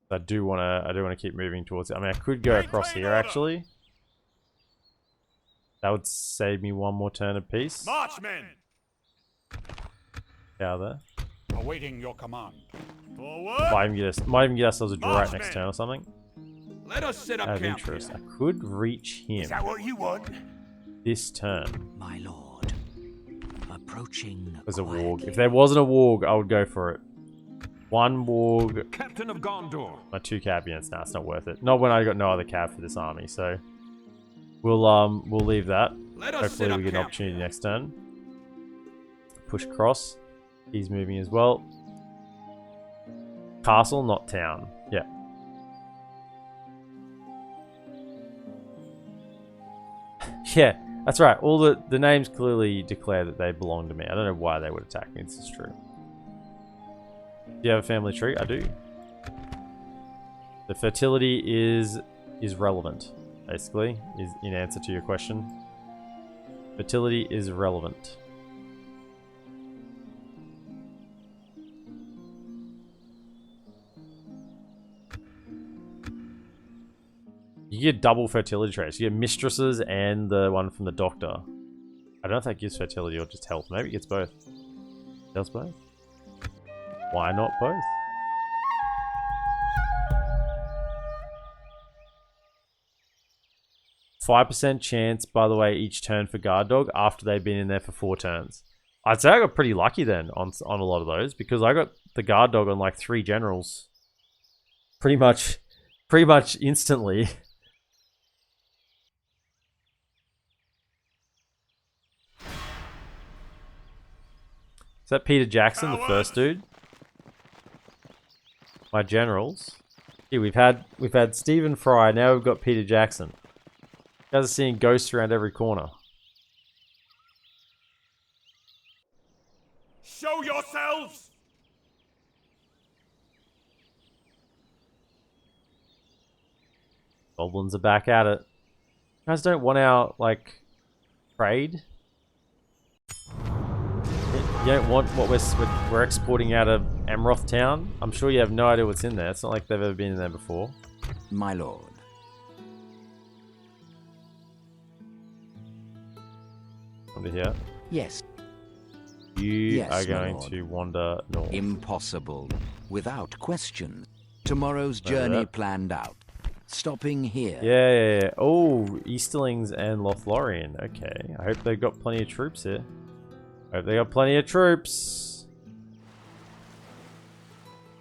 I do want to keep moving towards it. I mean, I could go across here actually. That would save me 1 more turn apiece. Marchmen! Yeah, there. Awaiting your command. Forward! Might even get ourselves a draw right next turn or something. Let us set up Out of camp interest, here. I could reach him Is that what you want? this turn My lord, approaching as a warg. quietly. If there wasn't a warg, I would go for it. 1 warg, Captain of Gondor. my 2 cav units. Nah, it's not worth it. Not when I got no other cav for this army. So we'll leave that. Let us Hopefully set up we get an camp opportunity here. next turn. Push across. He's moving as well. Castle, not town. Yeah. Yeah, that's right. All the names clearly declare that they belong to me. I don't know why they would attack me. This is true. Do you have a family tree? I do. The fertility is relevant, basically, is in answer to your question. Fertility is relevant. You get double fertility traits. You get mistresses and the one from the doctor. I don't know if that gives fertility or just health. Maybe it gets both. Does both? Why not both? %5 chance, by the way, each turn for guard dog after they've been in there for 4 turns. I'd say I got pretty lucky then on a lot of those because I got the guard dog on like 3 generals. Pretty much instantly. Is that Peter Jackson, the first dude? My generals. Yeah, we've had Stephen Fry. Now we've got Peter Jackson. You guys are seeing ghosts around every corner. Show yourselves! Goblins are back at it. You guys don't want our, like, trade? You don't want what we're exporting out of Amroth town? I'm sure you have no idea what's in there. It's not like they've ever been in there before. My lord. Over here. Yes. You Yes, are my going lord. to wander north. Impossible. Without question. Tomorrow's Look at journey that. planned out. Stopping here. Yeah. Oh, Easterlings and Lothlorien. Okay. I hope they've got plenty of troops here. I hope they got plenty of troops.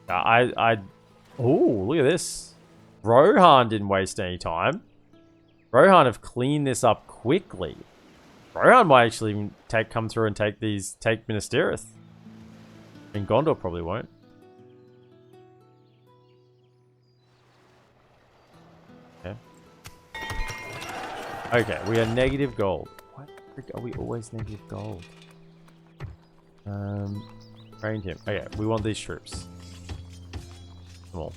Oh, look at this. Rohan didn't waste any time. Rohan have cleaned this up quickly. Rohan might actually even come through and take Minas Tirith. And Gondor probably won't. Okay. Okay, we are negative gold. Why the frick are we always negative gold? Trained him. Okay, we want these troops. Come on.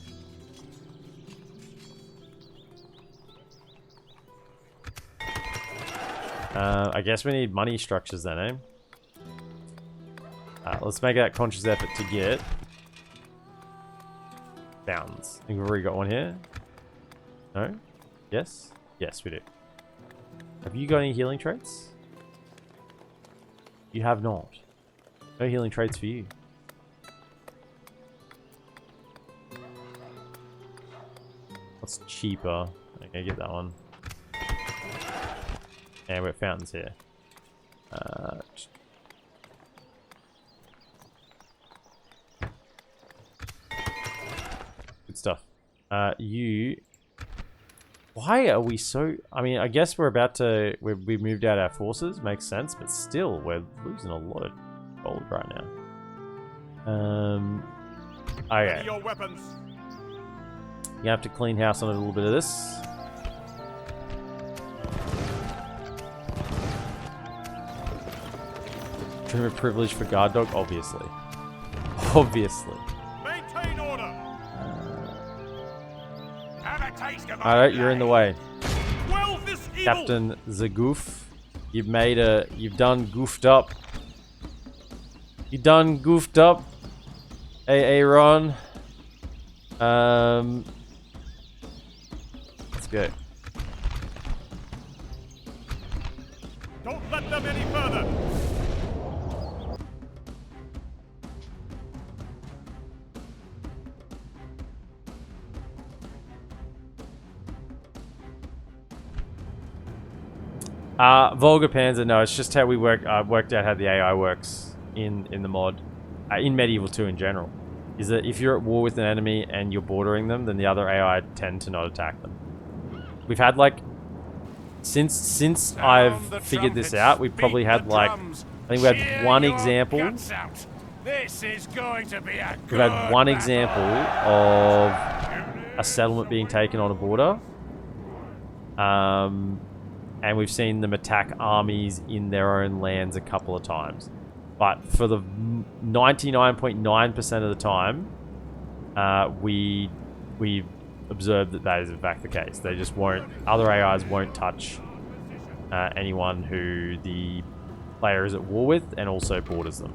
I guess we need money structures then, eh? Let's make that conscious effort to get fountains. I think we've already got one here. No? Yes? Yes, we do. Have you got any healing traits? You have not. No healing traits for you. What's cheaper? Okay, get that one. And we're fountains here. Good stuff. You... Why are we so... I mean, I guess we're about to... We've moved out our forces. Makes sense. But still, we're losing a lot of gold right now. Okay. Your weapons. You have to clean house on a little bit of this. Trim of privilege for guard dog, obviously. Obviously. Maintain order. Have a taste of Alright, you're in the way. Quell this evil. Captain Zagoof. You've done goofed up. You done goofed up. Hey, Aaron. Let's go. Don't let them any further. Volga Panzer, no, it's just how we work. Worked out how the AI works in the mod, in Medieval 2 in general. Is that if you're at war with an enemy and you're bordering them, then the other AI tend to not attack them. We've had like since I've figured this out, we've probably had like I think we had one example. This is going to be a We've had one example of a settlement being taken on a border. And we've seen them attack armies in their own lands a couple of times. But for the 99.9% of the time, we've observed that is in fact the case. They just won't, other AIs won't touch anyone who the player is at war with and also borders them.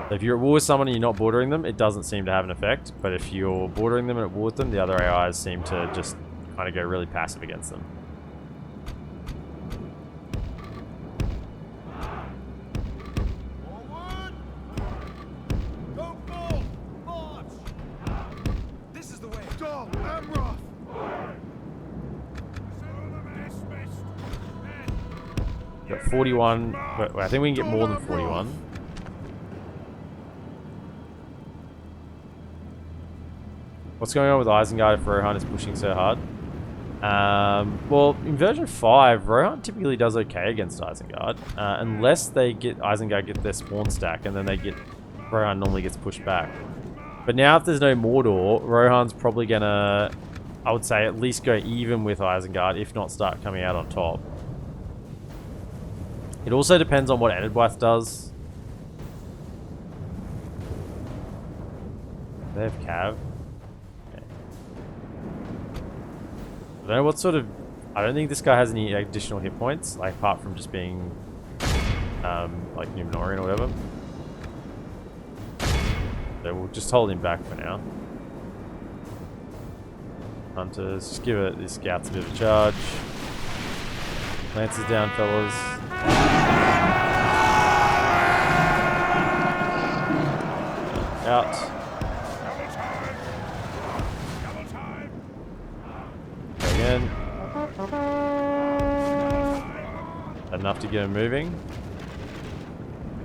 So if you're at war with someone and you're not bordering them, it doesn't seem to have an effect. But if you're bordering them and at war with them, the other AIs seem to just kind of go really passive against them. Forward! Go full! March! This is the way. DolAmroth! Got 41, but I think we can get more than 41. What's going on with Isengard if Rohan is pushing so hard? Well, in version 5, Rohan typically does okay against Isengard, unless Isengard get their spawn stack, and then Rohan normally gets pushed back. But now if there's no Mordor, Rohan's probably gonna, I would say, at least go even with Isengard, if not start coming out on top. It also depends on what Enedwaith does. They have Cav. I don't know what sort of... I don't think this guy has any additional hit points, like apart from just being like Numenorian or whatever. So we'll just hold him back for now. Hunters, just give these scouts a bit of a charge. Lances down, fellas. Out. Again. Enough to get him moving.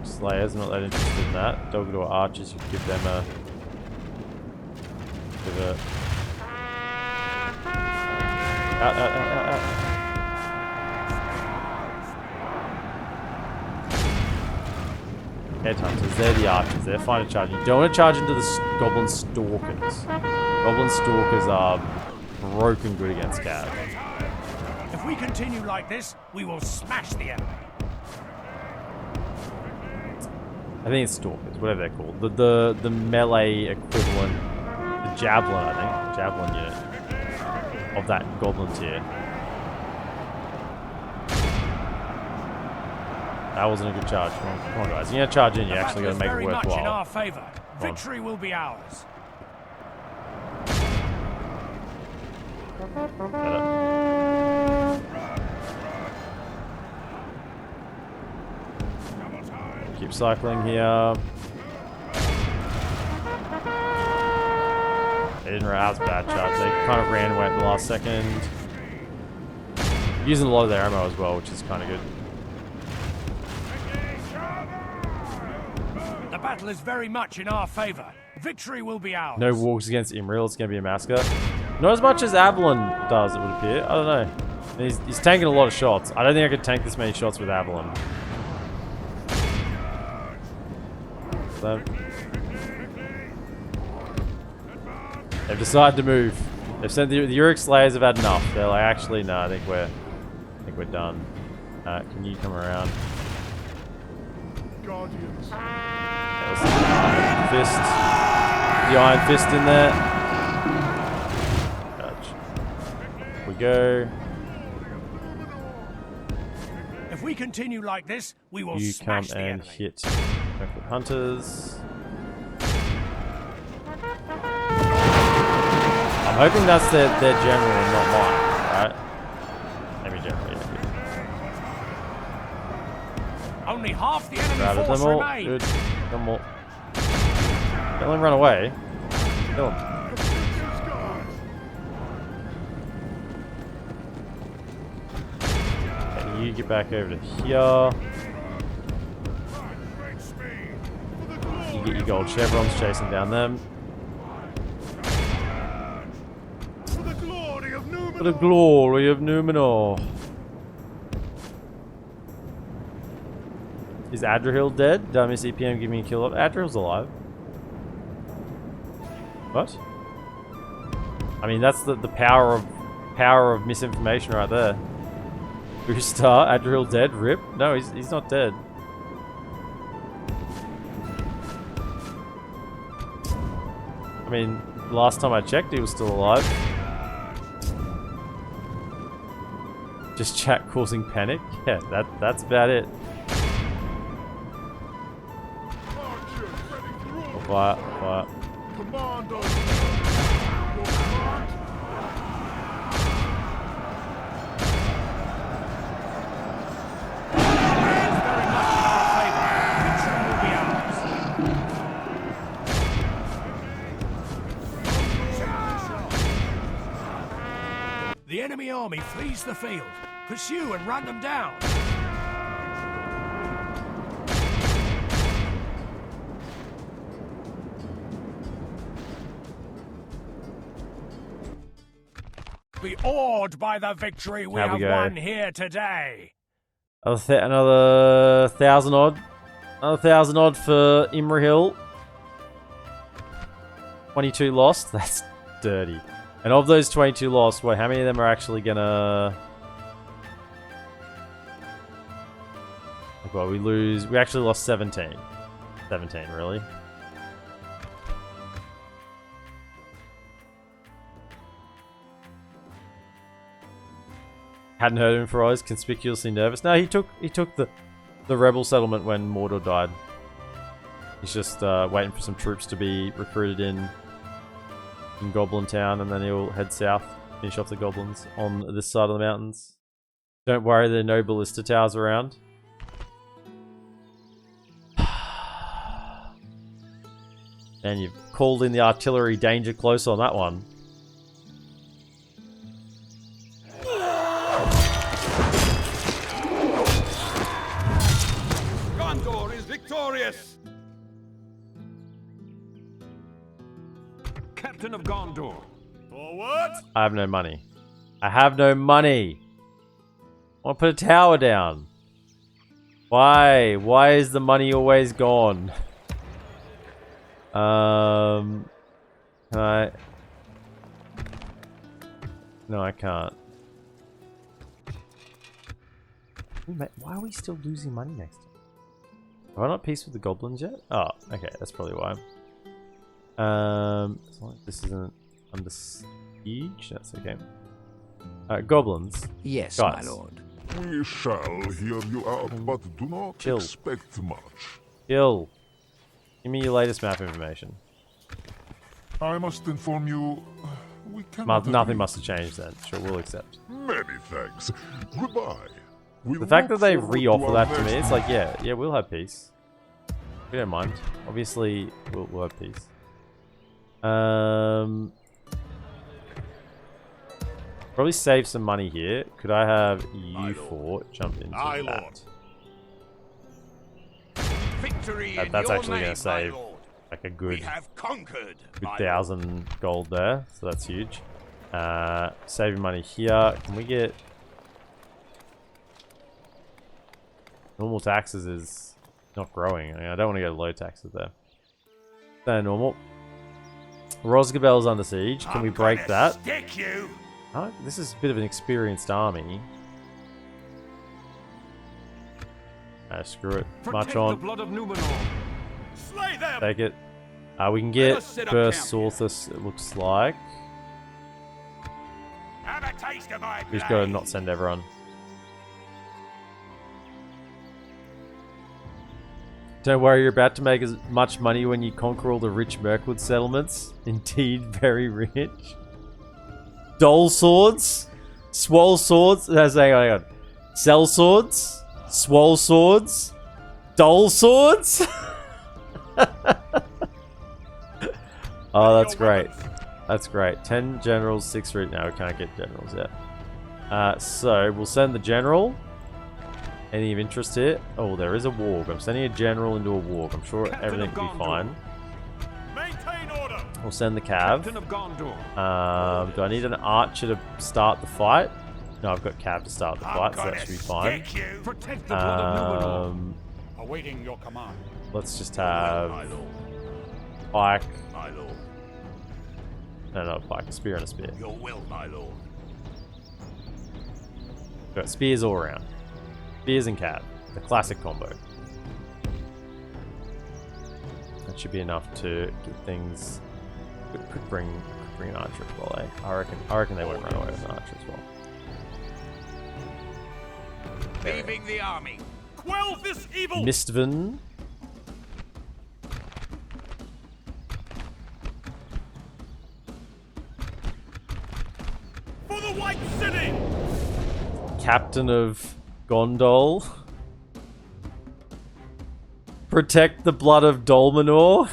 Slayers, not that interested in that. Dogdor archers, you give them Pivot. Out. Headhunters, they're the archers. They're fine to charge. You don't want to charge into the goblin stalkers. Goblin stalkers are broken good against Cav. If we continue like this, we will smash the enemy. I think it's stalkers, whatever they're called. The melee equivalent, the javelin, I think, javelin unit of that goblin tier. That wasn't a good charge. Come on guys. You're gonna charge in. You actually gotta make it worthwhile. Much in our favor. Victory will be ours. Keep cycling here. They didn't have a bad charge. They kind of ran away at the last second. Using a lot of their ammo as well, which is kind of good. The battle is very much in our favor. Victory will be ours. No walks against Imrahil. It's going to be a massacre. Not as much as Avalon does, it would appear. I don't know. He's tanking a lot of shots. I don't think I could tank this many shots with Avalon. So, they've decided to move. They've said the Uric Slayers have had enough. They're like, actually, no, I think we're done. Can you come around? Guardians. Fist. The Iron Fist in there. Gotcha. We go. If we continue like this, we will You come smash the and enemy. hit Mirkwood Hunters. I'm hoping that's their general and not mine, right? Enemy general, yeah. Only half the enemy Routed force them all. remains. Good. Come on. Don't let him run away. Kill him. Okay, you get back over to here. You get your gold chevrons chasing down them. For the glory of Numenor. For the glory of Numenor. Is Adrahil dead? Did I miss EPM give me a kill up? Adrahil's alive. What? I mean, that's the power of misinformation right there. Star, Adrahil dead? Rip? No, he's not dead. I mean, last time I checked, he was still alive. Just chat causing panic? Yeah, that's about it. Quiet. Commandos. The enemy army flees the field. Pursue and run them down. Be awed by the victory we have won here today. Another 1,000 odd. Another 1,000 odd for Imrahil. 22 lost. That's dirty. And of those 22 lost, wait, how many of them are actually gonna... Well, we actually lost 17. 17, really. Hadn't heard of him for hours, conspicuously nervous. No, he took the rebel settlement when Mordor died. He's just waiting for some troops to be recruited in Goblin Town, and then he'll head south, finish off the goblins on this side of the mountains. Don't worry, there are no ballista towers around. And you've called in the artillery danger close on that one. Gondor is victorious! Captain of Gondor. Forward! I have no money. I have no money. I want to put a tower down. Why? Why is the money always gone? Can I? No, I can't. Why are we still losing money next time? Have I not peace with the goblins yet? Oh, okay, that's probably why. As long as this isn't under siege, that's okay. Goblins. Yes, Guys. my lord. We shall hear you out, but do not Chill. expect much. Kill. Give me your latest map information. I must inform you, we cannot Nothing agree. must have changed then. Sure, we'll accept. Many thanks. Goodbye. We The fact look that they forward to re-offer our that to me, next it's like, yeah, we'll have peace. We don't mind. Obviously, we'll have peace. Probably save some money here. Could I have you four jump into Aye, that? Victory in That's your actually name, gonna save my lord. like a We good have conquered, my 1,000 gold there, so that's huge. Saving money here. Can we get normal taxes? Is not growing. I don't want to go low taxes there. So normal. Rosgabel's under siege. Can Lord. we I'm break gonna that? Stick you. Oh, this is a bit of an experienced army. Screw it. March Protect the on. blood of Numenor. Slay them! Take it. We can Let get us set up Burst camp here. Sorthus, it looks like. Have a taste of my We just gotta blade. not send everyone. Don't worry, you're about to make as much money when you conquer all the rich Mirkwood settlements. Indeed, very rich. Dole swords, swole swords. Hang on. Sell swords, swole swords, dole swords. Oh, that's great. That's great. 10 generals, 6 root. No, we can't get generals yet. So we'll send the general. Any of interest here? Oh, there is a warg. I'm sending a general into a warg. I'm sure Captain everything of will be Gondor. fine. Maintain order! We'll send the Captain cav. of Gondor. Do I need an archer to start the fight? No, I've got cav to start the I'm fight, so gonna that should be fine. stick you. Protect the blood of Numenor. Awaiting your command. Let's just My have lord. pike. My lord. No, not a pike. A spear and a spear. Your will, my lord. Got spears all around. Spears and cav. The classic combo. That should be enough to get things. Could bring an archer as well, eh? I reckon they won't run away with an archer as well. Leaving the army. Quell this evil! Mistvan. For the White City! Captain of Gondor. Protect the blood of DolAmroth.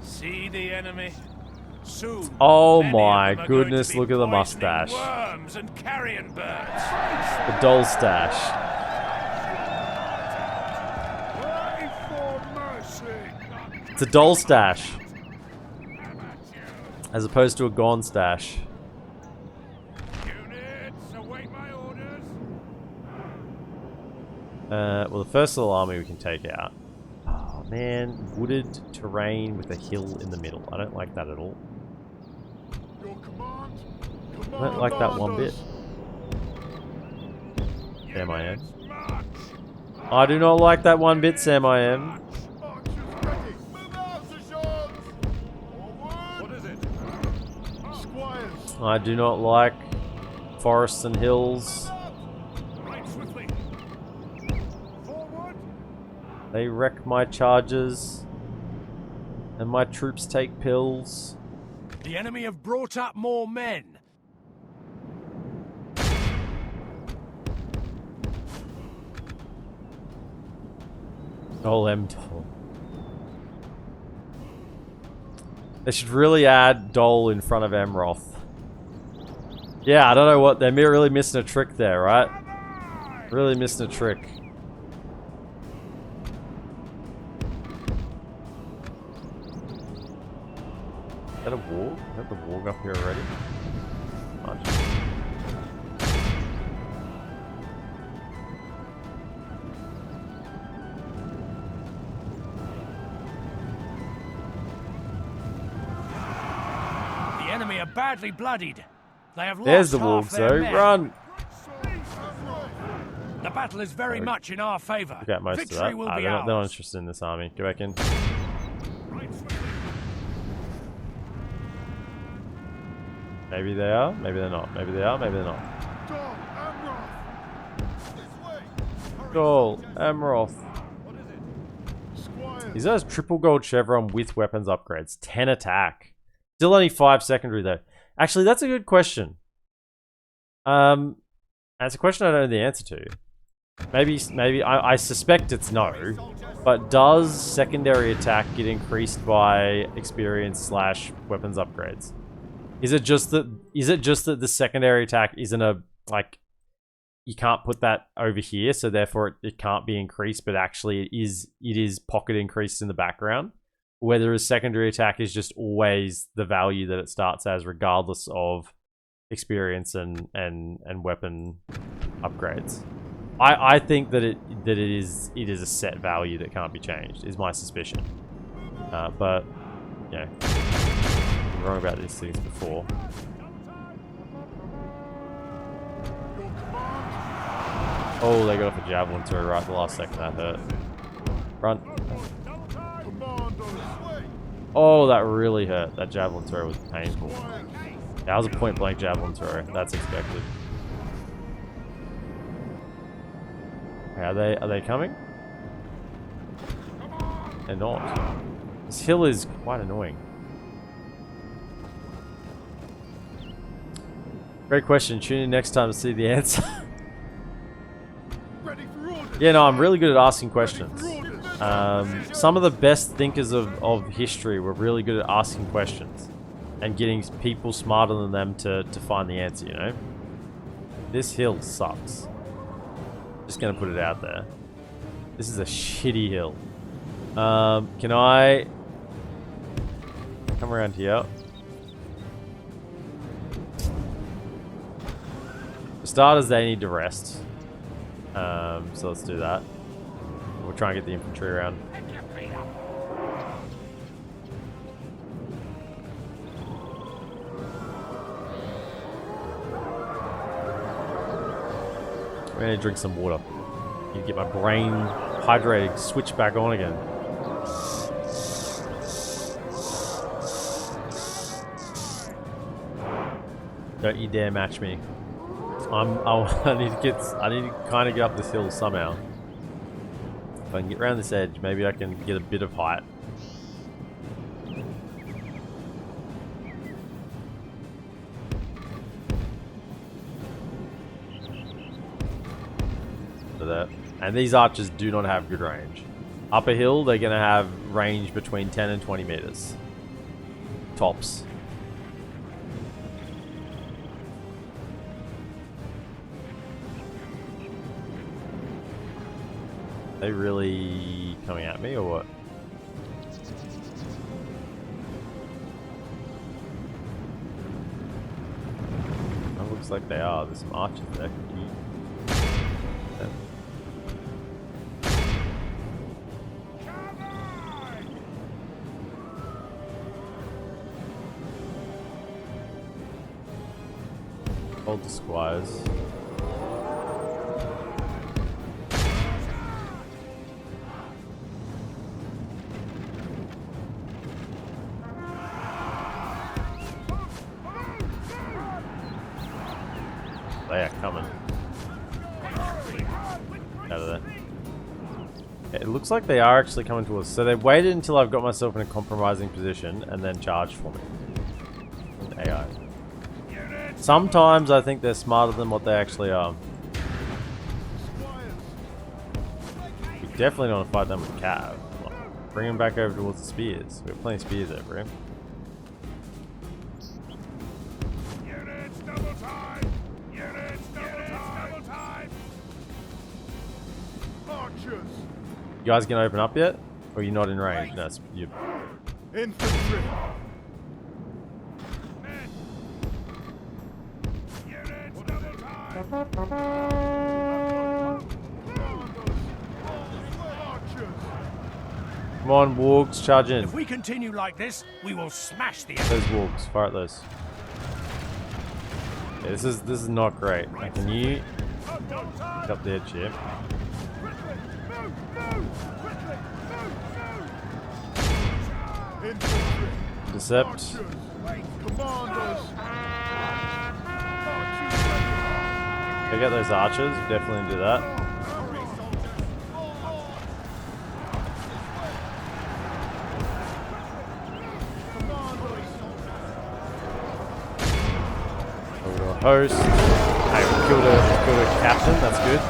See the enemy? Soon. Oh many my of them are going goodness, to be look at the poisoning mustache. Worms and carrion birds. The Dol stash. Pray for mercy. It's a Dol stash. As opposed to a Gone stash. Units, await my orders. Well, the first little army we can take out. Oh man, wooded terrain with a hill in the middle. I don't like that at all. Your command. I don't like that one bit. Sam I am. March! I do not like that one bit, Sam I am. Archers ready. Move out, sergeants. Forward. What is it? Squires. I do not like forests and hills. Right swiftly. Forward! They wreck my charges. And my troops take pills. The enemy have brought up more men. DolAmroth. They should really add Dol in front of Amroth. Yeah, I don't know what... They're really missing a trick there, right? Really missing a trick. Is that a warg? Is that the warg up here already? Much. The enemy are badly bloodied. They have There's lost the half warg, their so men. run! The battle is very much in our favor. We got most Victory of that. will Ah, be they're not ours. interested in this army. Go back in. Maybe they are, maybe they're not. Maybe they are, maybe they're not. DolAmroth. He has triple gold chevron with weapons upgrades. 10 attack. Still only 5 secondary though. Actually, that's a good question. That's a question I don't know the answer to. Maybe I suspect it's no. But does secondary attack get increased by experience / weapons upgrades? Is it just that the secondary attack isn't a like you can't put that over here, so therefore it can't be increased, but actually it is pocket increased in the background? Whether a secondary attack is just always the value that it starts as, regardless of experience and weapon upgrades. I think that it is a set value that can't be changed, is my suspicion. But yeah, I'm wrong about these things before. Oh, they got off a javelin turret right at the last second. That hurt. Run. Oh, that really hurt. That javelin turret was painful. That was a point blank javelin turret. That's expected. Okay, are they coming? They're not. This hill is quite annoying. Great question. Tune in next time to see the answer. Yeah, no, I'm really good at asking questions. Some of the best thinkers of history were really good at asking questions and getting people smarter than them to find the answer, you know? This hill sucks. Just gonna put it out there. This is a shitty hill. Can I come around here? For starters, they need to rest. So let's do that. We'll try and get the infantry around. I'm gonna drink some water. You get my brain hydrated, switch back on again. Don't you dare match me. I need to kind of get up this hill somehow. If I can get around this edge, maybe I can get a bit of height. So that, and these archers do not have good range. Up a hill, they're going to have range between 10 and 20 meters. Tops. Are they really coming at me or what? It looks like they are. There's some archers there. Hold the squires. They are coming. Out of there. It looks like they are actually coming towards us. So they waited until I've got myself in a compromising position and then charged for me. AI. Sometimes I think they're smarter than what they actually are. We definitely don't want to fight them with Cav. Bring them back over towards the spears. We have plenty of spears over here. You guys gonna open up yet? Or are you not in range? No, you. Infantry! Come on, wargs, charge in. If we continue like this, we will smash the Those wargs, fire at those. Yeah, this is not great. Like, can you pick up the edge here? Decept. Go get those archers. Definitely do that. Over to a host. Hey, we killed a captain. That's good.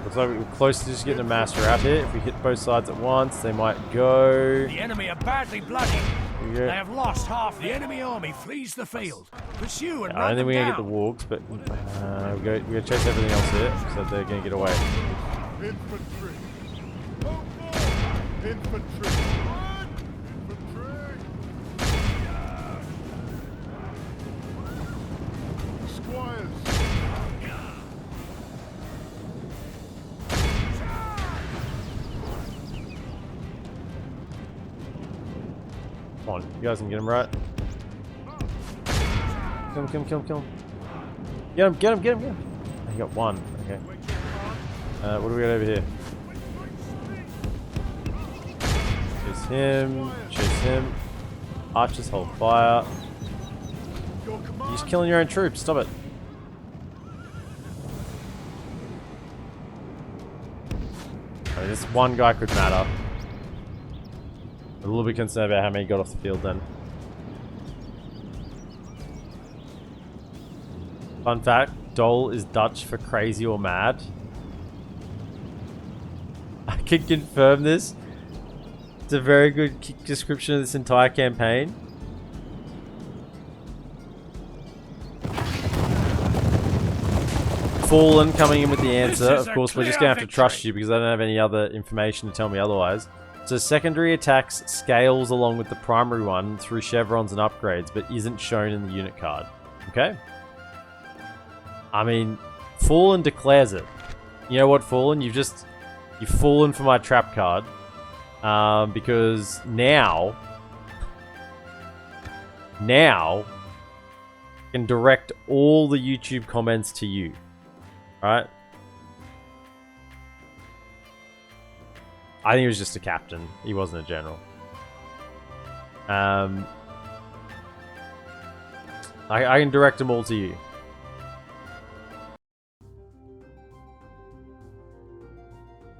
Looks like we're close to just getting a master out here. If we hit both sides at once, they might go. The enemy are badly bloodied. Yeah. They have lost half. The enemy army flees the field. Pursue and I run don't think them we're gonna get down. the wargs, but we're gonna chase everything else here, so they're gonna get away. Infantry! Infantry! Infantry! Squires! Come on, you guys can get him right. Kill him. Get him. I got one. Okay. What do we got over here? Chase him. Archers hold fire. You're just killing your own troops. Stop it. Okay, this one guy could matter. I'm a little bit concerned about how many got off the field then. Fun fact, Dol is Dutch for crazy or mad. I can confirm this. It's a very good description of this entire campaign. Fallen coming in with the answer. Of course, we're just going to have to trust you because I don't have any other information to tell me otherwise. So secondary attacks scales along with the primary one through chevrons and upgrades, but isn't shown in the unit card. Okay? I mean, Fallen declares it. You know what, Fallen? You've fallen for my trap card. Because now I can direct all the YouTube comments to you. Alright? I think he was just a captain. He wasn't a general. I can direct them all to you.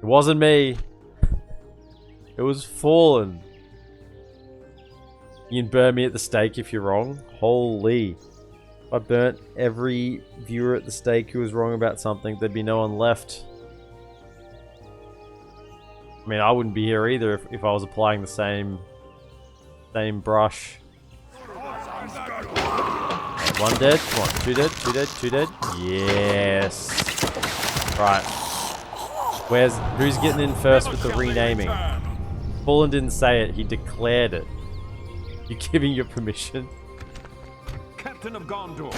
It wasn't me. It was Fallen. You can burn me at the stake if you're wrong. Holy. If I burnt every viewer at the stake who was wrong about something, there'd be no one left. I mean, I wouldn't be here either if I was applying the same brush. One dead. Come on, two dead. Yes. Right. Who's getting in first with the renaming? Fallen didn't say it, he declared it. You giving your permission? Captain of Gondor.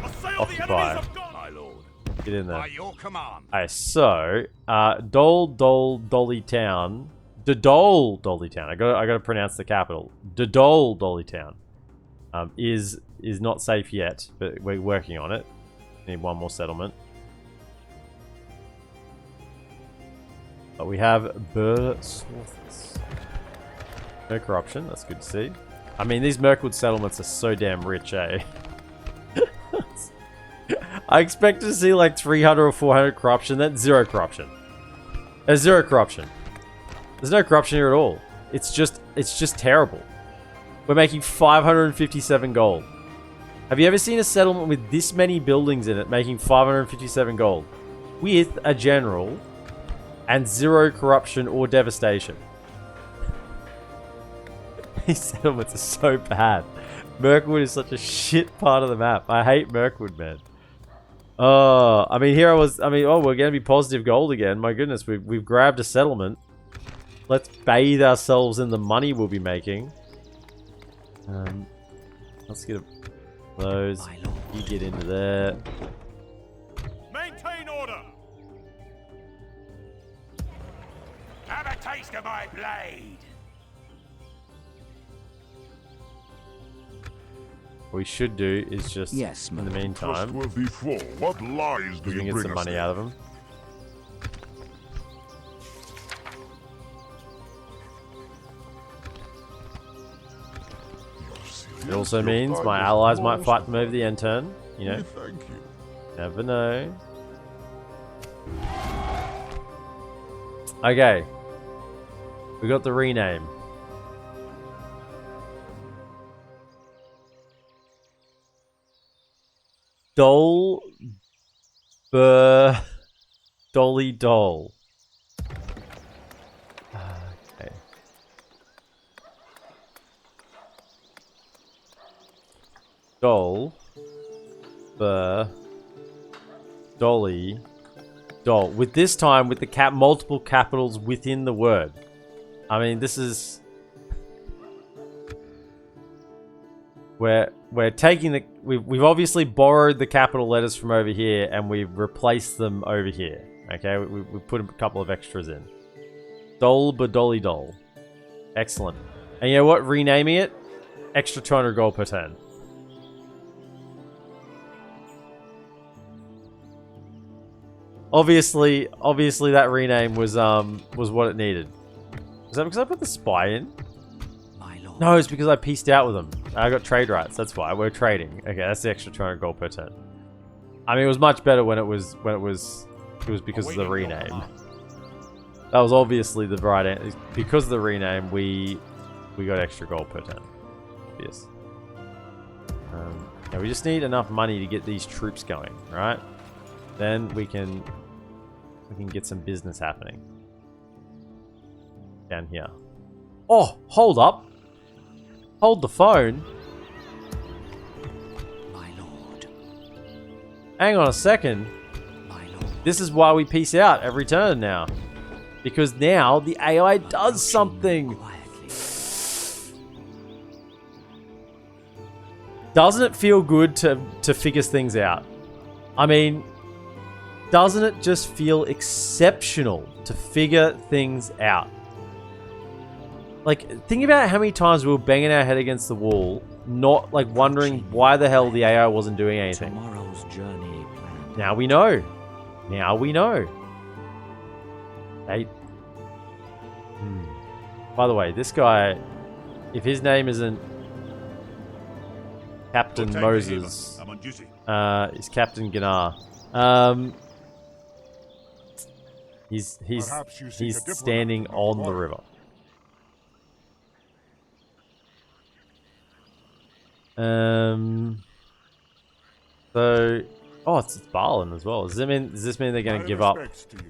Assail the Occupy. enemies of Gondor. My lord. Get in there. By your command. Alright, so Dolly Town. Dolly Town. I gotta pronounce the capital. Dolly Town. Is not safe yet, but we're working on it. Need one more settlement. But we have Bursworths. No corruption, that's good to see. I mean, these Mirkwood settlements are so damn rich, eh? I expect to see like 300 or 400 corruption. That's zero corruption. There's zero corruption. There's no corruption here at all. It's just terrible. We're making 557 gold. Have you ever seen a settlement with this many buildings in it making 557 gold? With a general and zero corruption or devastation. These settlements are so bad. Mirkwood is such a shit part of the map. I hate Mirkwood, man. I mean, here I was. I mean, oh, we're going to be positive gold again. My goodness, we've grabbed a settlement. Let's bathe ourselves in the money we'll be making. Let's get those. You get into there. Maintain order. Have a taste of my blade. What we should do is just, Yes, in the meantime, Trustworthy foe, what lies do we can you get bring some us money there? out of them. It also means my allies might fight them over the end turn. You know, Thank you. never know. Okay. We got the rename. Dolly Dol. Okay. Dol. Dolly. Dol. With this time with the multiple capitals within the word. I mean, this is... We're taking the... We've obviously borrowed the capital letters from over here and we've replaced them over here. Okay, we put a couple of extras in. Dolly Dol. Excellent. And you know what? Renaming it, extra 200 gold per turn. Obviously that rename was what it needed. Is that because I put the spy in? No, it's because I pieced out with them. I got trade rights. That's why we're trading. Okay, that's the extra 200 gold per turn. I mean, it was much better when it was because of the rename. That was obviously the right answer. Because of the rename, we got extra gold per turn. Yes. Yeah, we just need enough money to get these troops going, right? Then we can get some business happening down here. Oh, hold up. Hold the phone. My lord. Hang on a second. My lord. This is why we peace out every turn now. Because now the AI does something. Quietly. Doesn't it feel good to figure things out? I mean, doesn't it just feel exceptional to figure things out? Like, think about how many times we were banging our head against the wall, not like wondering why the hell the AI wasn't doing anything. Tomorrow's journey planned. Now we know. Now we know. Hey. By the way, this guy, if his name isn't Captain Protect Moses, the healer. I'm on duty. is Captain Gunnar. He's Perhaps you seek a diplomat standing in on the water. river. So, oh, it's Balin as well. Does this mean they're going My to give up? respects to you.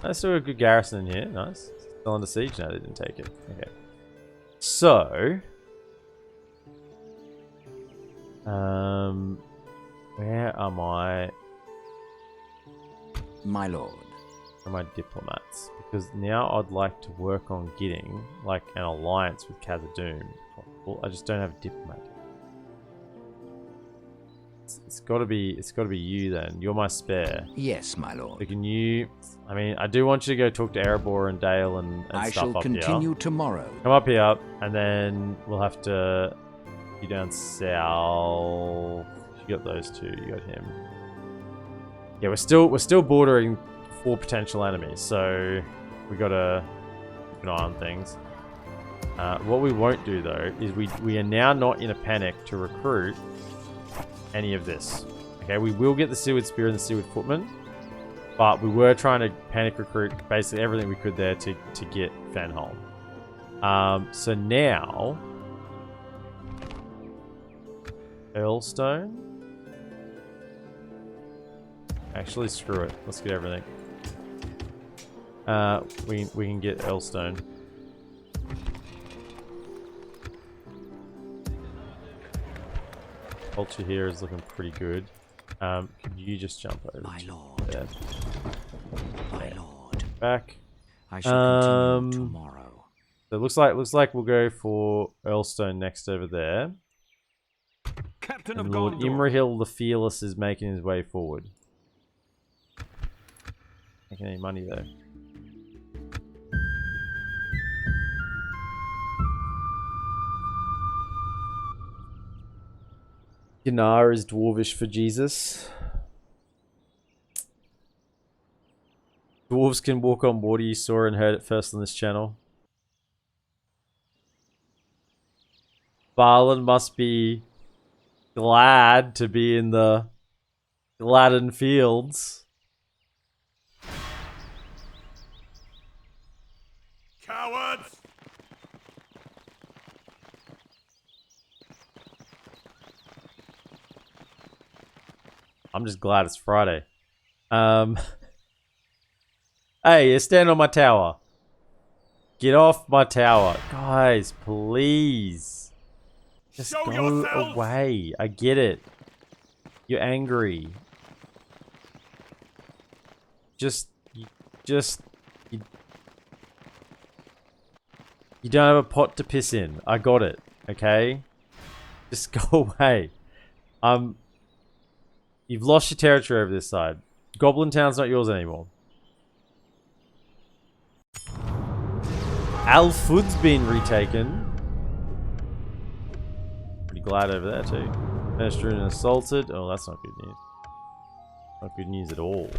That's still a good garrison in here. Nice. Still under siege? No, they didn't take it. Okay. So, where are my lord. diplomats? Because now I'd like to work on getting like an alliance with Khazad-dûm. Well, I just don't have a diplomat. It's got to be you then. You're my spare. Yes, my lord. So can you? I mean, I do want you to go talk to Erebor and Dale and I stuff shall up continue here. tomorrow. Come up here, and then we'll have to. You down south. You got those two. You got him. Yeah, we're still bordering 4 potential enemies, so we gotta keep an eye on things. What we won't do though is we are now not in a panic to recruit any of this. Okay, we will get the Seaward Spear and the Seaward Footman, but we were trying to panic recruit basically everything we could there to get Fenholm. So now Earlstone. Actually, screw it. Let's get everything. We can get Earlstone. Culture here is looking pretty good. Could you just jump over? My lord. There. My lord. Back. I shall continue tomorrow. So it looks like we'll go for Earlstone next over there. Captain And of Lord Gondor. Imrahil the Fearless is making his way forward. Making any money though. Gnar is dwarvish for Jesus. Dwarves can walk on water. You saw and heard it first on this channel. Balin must be glad to be in the Gladden Fields. Cowards! I'm just glad it's Friday. Hey, you stand on my tower. Get off my tower. Guys, please. Just Show go yourselves! away. I get it. You're angry. You don't have a pot to piss in. I got it. Okay? Just go away. You've lost your territory over this side. Goblin Town's not yours anymore. Alfud's been retaken. Pretty glad over there too. Pedestrian assaulted. Oh, that's not good news. Not good news at all.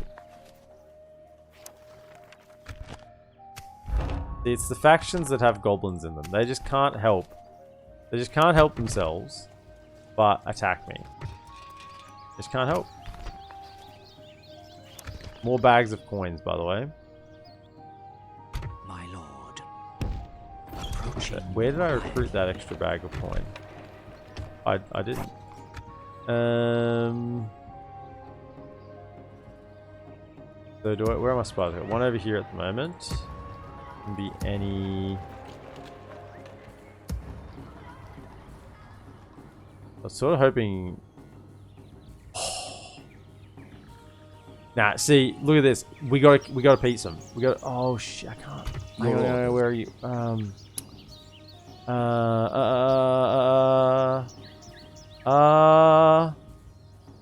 See, it's the factions that have goblins in them. They just can't help. They just can't help themselves but attack me. Just can't help. More bags of coins, by the way. My lord. Approaching. Where did I recruit that extra bag of coin? I didn't. So where am I supposed to go? One over here at the moment. Can be any. I was sort of hoping. Nah, see, look at this. We gotta beat them. We got. Oh shit! I can't. Hang on, where are you?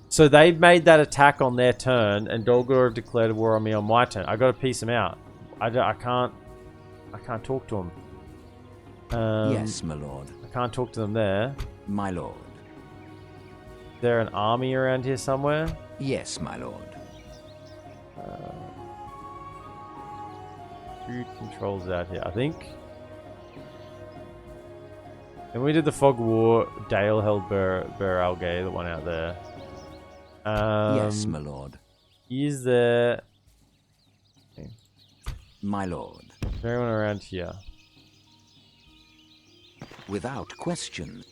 So they've made that attack on their turn, and Dolgor have declared war on me on my turn. I gotta piece them out. I can't talk to them. Yes, my lord. I can't talk to them there. My lord. Is there an army around here somewhere? Yes, my lord. Who controls out here? I think. And we did the Fog War. Dale held Beralgay, the one out there. Yes, my lord. Is there... My lord. Is there anyone around here? Without question.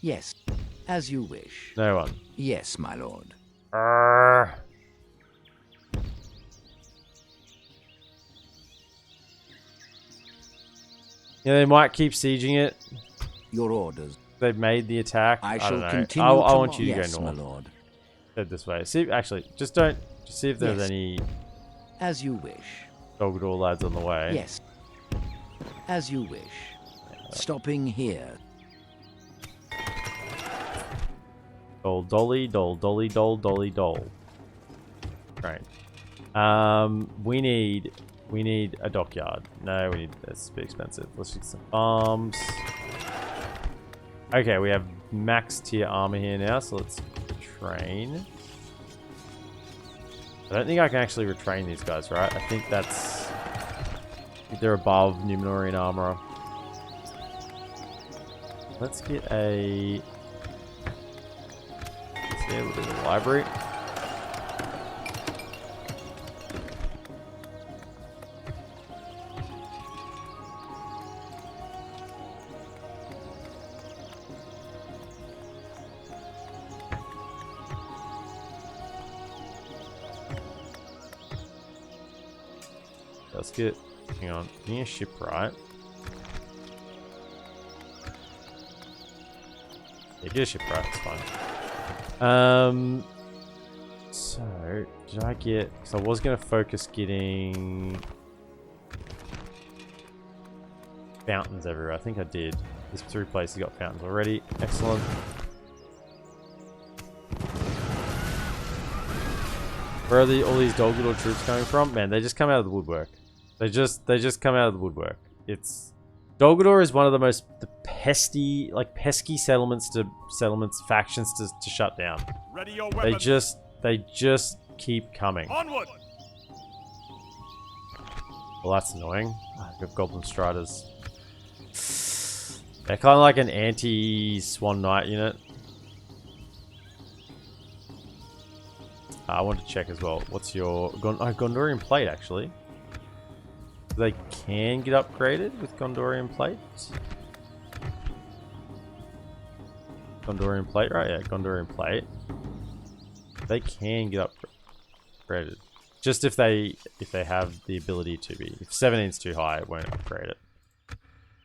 Yes, as you wish. No one. Yes, my lord. Yeah, they might keep sieging it. Your orders. They've made the attack. I don't shall know. continue. I want you to yes, go north. my lord. Head this way. See, actually, just don't. Just see if there's Yes. any As you wish. Dolgador lads on the way. Yes. As you wish. Stopping here. Dol dolly, dol dolly, dol dolly, dol. Right. We need a dockyard. No, that's a bit expensive. Let's get some farms. Okay, we have max tier armor here now, so let's train. I don't think I can actually retrain these guys, right? I think they're above Numenorian armor. Let's get a... Let's get a little bit of the library. Let's get... Hang on. Give me a ship, right? Yeah, get a ship, right? It's fine. So, did I get... So I was going to focus getting... fountains everywhere. I think I did. There's 3 places got fountains already. Excellent. Where are all these Dol Guldur troops coming from? Man, they just come out of the woodwork. They just come out of the woodwork. It's... Dol Guldur is one of the most pesky factions to shut down. Ready your weapons. They just keep coming. Onward. Well, that's annoying. I've got Goblin Striders. They're kind of like an anti-Swan Knight unit. I want to check as well. What's your... Gondorian Plate, actually. They can get upgraded with Gondorian Plate. Gondorian Plate, right? Yeah, Gondorian Plate. They can get upgraded. Just if they have the ability to be. If 17's too high, it won't upgrade it.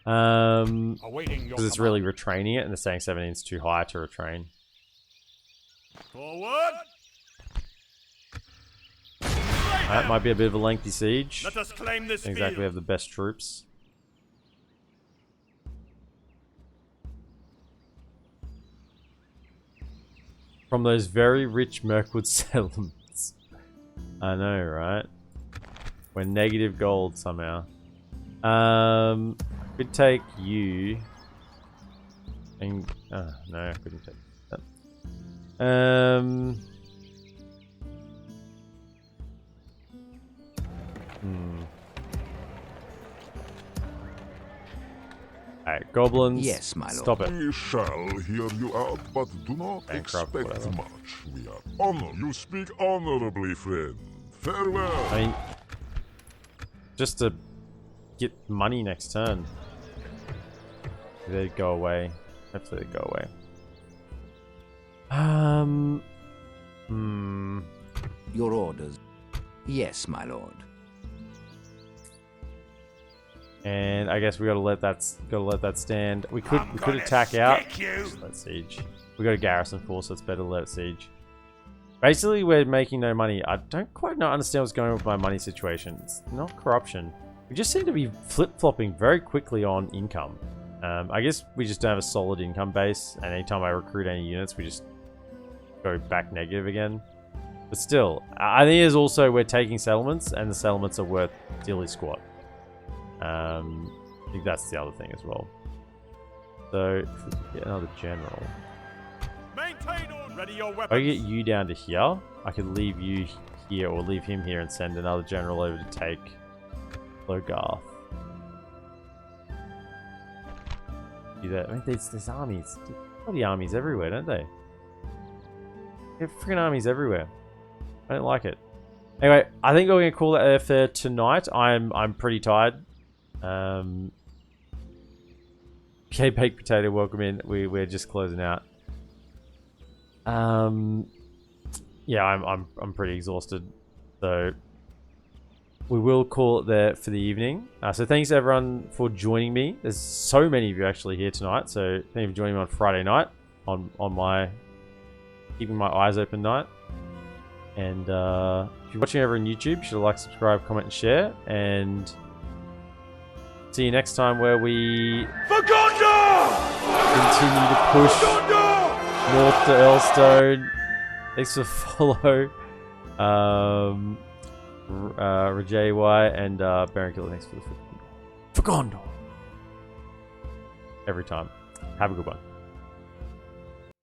Because it's really retraining it, and they're saying 17's too high to retrain. Forward. That might be a bit of a lengthy siege. Let us claim this Exactly, we field. have the best troops. From those very rich Mirkwood settlements. I know, right? We're negative gold somehow. Could take you. And no, I couldn't take that. Alright, goblins. Yes, my lord. Stop it. We shall hear you out, but do not Bankrupt, expect whatever. much. We are honored. You speak honorably, friend. Farewell. I mean, just to get money next turn. They'd go away. Hopefully they go away. Your orders. Yes, my lord. And I guess we gotta let that stand. We could attack out. Just let siege. We got a garrison force, so it's better to let it siege. Basically, we're making no money. I don't quite understand what's going on with my money situation. It's not corruption. We just seem to be flip-flopping very quickly on income. I guess we just don't have a solid income base, and anytime I recruit any units, we just go back negative again. But still, I think it's also we're taking settlements, and the settlements are worth dilly squat. I think that's the other thing as well. So, if we could get another general. Maintain order. Ready your If I weapons. get you down to here, I could leave you here, or leave him here and send another general over to take Logarth. Do that. I mean, there's armies. Bloody armies everywhere, don't they? They have freaking armies everywhere. I don't like it. Anyway, I think we're gonna call that for tonight. I'm pretty tired. Okay, baked potato, welcome in. We're just closing out. Yeah, I'm pretty exhausted, so we will call it there for the evening. So thanks everyone for joining me. There's so many of you actually here tonight, so thank you for joining me on Friday night on my keeping my eyes open night. And if you're watching over on YouTube, you should like, subscribe, comment, and share. And see you next time, where we continue to push north to Elstone. Thanks for follow. Rajay Y and Baron Killer, thanks for Gondor. Every time. Have a good one.